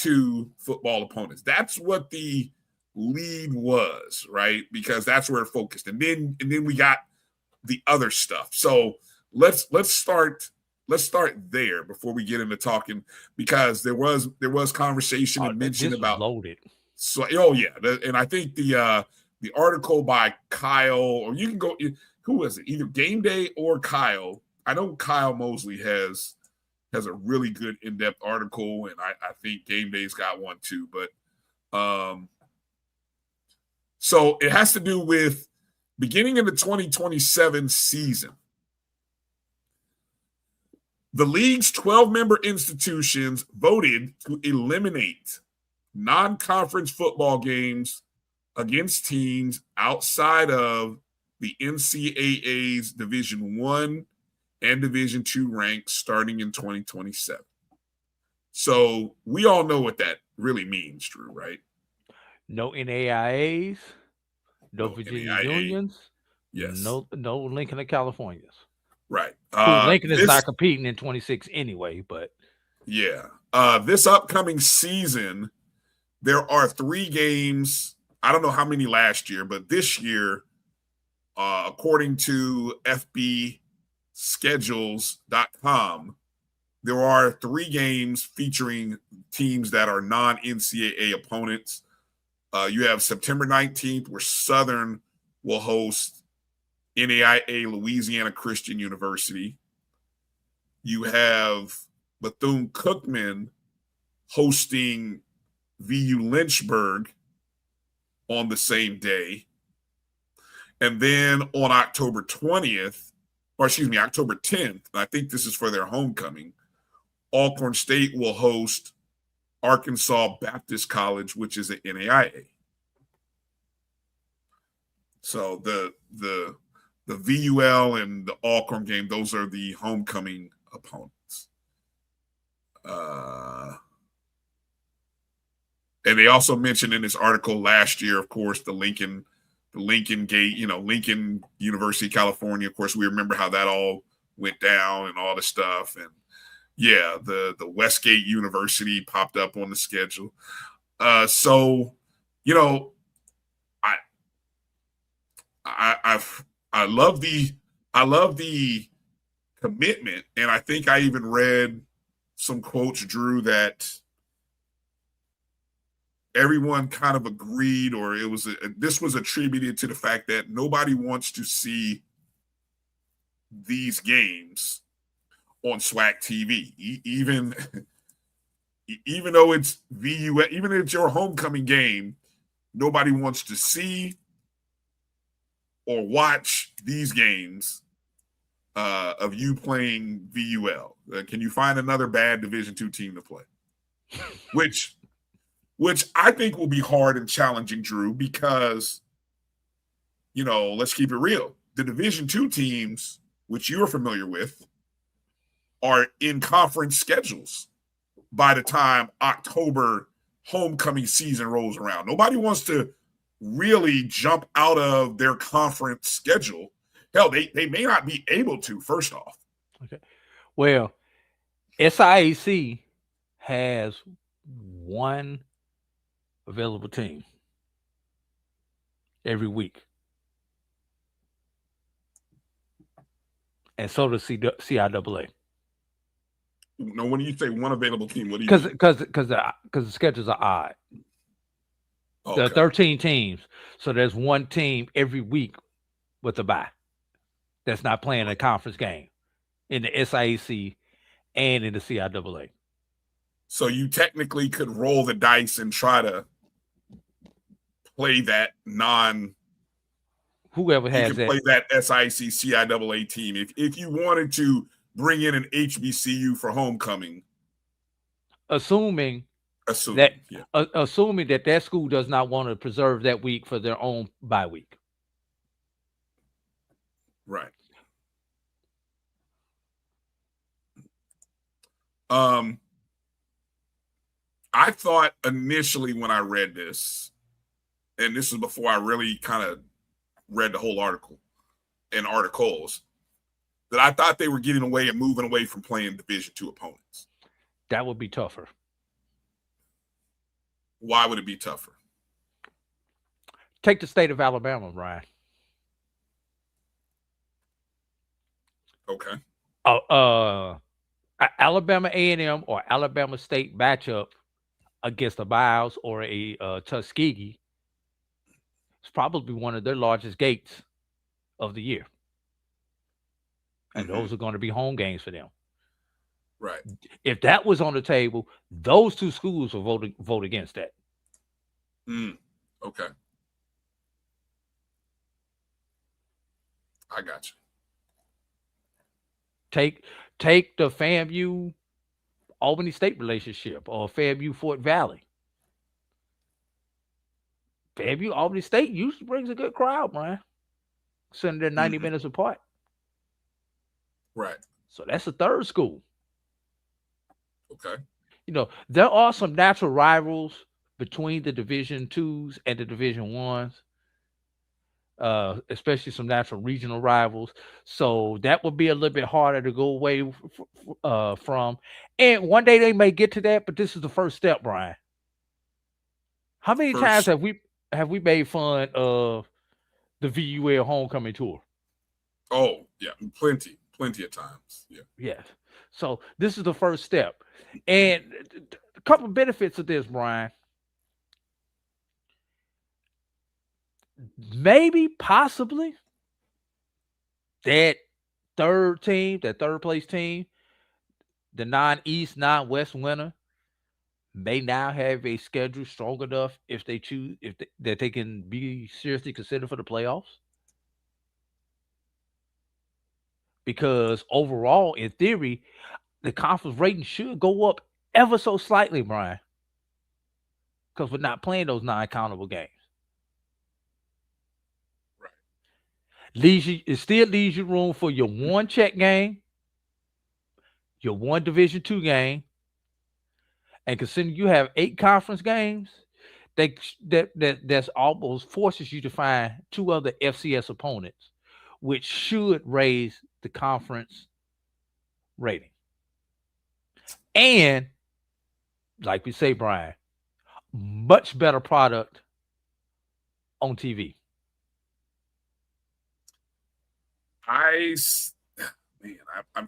II football opponents. That's what the lead was, right? Because that's where it focused. And then we got the other stuff. So let's start there before we get into talking, because there was conversation and mention about loaded. So and I think the article by Kyle, or you can go, who was it? Either Game Day or Kyle. I know Kyle Mosley has a really good in-depth article, and I think Game Day's got one too. But so it has to do with beginning in the 2027 season. The league's 12-member institutions voted to eliminate non-conference football games against teams outside of the NCAA's Division I and Division II ranks starting in 2027. So we all know what that really means, Drew, right? No NAIAs, no Virginia NAIA. Unions, yes, no Lincoln and Californias. Right. Lincoln is not competing in 26 anyway, but yeah. This upcoming season, there are 3 games. I don't know how many last year, but this year, according to FBschedules.com, there are 3 games featuring teams that are non-NCAA opponents. You have September 19th, where Southern will host NAIA Louisiana Christian University. You have Bethune-Cookman hosting VU Lynchburg on the same day. And then on October 10th, I think this is for their homecoming, Alcorn State will host Arkansas Baptist College, which is an NAIA. So the VUL and the Alcorn game, those are the homecoming opponents. And they also mentioned in this article last year, of course, the Lincoln Gate, Lincoln University, California. Of course, we remember how that all went down and all the stuff. And yeah, the Westgate University popped up on the schedule. So, I love the commitment, and I think I even read some quotes, Drew, that everyone kind of agreed, or this was attributed to the fact that nobody wants to see these games on SWAC TV, even though it's VU, even if it's your homecoming game, nobody wants to see or watch these games of you playing VUL. Can you find another bad Division II team to play? Which I think will be hard and challenging, Drew, because, let's keep it real. The Division II teams, which you're familiar with, are in conference schedules by the time October homecoming season rolls around. Nobody wants to really jump out of their conference schedule. Hell, they may not be able to, first off. Okay. Well, SIAC has one available team every week. And so does CIAA. No, when you say one available team, what do you mean? Because the schedules are odd. Okay. There are 13 teams, so there's one team every week with a bye that's not playing a conference game in the SIAC and in the CIAA. So you technically could roll the dice and try to play that whoever has that, play that SIAC CIAA team if you wanted to bring in an HBCU for homecoming, assuming that school does not want to preserve that week for their own bye week. Right. I thought initially when I read this, and this is before I really kind of read the whole article and articles, that I thought they were getting away and moving away from playing Division II opponents. That would be tougher. Why would it be tougher? Take the state of Alabama, Ryan. Okay. Alabama A&M or Alabama State matchup against a Biles or a Tuskegee is probably one of their largest gates of the year. And those are going to be home games for them. Right. If that was on the table, those two schools will vote against that. Okay. I got you. Take the FAMU Albany State relationship or FAMU Fort Valley. FAMU Albany State usually brings a good crowd, man. Sitting there 90 minutes apart. Right. So that's a third school. Okay. There are some natural rivals between the Division IIs and the Division I's, especially some natural regional rivals. So that would be a little bit harder to go away from. And one day they may get to that, but this is the first step, Brian. How many times have we made fun of the VUL homecoming tour? Oh, yeah, plenty of times. Yeah. Yes. So this is the first step. And a couple of benefits of this, Brian. Maybe, possibly, that third place team, the non-East, non-West winner, may now have a schedule strong enough if they choose, that they can be seriously considered for the playoffs. Because overall, in theory, the conference rating should go up ever so slightly, Brian. because we're not playing those non-countable games. It still leaves you room for your one check game, your one Division II game, and considering you have 8 conference games, that's almost forces you to find 2 other FCS opponents, which should raise the conference rating. And like we say, Brian, much better product on TV. I'm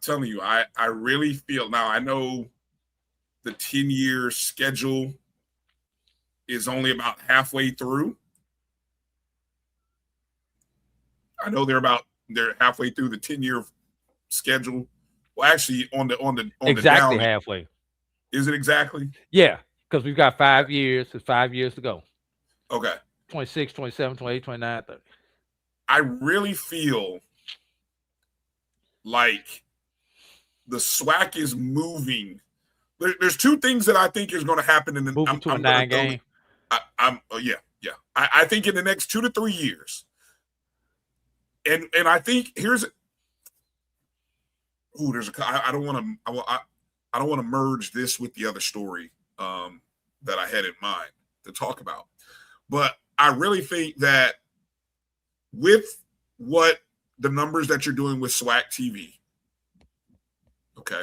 telling you, I really feel now. I know the 10-year schedule is only about halfway through. I know they're halfway through the 10-year schedule. Well, actually, on exactly the down, halfway. Is it exactly? Yeah, because we've got 5 years. It's 5 years to go. Okay. 26, 27, 28, 29, 30. I really feel like the SWAC is moving. There's 2 things that I think is going to happen in the moving to a 9 game. Yeah. I think in the next 2 to 3 years, and I think here's. Ooh, I don't want to merge this with the other story that I had in mind to talk about, but I really think that with what the numbers that you're doing with SWAC TV, okay,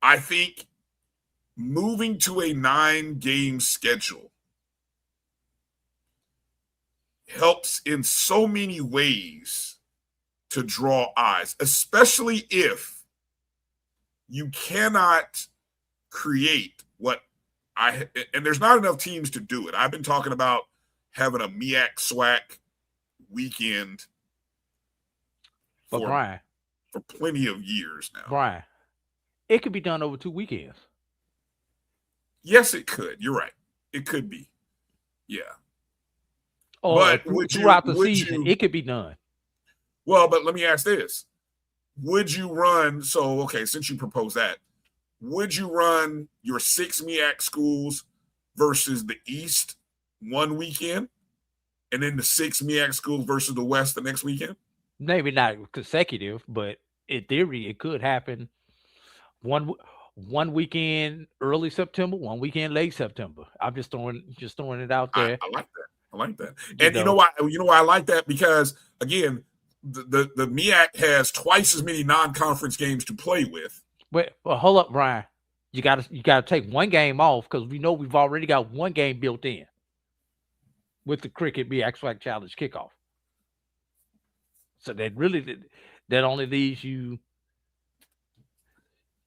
I think moving to a 9-game schedule helps in so many ways to draw eyes, especially if you cannot create and there's not enough teams to do it. I've been talking about having a MEAC SWAC weekend for plenty of years now. Brian, it could be done over 2 weekends. Yes, it could. You're right. It could be. Yeah. But throughout the season, it could be done. Well, but let me ask this. Would you run, since you propose that, would you run your 6 MEAC schools versus the East one weekend and then the 6 MEAC schools versus the West the next weekend? Maybe not consecutive, but in theory, it could happen one weekend early September, one weekend late September. I'm just throwing it out there. I like that. And you know why I like that? Because again, the MEAC has twice as many non-conference games to play with. Well, hold up, Brian. You gotta take one game off because we know we've already got one game built in with the Cricket MEAC SWAC Challenge kickoff. So that only leaves you.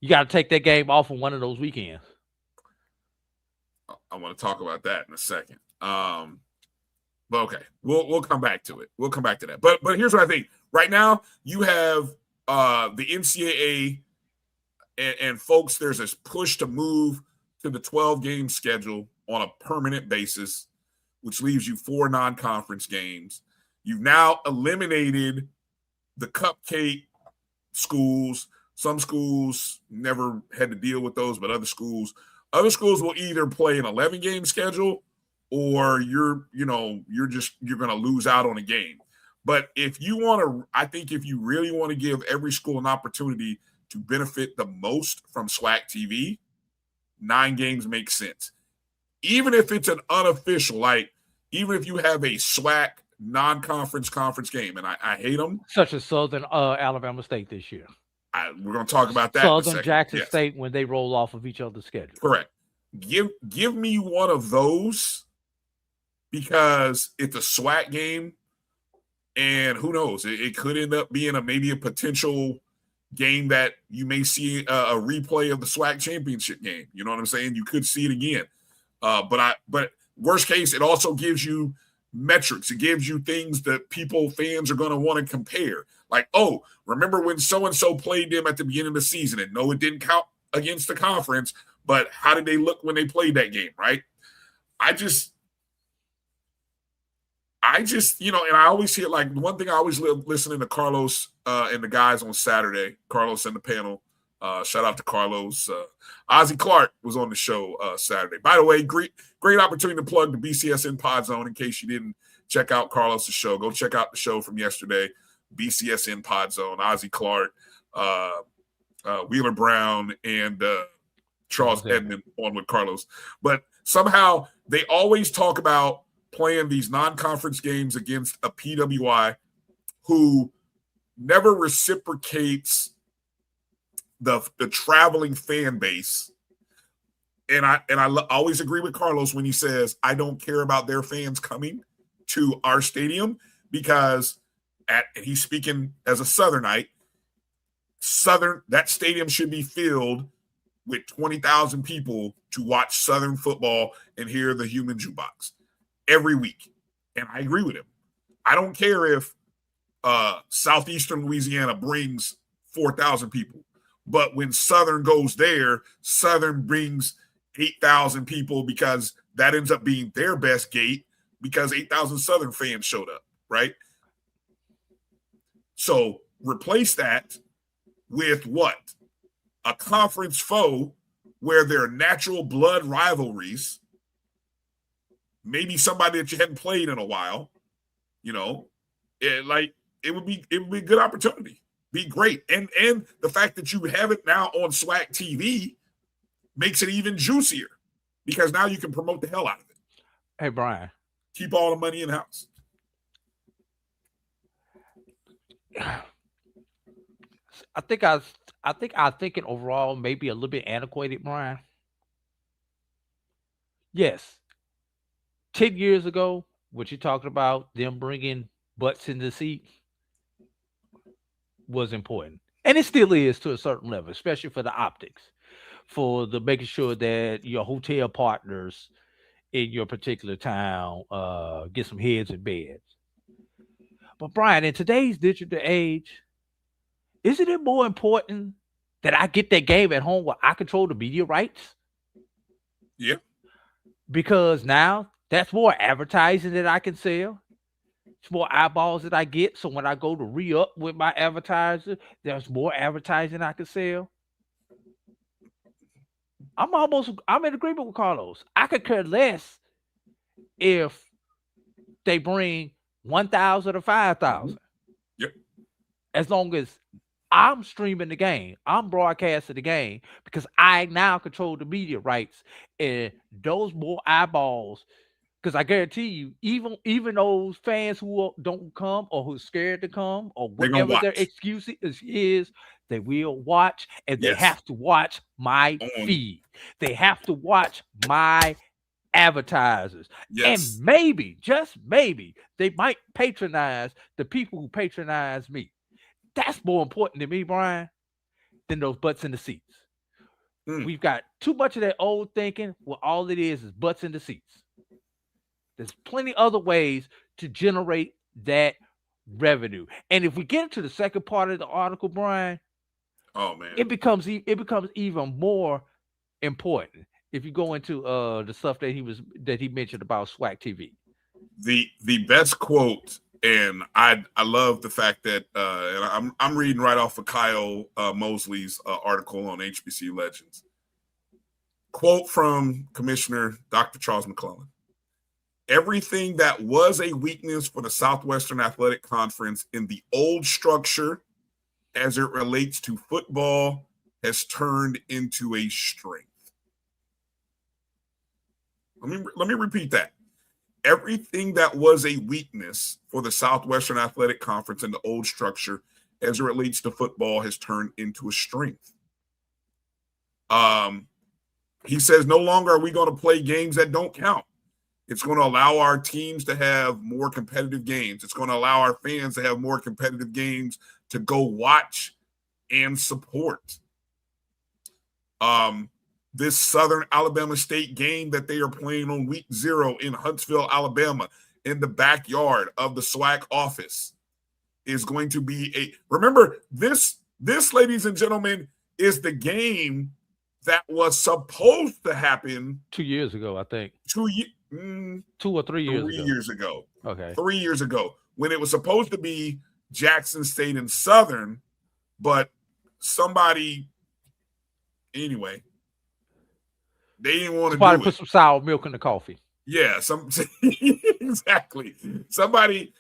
You got to take that game off on one of those weekends. I want to talk about that in a second. But okay, we'll come back to it. We'll come back to that. But here's what I think. Right now, you have the NCAA and folks. There's this push to move to the 12-game schedule on a permanent basis, which leaves you 4 non-conference games. You've now eliminated the cupcake schools. Some schools never had to deal with those, but other schools will either play an 11-game schedule or you're going to lose out on a game. But if you really want to give every school an opportunity to benefit the most from SWAC TV, 9 games makes sense. Even if it's an unofficial, even if you have a SWAC non-conference conference game, and I hate them. Such as Southern Alabama State this year. We're going to talk about that. Southern Jackson State when they roll off of each other's schedule. Correct. Give me one of those because it's a SWAC game, and who knows? It could end up being maybe a potential game that you may see a replay of the SWAC championship game. You know what I'm saying? You could see it again. But worst case, it also gives you metrics. It gives you things that fans are going to want to compare. Like, oh, remember when so-and-so played them at the beginning of the season? And no, it didn't count against the conference, but how did they look when they played that game, right? I just, and I always hear, one thing I always listening to Carlos and the guys on Saturday, Carlos and the panel, Shout out to Carlos. Ozzie Clark was on the show Saturday. By the way, great opportunity to plug the BCSN Pod Zone in case you didn't check out Carlos' show. Go check out the show from yesterday, BCSN Pod Zone. Ozzie Clark, Wheeler Brown, and Charles Edmond on with Carlos. But somehow they always talk about playing these non-conference games against a PWI who never reciprocates the traveling fan base. And I always agree with Carlos when he says, I don't care about their fans coming to our stadium because and he's speaking as a Southernite. That stadium should be filled with 20,000 people to watch Southern football and hear the human jukebox every week. And I agree with him. I don't care if Southeastern Louisiana brings 4,000 people. But when Southern goes there, Southern brings 8,000 people because that ends up being their best gate because 8,000 Southern fans showed up, right? So replace that with what? A conference foe where there are natural blood rivalries, maybe somebody that you hadn't played in a while, it would be a good opportunity. Be great. And the fact that you have it now on SWAC TV makes it even juicier because now you can promote the hell out of it. Hey, Brian. Keep all the money in-house. I think our thinking overall may be a little bit antiquated, Brian. Yes. 10 years ago, what you're talking about, them bringing butts in the seat, was important. And it still is to a certain level, especially for the optics, for the making sure that your hotel partners in your particular town get some heads in beds. But Brian, in today's digital age, isn't it more important that I get that game at home where I control the media rights? Yeah. Because now that's more advertising that I can sell. It's more eyeballs that I get. So when I go to re-up with my advertiser, there's more advertising I can sell. I'm in agreement with Carlos. I could care less if they bring 1,000 or 5,000. Yep. As long as I'm streaming the game, I'm broadcasting the game because I now control the media rights and those more eyeballs. Because I guarantee you, even those fans who don't come or who's scared to come or whatever their excuse is, they will watch and they have to watch my feed. They have to watch my advertisers. Yes. And maybe, just maybe, they might patronize the people who patronize me. That's more important to me, Brian, than those butts in the seats. We've got too much of that old thinking where all it is butts in the seats. There's plenty other ways to generate that revenue. And if we get into the second part of the article, Brian, oh man, it becomes even more important if you go into the stuff that he mentioned about SWAC TV. The best quote, and I love the fact that and I'm reading right off of Kyle Mosley's article on HBCU Legends. Quote from Commissioner Dr. Charles McClellan. Everything that was a weakness for the Southwestern Athletic Conference in the old structure as it relates to football has turned into a strength. Let me repeat that. Everything that was a weakness for the Southwestern Athletic Conference in the old structure as it relates to football has turned into a strength. He says no longer are we going to play games that don't count. It's going to allow our teams to have more competitive games. It's going to allow our fans to have more competitive games to go watch and support. This Southern Alabama State game that they are playing on week 0 in Huntsville, Alabama, in the backyard of the SWAC office is going to be remember, this, ladies and gentlemen, is the game that was supposed to happen 2 years ago, I think. 2 or 3 years ago. 3 years ago. Okay. 3 years ago, when it was supposed to be Jackson State and Southern, but somebody Anyway, they didn't want to Somebody do put it. some sour milk in the coffee. Yeah, exactly. Somebody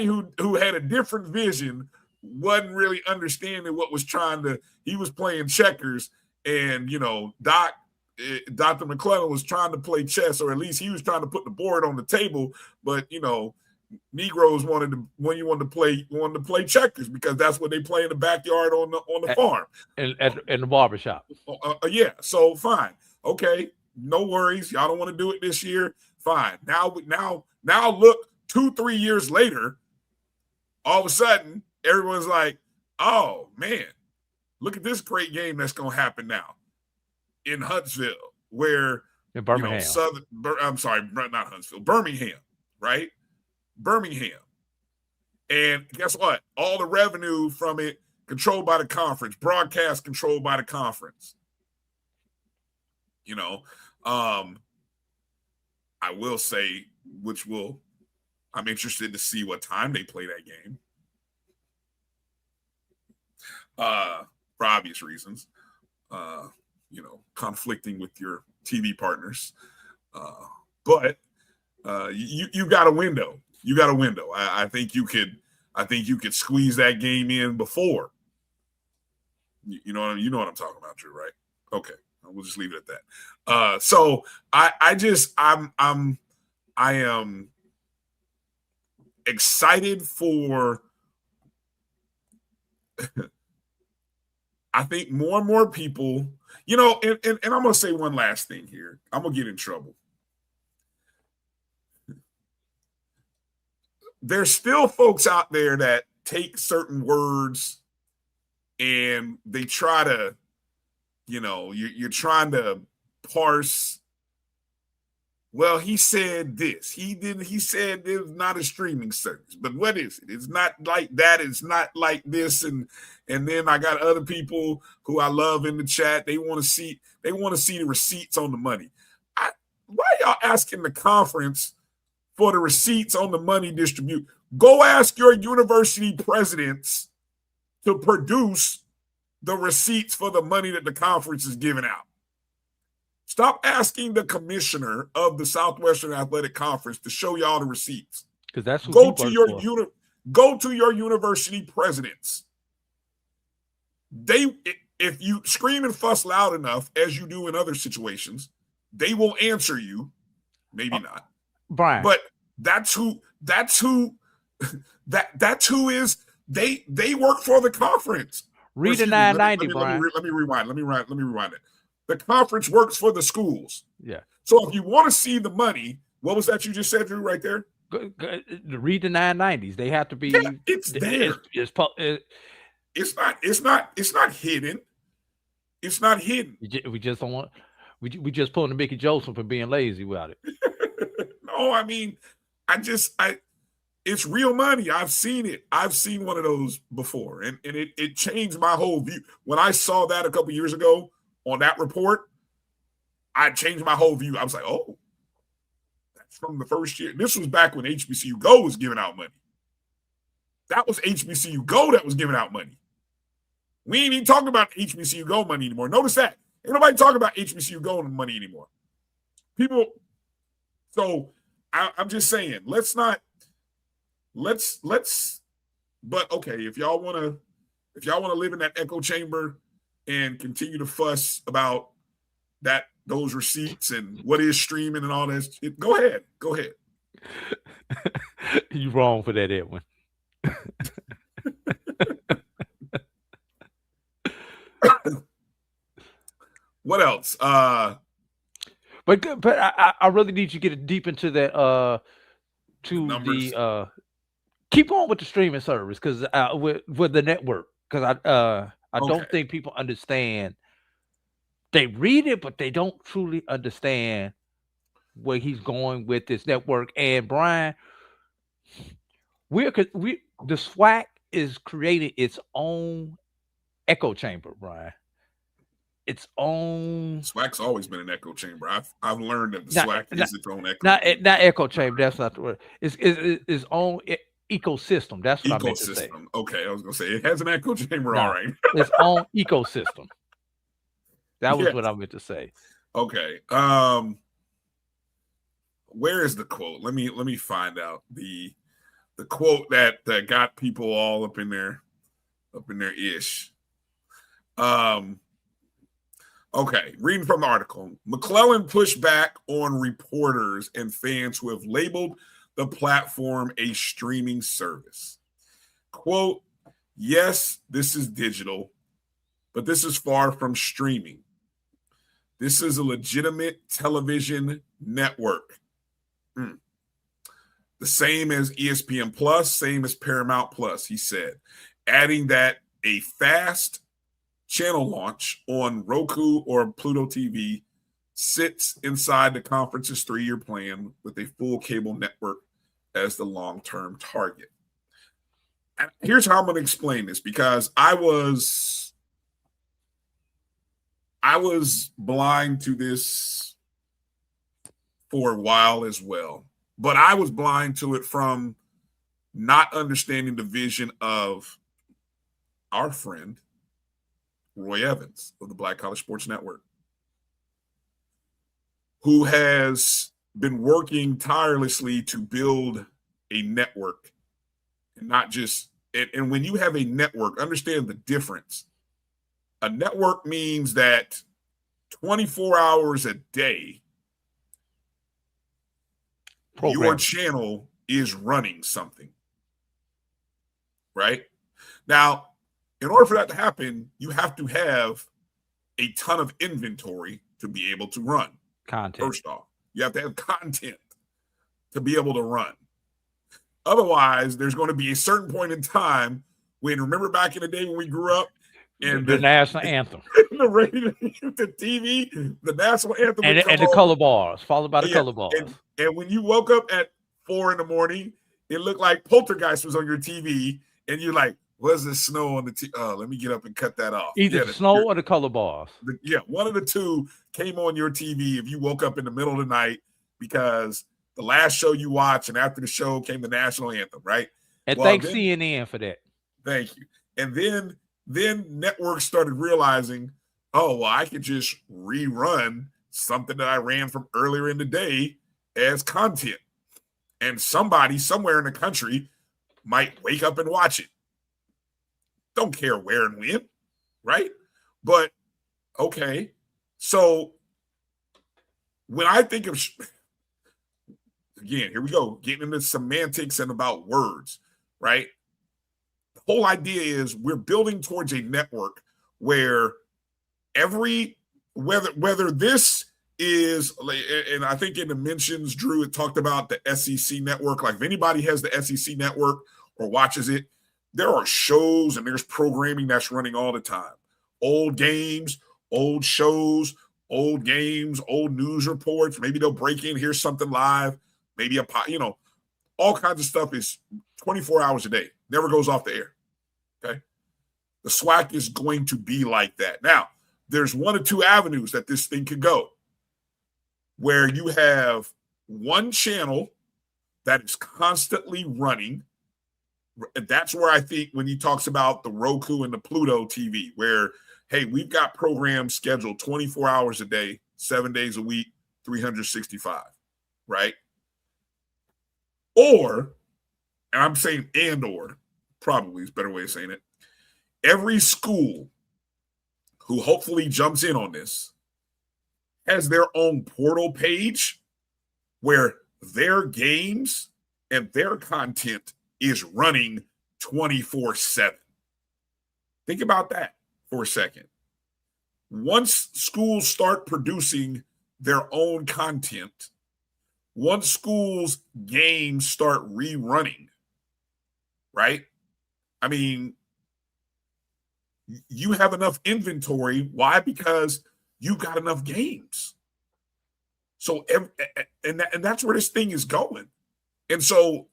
who had a different vision wasn't really understanding what was he was playing checkers, and Dr. McClellan was trying to play chess, or at least he was trying to put the board on the table, but Negroes wanted to play checkers because that's what they play in the backyard on the farm. In the barbershop. Yeah, so fine. Okay. No worries. Y'all don't want to do it this year. Fine. Now look, 2-3 years later, all of a sudden, everyone's like, oh man, look at this great game that's gonna happen now in Huntsville, where in Birmingham. Not Huntsville, Birmingham, right? Birmingham. And guess what? All the revenue from it controlled by the conference, broadcast controlled by the conference. I will say, I'm interested to see what time they play that game. For obvious reasons, conflicting with your TV partners. But you got a window. You got a window. I think you could squeeze that game in before. You know what I'm talking about, Drew, right? Okay. We'll just leave it at that. So I am excited for. I think more and more people, and I'm going to say one last thing here. I'm going to get in trouble. There's still folks out there that take certain words and they try to, you're trying to parse. Well, he said this. He said it was not a streaming service. But what is it? It's not like that. It's not like this. And then I got other people who I love in the chat. They want to see the receipts on the money. Why y'all asking the conference for the receipts on the money distribute? Go ask your university presidents to produce the receipts for the money that the conference is giving out. Stop asking the commissioner of the Southwestern Athletic Conference to show y'all the receipts. Because that's what go to your university presidents. If you scream and fuss loud enough, as you do in other situations, they will answer you. Maybe not, Brian. But that's who is. They work for the conference. Read the 990, Brian. Let me rewind it. The conference works for the schools. Yeah. So if you want to see the money, what was that you just said, Drew, right there? Read the 990s. They have to be. Yeah, it's there. It's not hidden. It's not hidden. We just don't want. We just pulling the Mickey Joseph for being lazy about it. No, I mean, it's real money. I've seen it. I've seen one of those before, and it changed my whole view. When I saw that a couple years ago on that report, I changed my whole view. I was like, oh, that's from the first year. This was back when HBCU Go was giving out money. That was HBCU Go that was giving out money. We ain't even talking about HBCU Go money anymore. Notice that. Ain't nobody talking about HBCU Go money anymore. So I'm just saying, but okay, if y'all want to live in that echo chamber and continue to fuss about those receipts and what is streaming and all this, go ahead. You wrong for that, Edwin. What else? But I really need you to get deep into that. Keep on with the streaming service because with the network, because I don't think people understand. They read it, but they don't truly understand where he's going with this network. And Brian, the SWAC is creating its own echo chamber, Brian. Its own. SWAC's always been an echo chamber. I've learned that the SWAC is its own echo. Not echo chamber. That's not the word. It's its own ecosystem. That's what I meant to say. Okay, I was gonna say it has an echo chamber. All right, its own ecosystem. That was Yes. what I meant to say. Okay. Where is the quote? Let me find out the quote that got people all up in their ish. Okay, reading from the article. McClellan pushed back on reporters and fans who have labeled the platform a streaming service. Quote, yes, this is digital, but this is far from streaming. This is a legitimate television network. The same as ESPN Plus, same as Paramount Plus, he said, adding that a fast channel launch on Roku or Pluto TV sits inside the conference's 3-year plan with a full cable network as the long-term target. And here's how I'm going to explain this, because I was blind to this for a while as well, but I was blind to it from not understanding the vision of our friend Roy Evans of the Black College Sports Network, who has been working tirelessly to build a network, and not just, and when you have a network, understand the difference. A network means that 24 hours a day, your channel is running something, right? Now, in order for that to happen, you have to have a ton of inventory to be able to run. Content. First off, you have to have content to be able to run. Otherwise, there's going to be a certain point in time when, remember back in the day when we grew up, and the national anthem, the radio, the TV, the national anthem, and the color bars, followed by the color bars. And when you woke up at 4 a.m, it looked like Poltergeist was on your TV, and you're like, "Was the snow on the TV? Oh, let me get up and cut that off." Either the snow or the color bars. One of the two came on your TV if you woke up in the middle of the night, because the last show you watched, and after the show came the national anthem, right? And thanks CNN for that. Thank you. And then networks started realizing, oh, well, I could just rerun something that I ran from earlier in the day as content. And somebody somewhere in the country might wake up and watch it. Don't care where and when, right? But, okay. So when I think of, again, here we go, getting into semantics and about words, right? The whole idea is we're building towards a network where whether this is, and I think in the mentions, Drew, it talked about the SEC network. Like if anybody has the SEC network or watches it, there are shows and there's programming that's running all the time. Old games, old shows, old games, old news reports. Maybe they'll break in, here's something live, maybe all kinds of stuff is 24 hours a day. Never goes off the air. Okay. The SWAC is going to be like that. Now, there's one or two avenues that this thing could go, where you have one channel that is constantly running. That's where I think when he talks about the Roku and the Pluto TV, where, hey, we've got programs scheduled 24 hours a day, 7 days a week, 365, right? Or, and I'm saying or, probably is a better way of saying it, every school who hopefully jumps in on this has their own portal page where their games and their content is running 24/7. Think about that for a second. Once schools start producing their own content, once schools' games start rerunning, right? I mean, you have enough inventory. Why? Because you got enough games. So, and that's where this thing is going. And so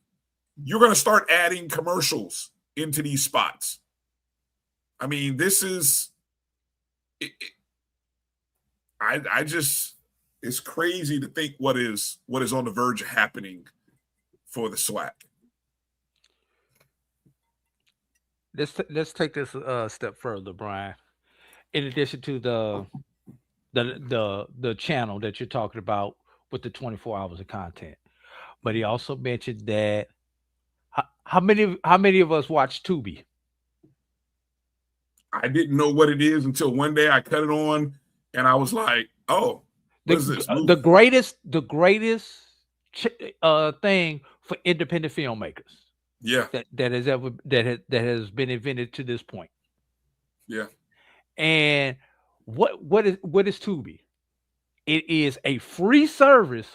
you're going to start adding commercials into these spots. I mean, this is, I just, it's crazy to think what is on the verge of happening for the SWAC. Let's take this a step further, Brian. In addition to the the channel that you're talking about with the 24 hours of content. But he also mentioned that how many of us watch Tubi? I didn't know what it is until one day I cut it on and I was like, oh, what is this movie? The greatest thing for independent filmmakers. Yeah. That has been invented to this point. Yeah. And what is Tubi? It is a free service,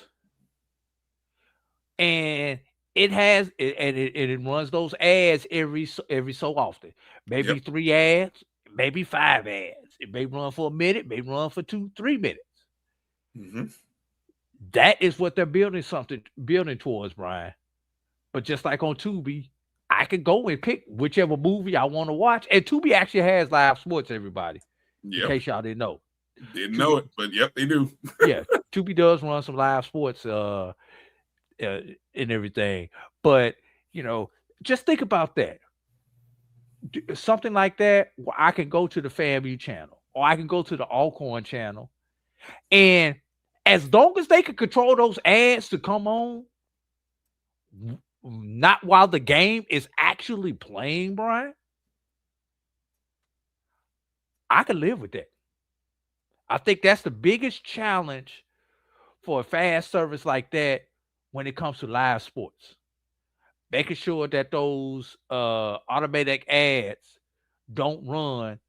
and it runs those ads every so often. Maybe 3 ads, maybe 5 ads. It may run for a minute, may run for 2-3 minutes. Mm-hmm. That is what they're building towards, Brian. But just like on Tubi, I can go and pick whichever movie I want to watch. And Tubi actually has live sports, everybody. Yep. In case y'all didn't know. Didn't know it, but yep, they do. Yeah, Tubi does run some live sports and everything. But, just think about that. Something like that, where I can go to the FAMU channel or I can go to the Alcorn channel. And as long as they can control those ads to come on, not while the game is actually playing, Brian, I can live with that. I think that's the biggest challenge for a fast service like that when it comes to live sports. Making sure that those automatic ads don't run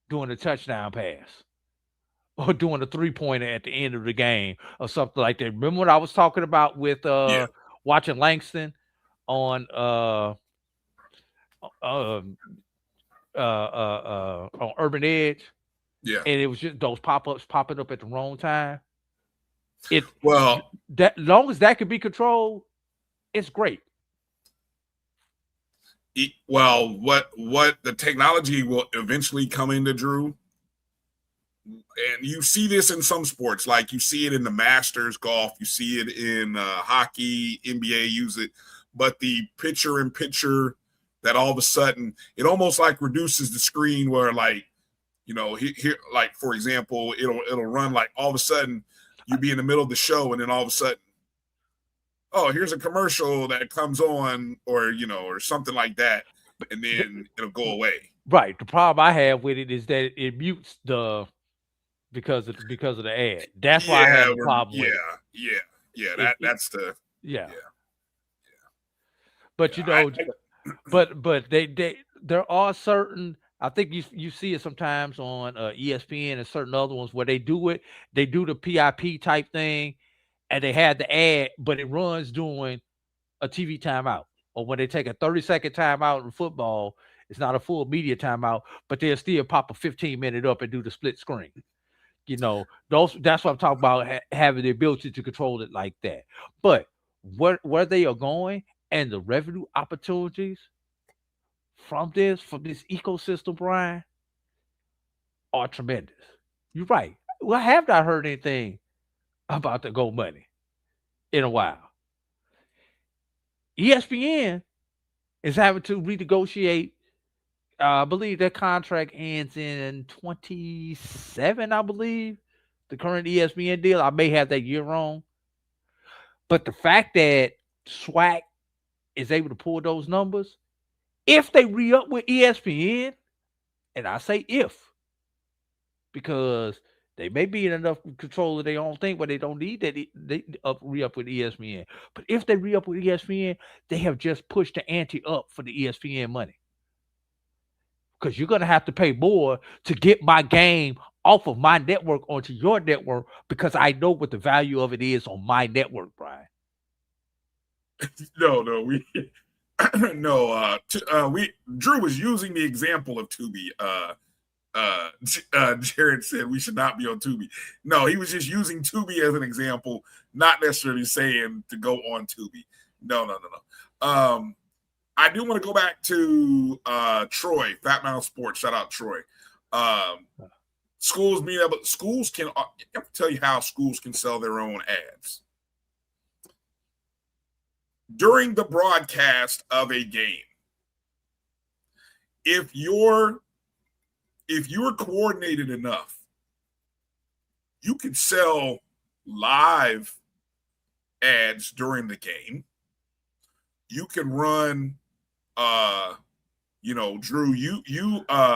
during a touchdown pass or doing a 3-pointer at the end of the game or something like that. Remember what I was talking about with watching Langston on Urban Edge? Yeah. And it was just those pop-ups popping up at the wrong time. That long as that can be controlled, it's great. Well, what the technology will eventually come into, Drew, and you see this in some sports, like you see it in the Masters golf, you see it in hockey, NBA use it, but the picture-in-picture that all of a sudden it almost like reduces the screen where, like, here, like for example, it'll run like all of a sudden you be in the middle of the show and then all of a sudden, oh, here's a commercial that comes on, or or something like that, and then it'll go away. Right. The problem I have with it is that it mutes because of the ad. That's why I have a problem with it. Yeah. That's the But but there are certain. I think you see it sometimes on ESPN and certain other ones where they do the PIP type thing, and they had the ad, but it runs during a TV timeout, or when they take a 30-second timeout in football, it's not a full media timeout, but they'll still pop a 15-minute up and do the split screen. That's what I'm talking about, having the ability to control it like that. But where they are going and the revenue opportunities from this ecosystem, Brian, are tremendous. You're right. Well, I have not heard anything about the Go Money in a while. ESPN is having to renegotiate. I believe their contract ends in 27, I believe, the current ESPN deal. I may have that year wrong. But the fact that SWAC is able to pull those numbers, if they re-up with ESPN, and I say if, because they may be in enough control of their own thing, but they don't need that they re-up with ESPN. But if they re-up with ESPN, they have just pushed the ante up for the ESPN money. Because you're going to have to pay more to get my game off of my network onto your network, because I know what the value of it is on my network, Brian. Drew was using the example of Tubi. Jared said we should not be on Tubi. No, he was just using Tubi as an example, not necessarily saying to go on Tubi. No. I do want to go back to Troy, Fat Mound Sports. Shout out Troy. Schools can, I can tell you how schools can sell their own ads. During the broadcast of a game, if you're coordinated enough you could sell live ads during the game. You can run, Drew, you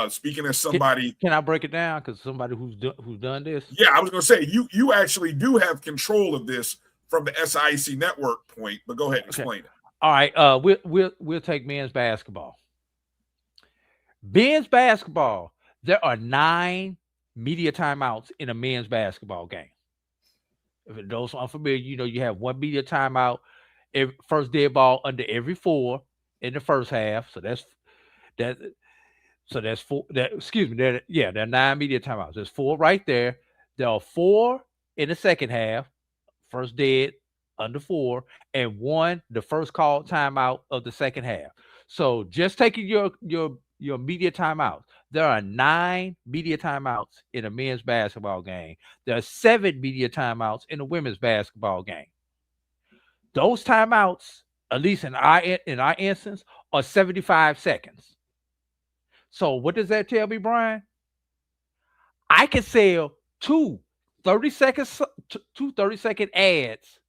speaking as somebody. Can I break it down? Because somebody who's done this. Yeah, I was going to say you actually do have control of this from the SIC network point, but go ahead and explain it. All right, we'll take men's basketball. Men's basketball, there are 9 media timeouts in a men's basketball game. If those are unfamiliar, you have 1 media timeout, first dead ball under every 4 in the first half. So that's 4. There are 9 media timeouts. There's 4 right there. There are 4 in the second half, first dead under 4, and 1 the first call timeout of the second half. So just taking your media timeouts, there are 9 media timeouts in a men's basketball game. There are 7 media timeouts in a women's basketball game. Those timeouts, at least in our instance, are 75 seconds. So what does that tell me, Brian? I can sell 2 30-second ads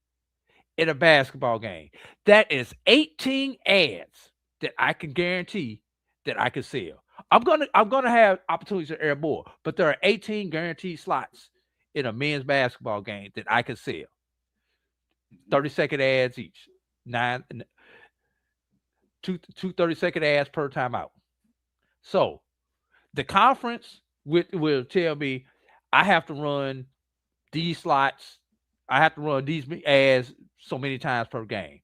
in a basketball game. That is 18 ads that I can guarantee that I can sell. I'm gonna have opportunities to air more, but there are 18 guaranteed slots in a men's basketball game that I can sell. 30-second ads each. 2 30-second ads per timeout. So the conference will tell me I have to run these slots. I have to run these ads so many times per game.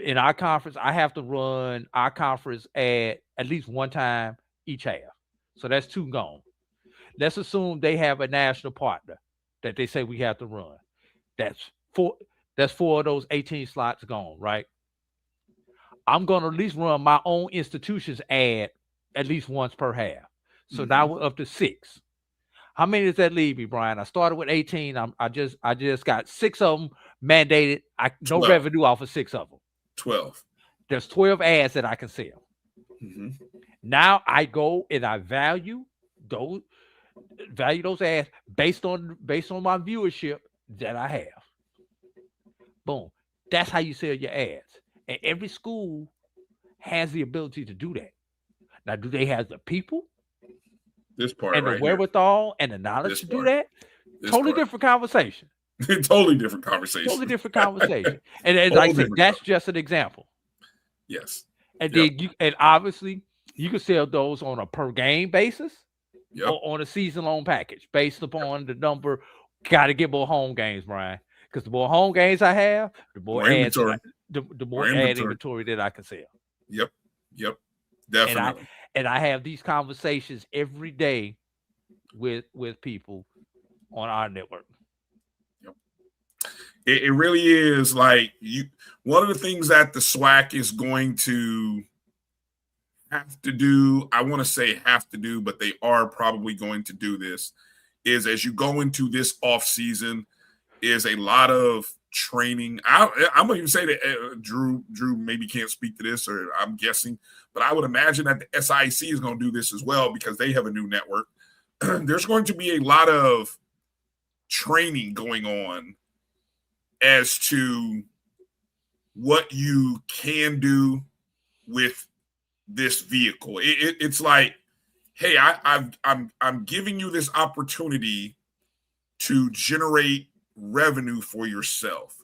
In our conference, I have to run our conference ad at least 1 time each half. So that's 2 gone. Let's assume they have a national partner that they say we have to run. That's 4 of those 18 slots gone, right? I'm going to at least run my own institution's ad at least once per half. So now we're up to 6. How many does that leave me, Brian? I started with 18. I just got 6 of them mandated. No revenue off of 6 of them. 12. There's 12 ads that I can sell. Now I go and I value those ads based on my viewership that I have. Boom. That's how you sell your ads. And every school has the ability to do that. Now, do they have the people? This part and right the wherewithal and the knowledge to do that? Totally different conversation. Totally different conversation. Totally different conversation. And like I said, that's just an example. Yes. And then obviously you can sell those on a per game basis or on a season long package based upon the number. Got to get more home games, Brian. Because the more home games I have, the more ads, the more ad inventory that I can sell. Yep. Definitely. And I have these conversations every day with people on our network. Yep. It really is like one of the things that the SWAC is going to have to do, I want to say have to do, but they are probably going to do this, is as you go into this off season, is a lot of training. I'm gonna even say that Drew maybe can't speak to this, or I'm guessing, but I would imagine that the SIC is going to do this as well because they have a new network. There's going to be a lot of training going on as to what you can do with this vehicle. It's like, hey, I'm giving you this opportunity to generate revenue for yourself.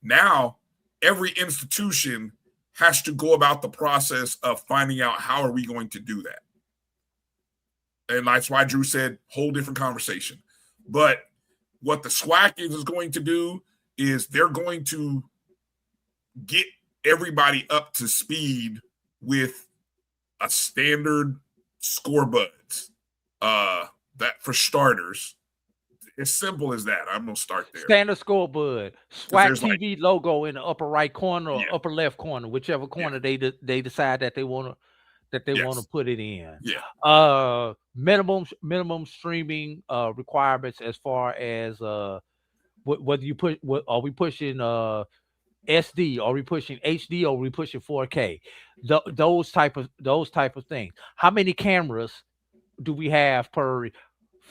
Now, every institution has to go about the process of finding out how are we going to do that. And that's why Drew said whole different conversation. But what the SWAC is going to do is they're going to get everybody up to speed with a standard scorebuds. That for starters, as simple as that. I'm gonna start there. Standard scorebud, SWAC TV logo in the upper right corner or upper left corner, whichever corner they decide that they want to put it in. Yeah. Minimum streaming requirements as far as whether you put are we pushing SD, are we pushing HD, or are we pushing 4K? Those type of things. How many cameras do we have per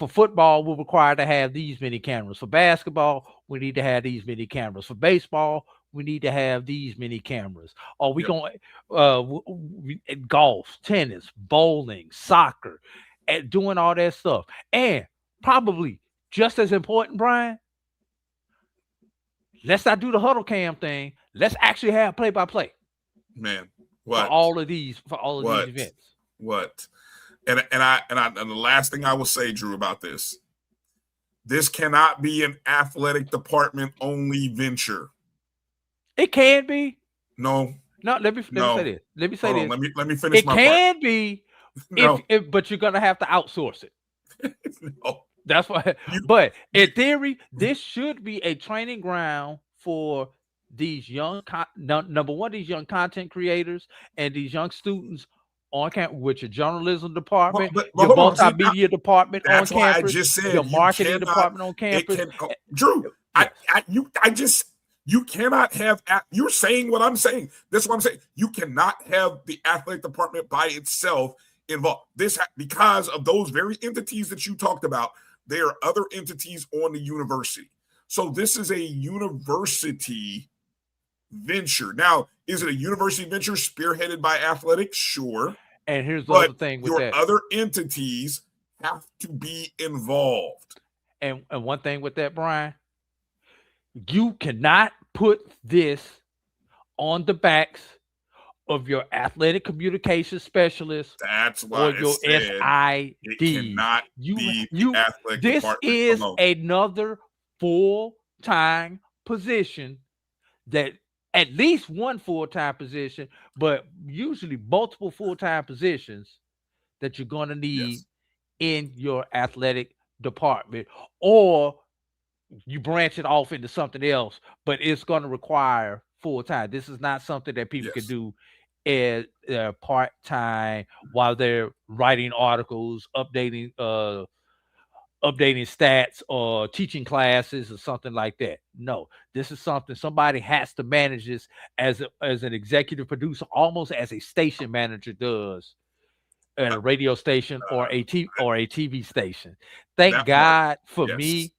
for football, we're required to have these many cameras. For basketball, we need to have these many cameras. For baseball, we need to have these many cameras. Or we going golf, tennis, bowling, soccer, and doing all that stuff. And probably just as important, Brian, let's not do the huddle cam thing. Let's actually have play-by-play. Man, what? For all of these events. What? And the last thing I will say, Drew, about this cannot be an athletic department only venture. It can be. No. Let me say this. Let me say this. Let me finish my part. It can be, but you're gonna have to outsource it. No. That's why. But in theory, this should be a training ground for these young number one, these young content creators and these young students on campus with your journalism department, your multimedia department on campus, why I just said your marketing department on campus. Drew, you cannot have. You're saying what I'm saying. That's what I'm saying. You cannot have the athletic department by itself involved. Because of those very entities that you talked about. There are other entities on the university. So this is a university venture. Now, is it a university venture spearheaded by athletics? Sure. And here's the other thing with that. Other entities have to be involved. And one thing with that, Brian, you cannot put this on the backs of your athletic communication specialist. That's why or your SID. It cannot be athletic this department is alone. Another full-time position that at least one full-time position, but usually multiple full-time positions that you're going to need in your athletic department, or you branch it off into something else, but it's going to require full-time. This is not something that people can do as part-time while they're writing articles, updating stats or teaching classes or something like that. No, this is something somebody has to manage this as an executive producer, almost as a station manager does at a radio station or a TV station. Thank God for me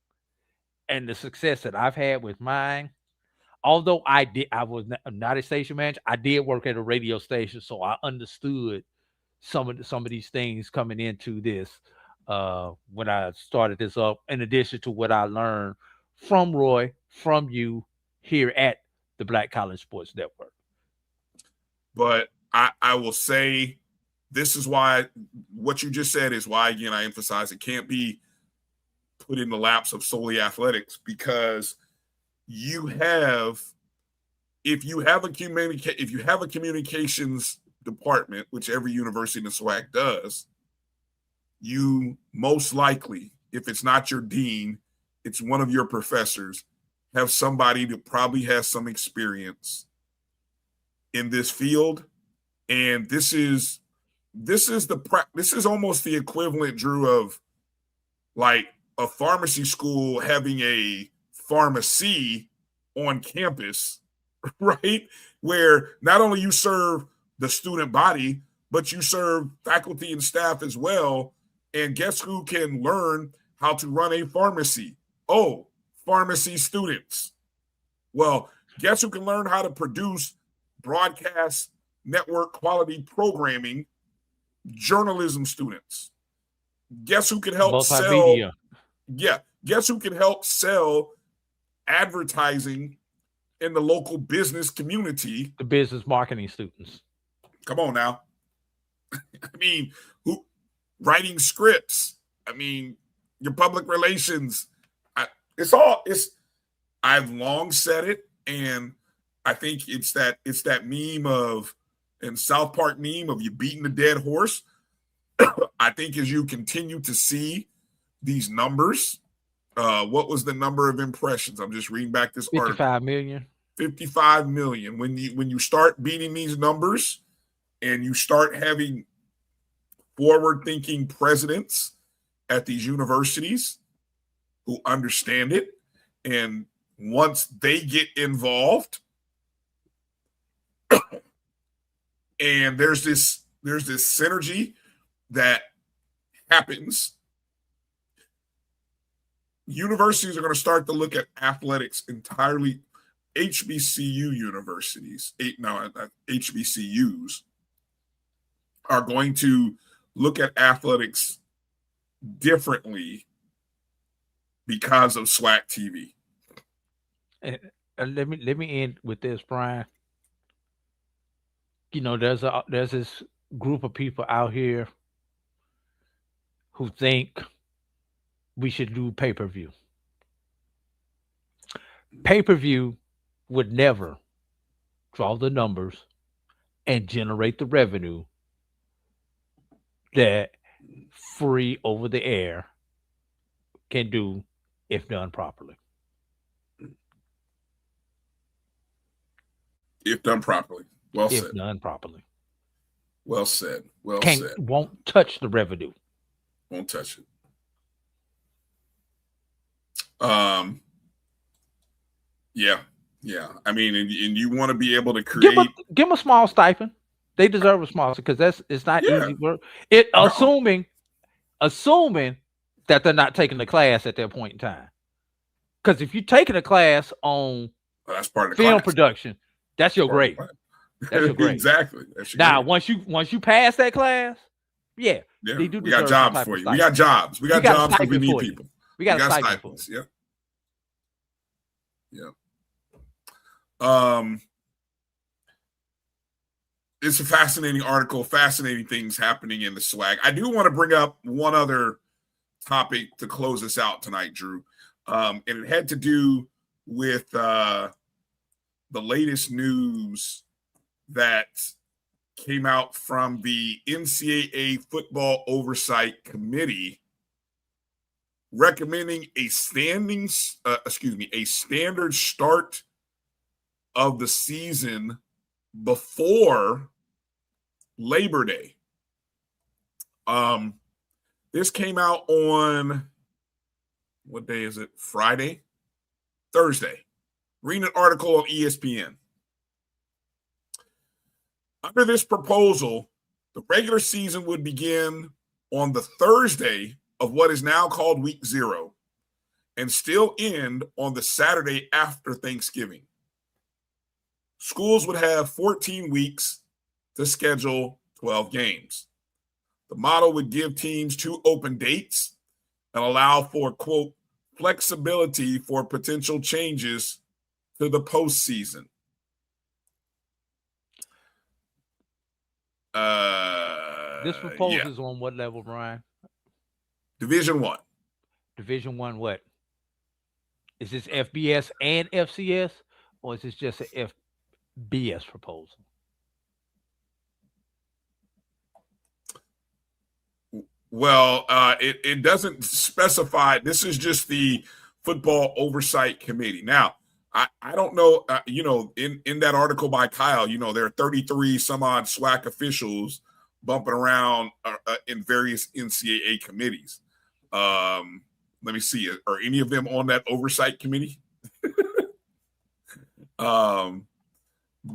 and the success that I've had with mine. Although I was not a station manager, I did work at a radio station, so I understood some of these things coming into this when I started this up, in addition to what I learned from Roy, from you here at the Black College Sports Network. But I will say this is why what you just said is why, again, I emphasize it can't be put in the laps of solely athletics, because if you have a communications department, which every university in the SWAC does, you most likely, if it's not your dean, it's one of your professors, have somebody that probably has some experience in this field. And this is almost the equivalent, Drew, of like a pharmacy school having a pharmacy on campus, right? Where not only you serve the student body, but you serve faculty and staff as well. And guess who can learn how to run a pharmacy? Oh, pharmacy students. Well, guess who can learn how to produce broadcast network quality programming? Journalism students. Guess who can help multimedia. Guess who can help sell advertising in the local business community? The business marketing students. Come on now. I mean, writing scripts. I mean, your public relations. I've long said it, and I think it's that meme and South Park meme of you beating the dead horse. I think as you continue to see these numbers, what was the number of impressions? I'm just reading back this article. 55 million. 55 million. When you start beating these numbers and you start having forward-thinking presidents at these universities who understand it, and once they get involved, and there's this synergy that happens universities are going to start to look at athletics entirely. HBCU universities, HBCUs, are going to look at athletics differently because of SWAC TV. And let me end with this, Brian. You know, there's this group of people out here who think we should do pay-per-view. Pay-per-view would never draw the numbers and generate the revenue that free over the air can do if done properly. If done properly. Well said. If done properly. Well said. Well said. Won't touch the revenue. Won't touch it. Yeah. I mean, and you want to be able to create. Give them a small stipend. They deserve a small, because it's not easy work. Assuming that they're not taking the class at that point in time. Because if you're taking a class on that's part of the film class. Production, that's your grade. That's your grade. Exactly. Now, once you pass that class, they do. We got jobs for you. We got jobs. We got jobs because we need people. We got stipends. Yeah. It's a fascinating article, fascinating things happening in the SWAC. I do want to bring up one other topic to close us out tonight, Drew. And it had to do with the latest news that came out from the NCAA Football Oversight Committee recommending a standard start of the season before Labor Day. This came out on, what day is it? Thursday. Reading an article on ESPN. Under this proposal, the regular season would begin on the Thursday of what is now called Week 0 and still end on the Saturday after Thanksgiving. Schools would have 14 weeks to schedule 12 games. The model would give teams 2 open dates and allow for, quote, flexibility for potential changes to the postseason. This proposal is on what level, Brian? Division I. Division I what? Is this FBS and FCS, or is this just an FBS proposal? Well, it doesn't specify. This is just the Football Oversight Committee. Now, I don't know, in that article by Kyle, there are 33 some odd SWAC officials bumping around in various NCAA committees. Let me see. Are any of them on that oversight committee?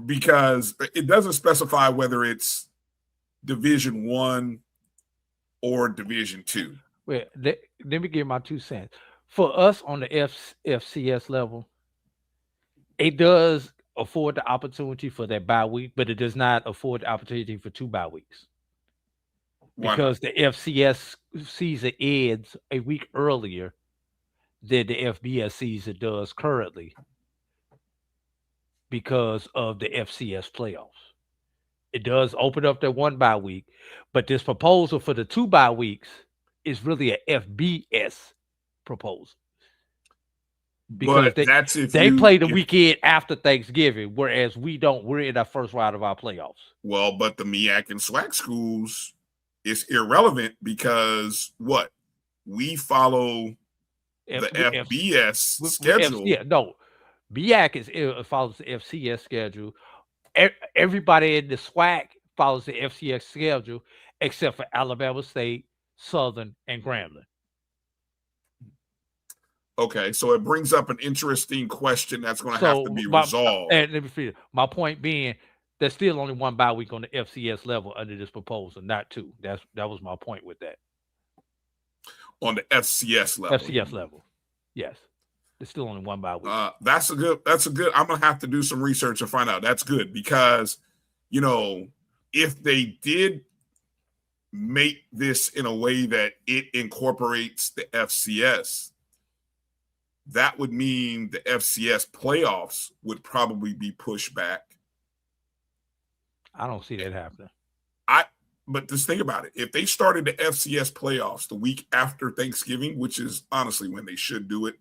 Because it doesn't specify whether it's Division I or Division II. Well, let me give my 2 cents. For us on the FCS level, it does afford the opportunity for that bye week, but it does not afford the opportunity for 2 bye weeks. Because the FCS season ends a week earlier than the FBS season does currently because of the FCS playoffs. It does open up that 1 bye week, but this proposal for the 2 bye weeks is really a FBS proposal. Because they play the weekend after Thanksgiving, whereas we don't. We're in our first round of our playoffs. Well, but the MEAC and SWAC schools is irrelevant because what? We follow the FBS schedule. MEAC follows the FCS schedule. Everybody in the SWAC follows the FCS schedule except for Alabama State, Southern, and Grambling. Okay, so it brings up an interesting question that's going to have to be resolved. And let me finish. My point being, there's still only 1 bye week on the FCS level under this proposal, not 2. That was my point with that. On the FCS level. FCS level. Yes. There's still only one bye week. That's a good. I'm gonna have to do some research and find out. That's good because, if they did make this in a way that it incorporates the FCS, that would mean the FCS playoffs would probably be pushed back. I don't see that happening. But just think about it. If they started the FCS playoffs the week after Thanksgiving, which is honestly when they should do it,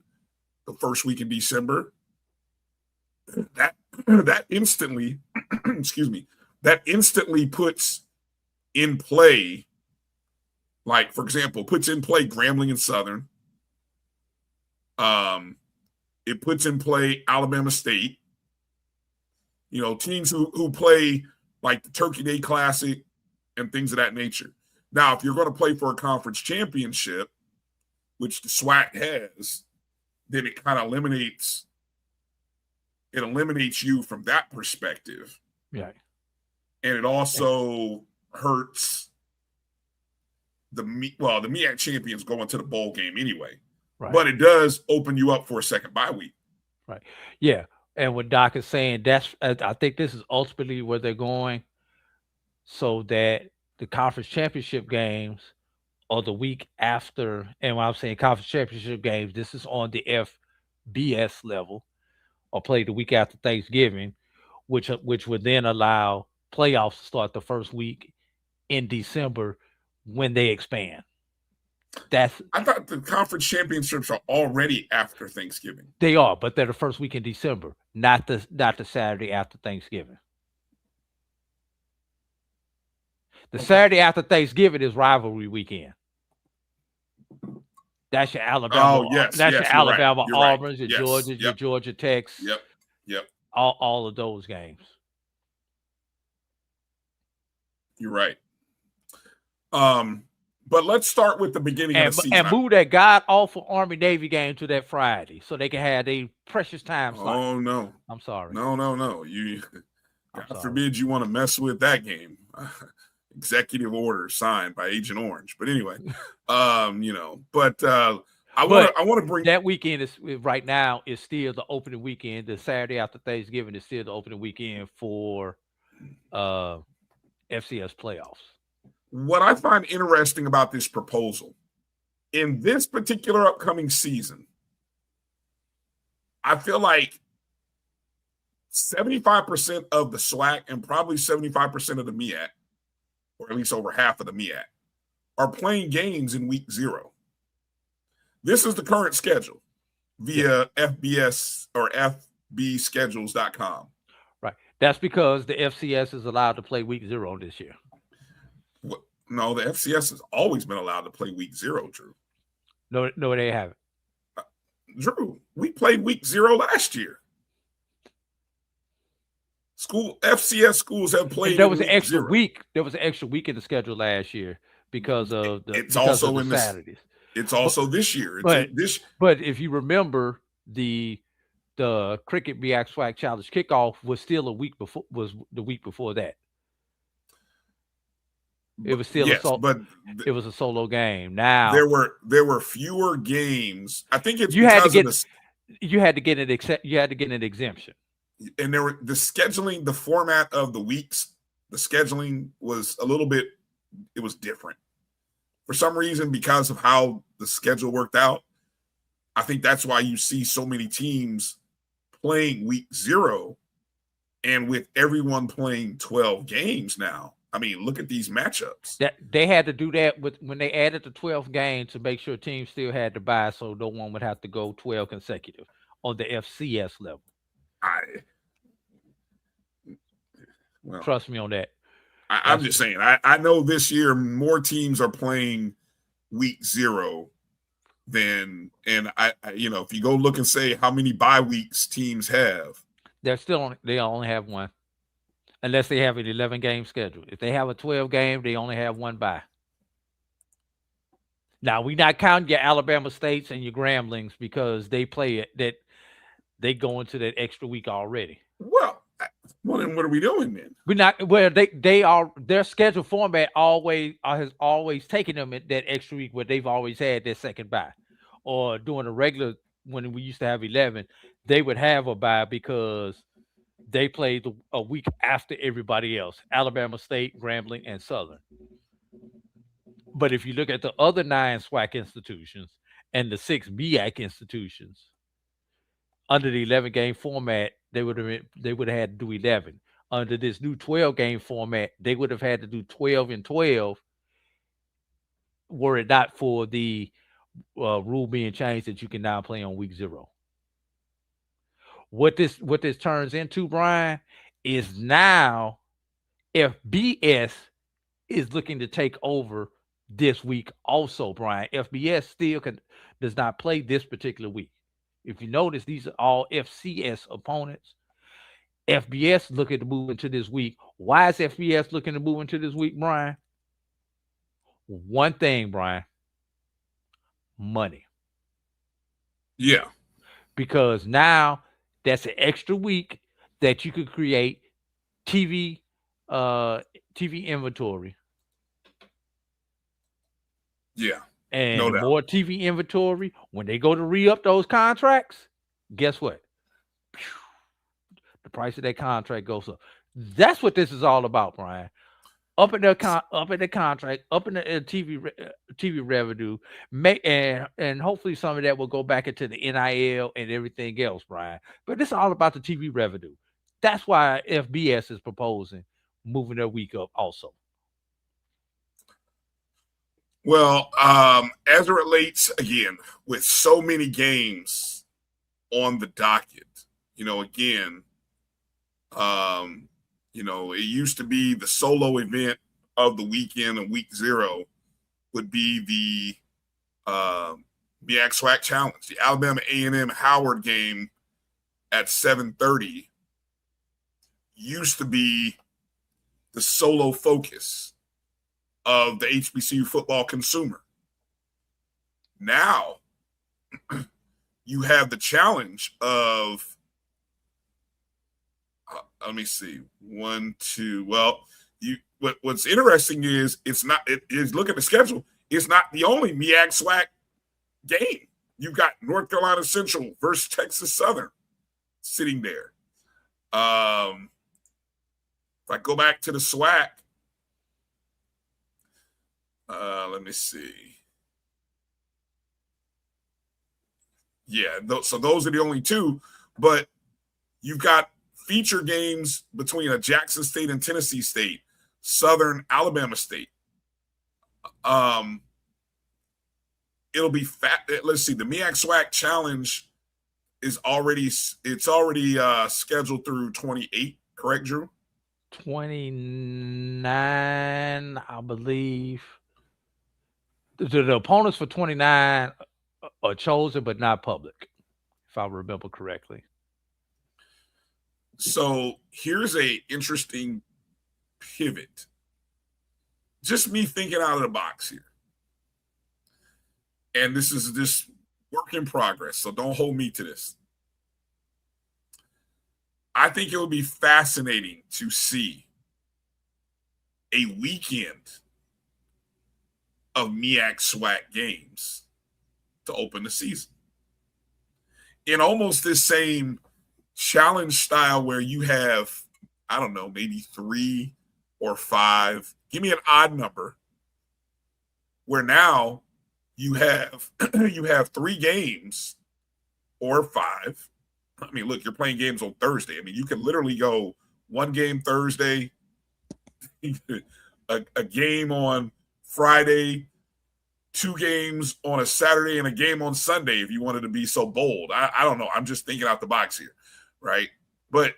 the first week in December, that instantly, that instantly puts in play, like, for example, puts in play Grambling and Southern. It puts in play Alabama State. Teams who play like the Turkey Day Classic and things of that nature. Now, if you're going to play for a conference championship, which the SWAC has, then it kind of eliminates you from that perspective. Yeah. And it also hurts the MEAC champions going to the bowl game anyway. Right. But it does open you up for a second bye week. Right. Yeah. And what Doc is saying, I think this is ultimately where they're going, so that the conference championship games are the week after. And when I'm saying conference championship games, this is on the FBS level, or play the week after Thanksgiving, which would then allow playoffs to start the first week in December when they expand. I thought the conference championships are already after Thanksgiving. They are, but they're the first week in December, not the Saturday after Thanksgiving. The Saturday after Thanksgiving is rivalry weekend. That's your Alabama. Oh, yes. That's your Alabama right. Auburns, your Yes. Georgias, your Georgia Techs. Yep. All of those games. You're right. But let's start with the beginning of the season. And move that god awful Army Navy game to that Friday so they can have their precious time slot. Oh no. I'm sorry. No. God forbid you want to mess with that game. Executive order signed by Agent Orange. But anyway, I want to bring that weekend is right now is still the opening weekend. The Saturday after Thanksgiving is still the opening weekend for FCS playoffs. What I find interesting about this proposal, in this particular upcoming season, I feel like 75% of the SWAC and probably 75% of the MEAC, or at least over half of the MEAC, are playing games in week 0. This is the current schedule via FBS or FBschedules.com. Right. That's because the FCS is allowed to play week 0 this year. No, the FCS has always been allowed to play week 0, Drew. No, they haven't. Drew, we played week 0 last year. FCS schools have played. There was an extra 0. week. There was an extra week in the schedule last year because of It's also in the Saturdays. It's also this year. But if you remember, the Cricket BX SWAC Challenge kickoff was still the week before that. It was still it was a solo game. Now there were fewer games. I think it's you had to get an exemption. And there were the scheduling, the format of the weeks, the scheduling was a little bit, it was different. For some reason, because of how the schedule worked out, I think that's why you see so many teams playing week 0, and with everyone playing 12 games now. I mean, look at these matchups. That they had to do that when they added the 12th game to make sure teams still had to bye, so no one would have to go 12 consecutive on the FCS level. Trust me on that. I'm just saying. I know this year more teams are playing week 0 than, and if you go look and say how many bye weeks teams have, they only have one. Unless they have an 11-game schedule. If they have a 12 game, they only have one bye. Now, we're not counting your Alabama States and your Gramblings because they play it, that they go into that extra week already. Well, then what are we doing then? We're not. Well, they are, their schedule format has always taken them at that extra week where they've always had their second bye, or during a regular when we used to have 11, they would have a bye because they played a week after everybody else: Alabama State, Grambling, and Southern. But if you look at the other 9 SWAC institutions and the 6 MEAC institutions, under the 11-game format, they would have had to do 11. Under this new 12-game format, they would have had to do 12 and 12, were it not for the rule being changed that you can now play on week 0. What this turns into, Brian, is now FBS is looking to take over this week also, Brian. FBS still does not play this particular week. If you notice, these are all FCS opponents. FBS looking to move into this week. Why is FBS looking to move into this week, Brian? One thing, Brian: money. Yeah. Because now that's an extra week that you could create TV inventory. Yeah. And No the doubt. more TV inventory, when they go to re-up those contracts, guess what? The price of that contract goes up. That's what this is all about, Brian. Up in the contract, up in the TV revenue, and hopefully some of that will go back into the NIL and everything else, Brian. But it's all about the TV revenue. That's why FBS is proposing moving their week up also. Well, as it relates, again, with so many games on the docket, again, it used to be the solo event of the weekend, and week 0 would be the MEAC SWAC Challenge, the Alabama A&M Howard game at 7:30 used to be the solo focus of the HBCU football consumer. Now you have the challenge of, let me see, 1, 2. Well, what's interesting is look at the schedule. It's not the only MEAC SWAC game. You've got North Carolina Central versus Texas Southern sitting there. If I go back to the SWAC, let me see. Yeah, so those are the only 2. But you've got feature games between a Jackson State and Tennessee State, Southern Alabama State. It'll be fat. Let's see. The MEAC SWAC Challenge is already scheduled through 28. Correct, Drew? 29, I believe. The opponents for 29 are chosen but not public, if I remember correctly. So here's a interesting pivot. Just me thinking out of the box here. And this is just work in progress, so don't hold me to this. I think it would be fascinating to see a weekend of MEAC SWAC games to open the season. In almost this same challenge style where you have, I don't know, maybe 3 or 5. Give me an odd number. Where now you have 3 games or 5. I mean, look, you're playing games on Thursday. I mean, you can literally go 1 game Thursday, a game on Friday, 2 games on a Saturday, and a game on Sunday if you wanted to be so bold. I don't know. I'm just thinking out the box here, right? But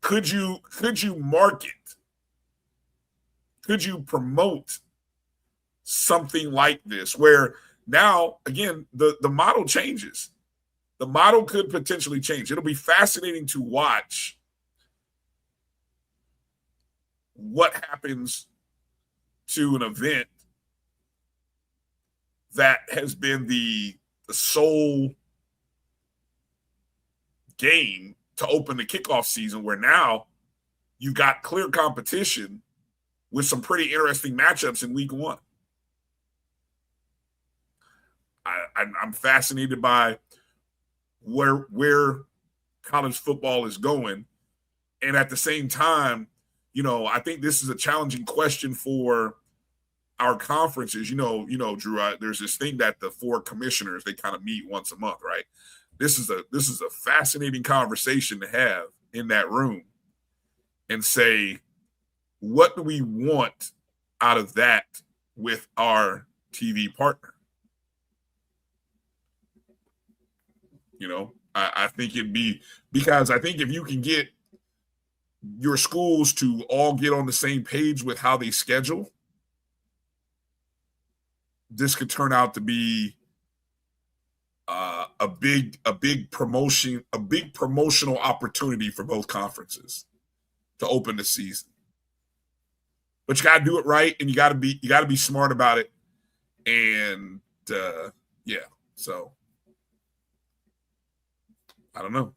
could you market? Could you promote something like this where now, again, the model changes. The model could potentially change. It'll be fascinating to watch what happens to an event that has been the sole game to open the kickoff season, where now you've got clear competition with some pretty interesting matchups in week 1. I'm fascinated by where college football is going. And at the same time, I think this is a challenging question for our conferences. Drew, there's this thing that the 4 commissioners, they kind of meet once a month, right? This is a fascinating conversation to have in that room and say, what do we want out of that with our TV partner? I think it'd be, because I think if you can get your schools to all get on the same page with how they schedule, this could turn out to be a big promotional opportunity for both conferences to open the season. But you got to do it right, and you got to be smart about it. And so I don't know.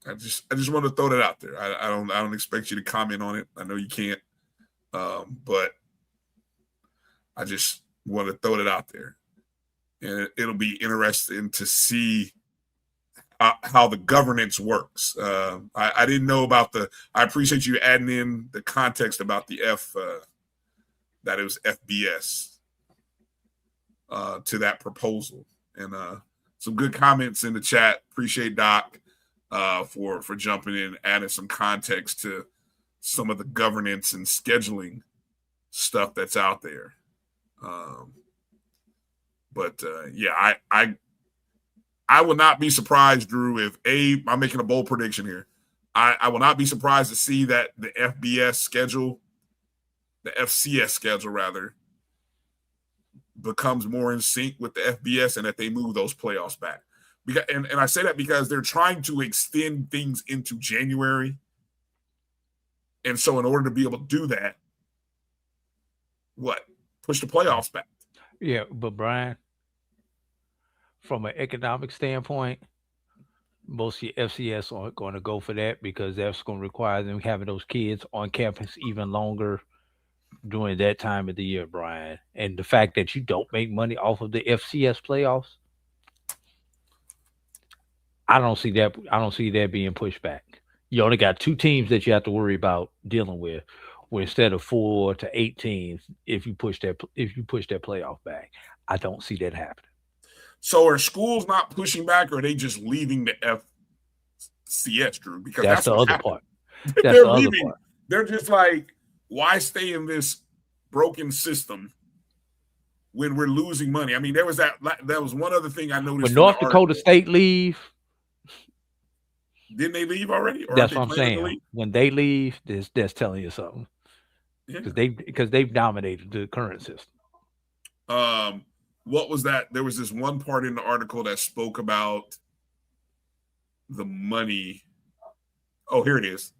I just want to throw that out there. I don't expect you to comment on it. I know you can't, but I just want to throw it out there, and it'll be interesting to see how the governance works. I didn't know about I appreciate you adding in the context about the that it was FBS to that proposal, and some good comments in the chat. Appreciate Doc for jumping in, adding some context to some of the governance and scheduling stuff that's out there. I will not be surprised, Drew, if I'm making a bold prediction here. I will not be surprised to see that the FCS schedule rather, becomes more in sync with the FBS, and that they move those playoffs back. And I say that because they're trying to extend things into January. And so in order to be able to do that, push the playoffs back. Yeah, but Brian, from an economic standpoint, most of your FCS aren't going to go for that, because that's going to require them having those kids on campus even longer during that time of the year, Brian. And the fact that you don't make money off of the FCS playoffs, I don't see that being pushed back. You only got 2 teams that you have to worry about dealing with, where instead of 4 to 8 teams, if you push that playoff back. I don't see that happening. So are schools not pushing back, or are they just leaving the FCS, Drew? Because that's the other happened. part. They're leaving. They're just like, why stay in this broken system when we're losing money? I mean, there was one other thing I noticed. When North Dakota State leave, didn't they leave already? Or that's what I'm saying. When they leave, that's telling you something. Because they've dominated the current system. What was that? There was this one part in the article that spoke about the money. Oh, here it is.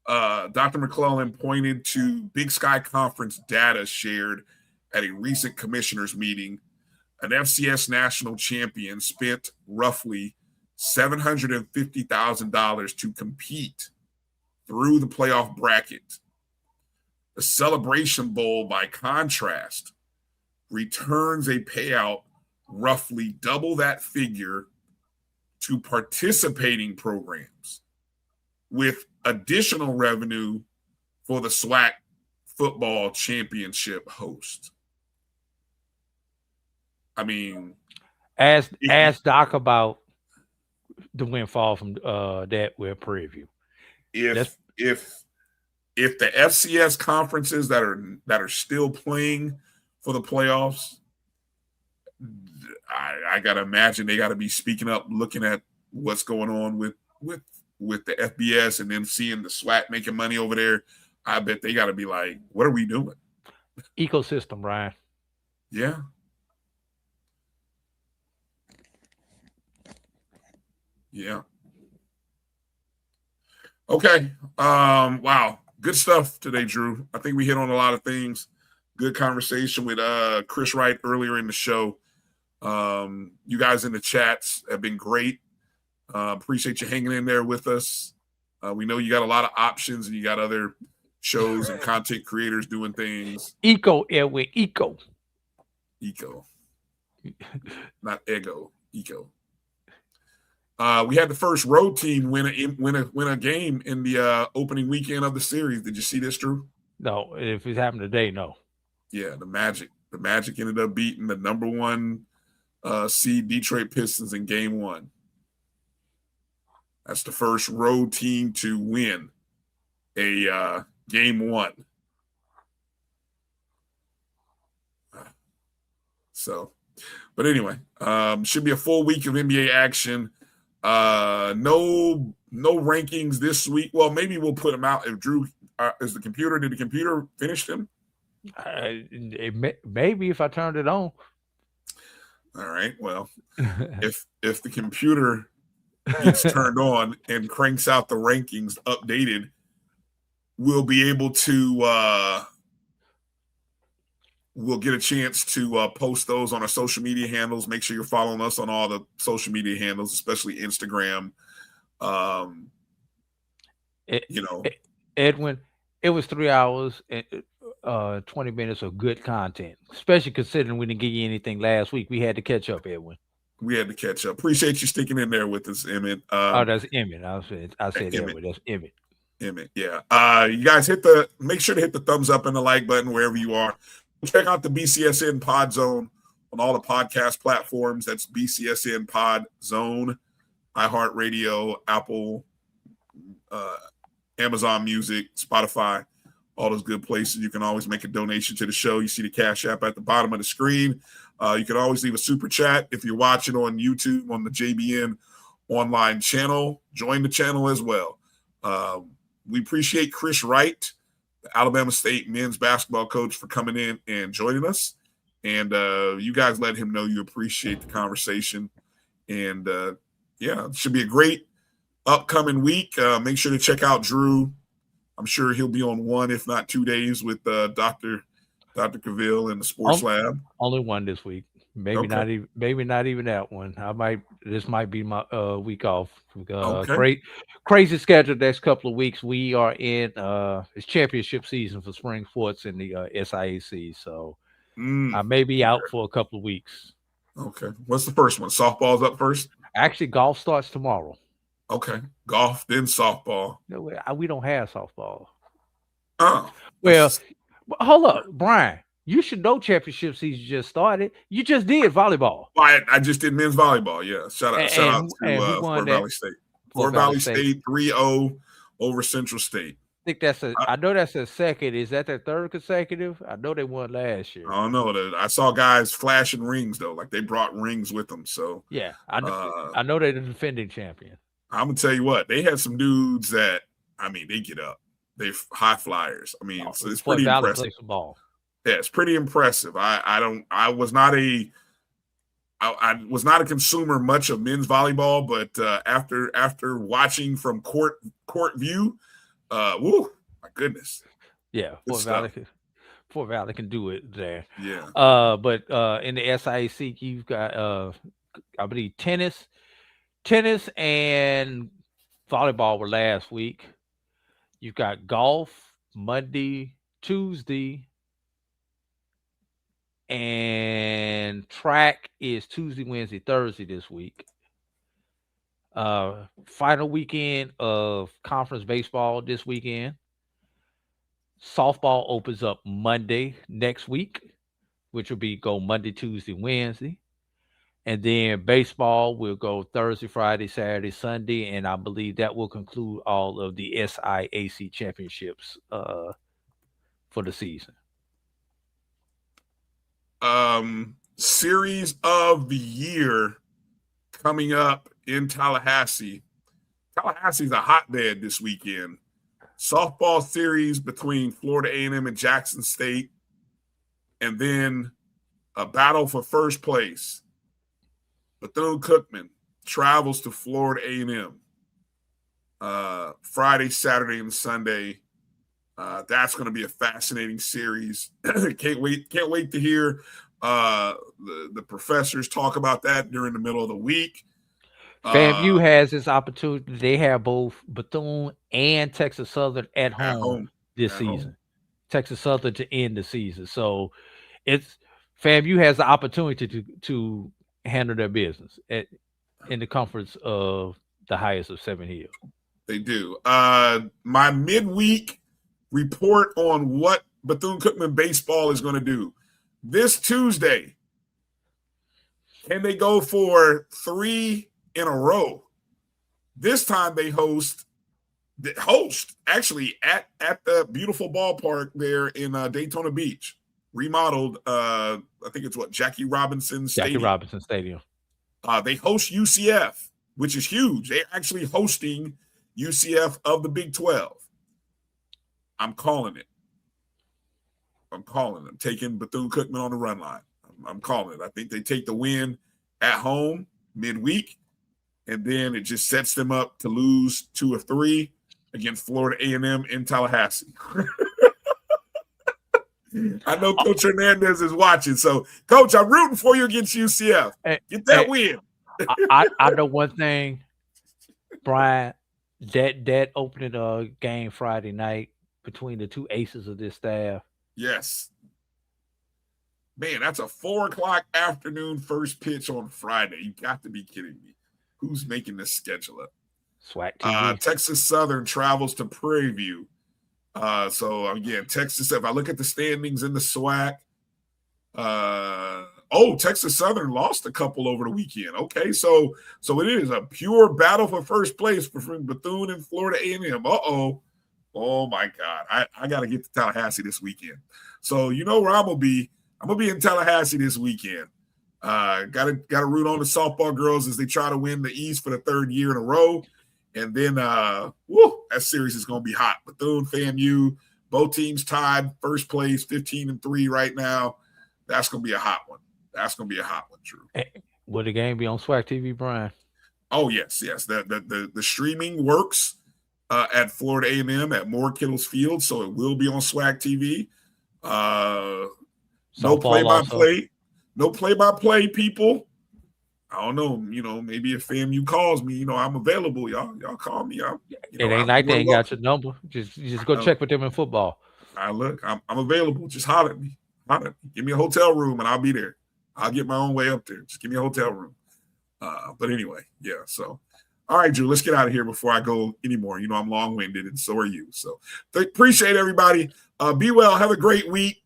Dr. McClellan pointed to Big Sky Conference data shared at a recent commissioners meeting. An FCS national champion spent roughly $750,000 to compete through the playoff bracket. The Celebration Bowl, by contrast, returns a payout roughly double that figure to participating programs, with additional revenue for the SWAC football championship host. I mean, ask Doc about the windfall from that with preview. If the FCS conferences that are still playing for the playoffs, I gotta imagine they got to be speaking up, looking at what's going on with the FBS, and then seeing the SWAC making money over there. I bet they got to be like, what are we doing? Ecosystem, Ryan. Yeah. Yeah. Okay. Wow. Good stuff today, Drew. I think we hit on a lot of things. Good conversation with Chris Wright earlier in the show. You guys in the chats have been great. Appreciate you hanging in there with us. We know you got a lot of options, and you got other shows and content creators doing things. Eco. Not ego. We had the first road team win a game in the opening weekend of the series. Did you see this, Drew? No, if it happened today, no. Yeah, the Magic ended up beating the number 1 seed Detroit Pistons in game 1. That's the first road team to win a game 1. So, but anyway, should be a full week of NBA action. No rankings this week. Well, maybe we'll put them out. If Drew did the computer finish them? Maybe if I turned it on. All right. Well, if the computer gets turned on and cranks out the rankings updated, we'll be able to we'll get a chance to post those on our social media handles. Make sure you're following us on all the social media handles, especially Instagram. Edwin, it was 3 hours and 20 minutes of good content, especially considering we didn't give you anything last week. We had to catch up, Edwin. We had to catch up. Appreciate you sticking in there with us, Emmett. That's Emmett. I said Emmett. Edwin. That's Emmett. Emmett, yeah. You guys make sure to hit the thumbs up and the like button wherever you are. Check out the BCSN Pod Zone on all the podcast platforms. That's BCSN Pod Zone, iHeartRadio, Apple, Amazon Music, Spotify, all those good places. You can always make a donation to the show. You see the Cash App at the bottom of the screen. You can always leave a super chat if you're watching on YouTube on the JBN online channel. Join the channel as well. We appreciate Chris Wright, the Alabama State men's basketball coach, for coming in and joining us. And you guys let him know you appreciate the conversation. And, it should be a great upcoming week. Make sure to check out Drew. I'm sure he'll be on 1, if not 2 days with Dr. Cavill in the Sports Lab. Only 1 this week. Maybe not even that one. This might be my week off. Crazy schedule next couple of weeks. We are in it's championship season for spring sports in the SIAC. So I may be out for a couple of weeks. Okay. What's the first one? Softball's up first? Actually, golf starts tomorrow. Okay. Golf, then softball. No, we don't have softball. Oh. Well, hold up, Brian. You should know championship season just started. You just did volleyball. I just did men's volleyball. Yeah. Shout out to Fort Valley State. Fort Valley State 3-0 over Central State. I think I know that's a second. Is that their third consecutive? I know they won last year. I don't know. I saw guys flashing rings though, like they brought rings with them. So yeah, I know they're the defending champion. I'm gonna tell you what, they had some dudes that they get up. They're high flyers. So it's pretty impressive. Ball. Yeah, it's pretty impressive. I was not a consumer much of men's volleyball, but after watching from court view, my goodness. Yeah, Fort Valley can do it there. Yeah. But in the SIAC, you've got I believe tennis and volleyball were last week. You've got golf Monday, Tuesday, and track is Tuesday, Wednesday, Thursday this week. Final weekend of conference baseball this weekend. Softball opens up Monday next week, which will go Monday, Tuesday, Wednesday. And then baseball will go Thursday, Friday, Saturday, Sunday. And I believe that will conclude all of the SIAC championships for the season. Series of the year coming up in Tallahassee. Tallahassee's a hotbed this weekend. Softball series between Florida A&M and Jackson State. And then a battle for first place. Bethune-Cookman travels to Florida A&M Friday, Saturday, and Sunday. That's going to be a fascinating series. Can't wait to hear the professors talk about that during the middle of the week. FAMU has this opportunity. They have both Bethune and Texas Southern at home this season. Texas Southern to end the season. So it's FAMU has the opportunity to handle their business in the comforts of the highest of 7 Hills. They do. My midweek report on what Bethune-Cookman baseball is going to do. This Tuesday, can they go for 3 in a row? This time they host actually at the beautiful ballpark there in Daytona Beach, remodeled. I think it's Jackie Robinson Stadium. Jackie Robinson Stadium. They host UCF, which is huge. They're actually hosting UCF of the Big 12. I'm calling it. I'm taking Bethune-Cookman on the run line. I'm calling it. I think they take the win at home midweek, and then it just sets them up to lose 2 or 3 against Florida A&M in Tallahassee. I know Coach Hernandez is watching. So, Coach, I'm rooting for you against UCF. Get that win. I know one thing, Brian, that opening game Friday night between the 2 aces of this staff. Yes. Man, that's a 4:00 afternoon first pitch on Friday. You got to be kidding me. Who's making this schedule up? SWAC TV. Texas Southern travels to Prairie View. So, again, Texas, if I look at the standings in the SWAC, Texas Southern lost a couple over the weekend. Okay, so it is a pure battle for first place between Bethune and Florida A&M. Oh, my God. I got to get to Tallahassee this weekend. So, you know where I'm going to be. I'm going to be in Tallahassee this weekend. Got to root on the softball girls as they try to win the East for the 3rd year in a row. And then, that series is going to be hot. Bethune, FAMU, both teams tied first place, 15-3 right now. That's going to be a hot one. Drew. Will the game be on SWAC TV, Brian? Oh, yes. The streaming works at Florida A&M at Moore Kittles Field, so it will be on SWAC TV. No play-by-play, people. I don't know, maybe if FAMU calls me, I'm available. Y'all call me. It ain't like they ain't got your number. Just go check with them in football. I'm available. Just holler at me. Give me a hotel room and I'll be there. I'll get my own way up there. Just give me a hotel room. But anyway, yeah. So, all right, Drew, let's get out of here before I go anymore. I'm long-winded and so are you. So appreciate everybody. Be well. Have a great week.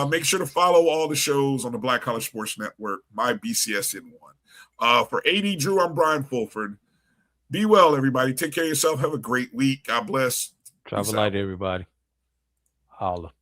Make sure to follow all the shows on the Black College Sports Network, my BCSN 1. For A.D. Drew, I'm Brian Fulford. Be well, everybody. Take care of yourself. Have a great week. God bless. Travel light, everybody. Holla.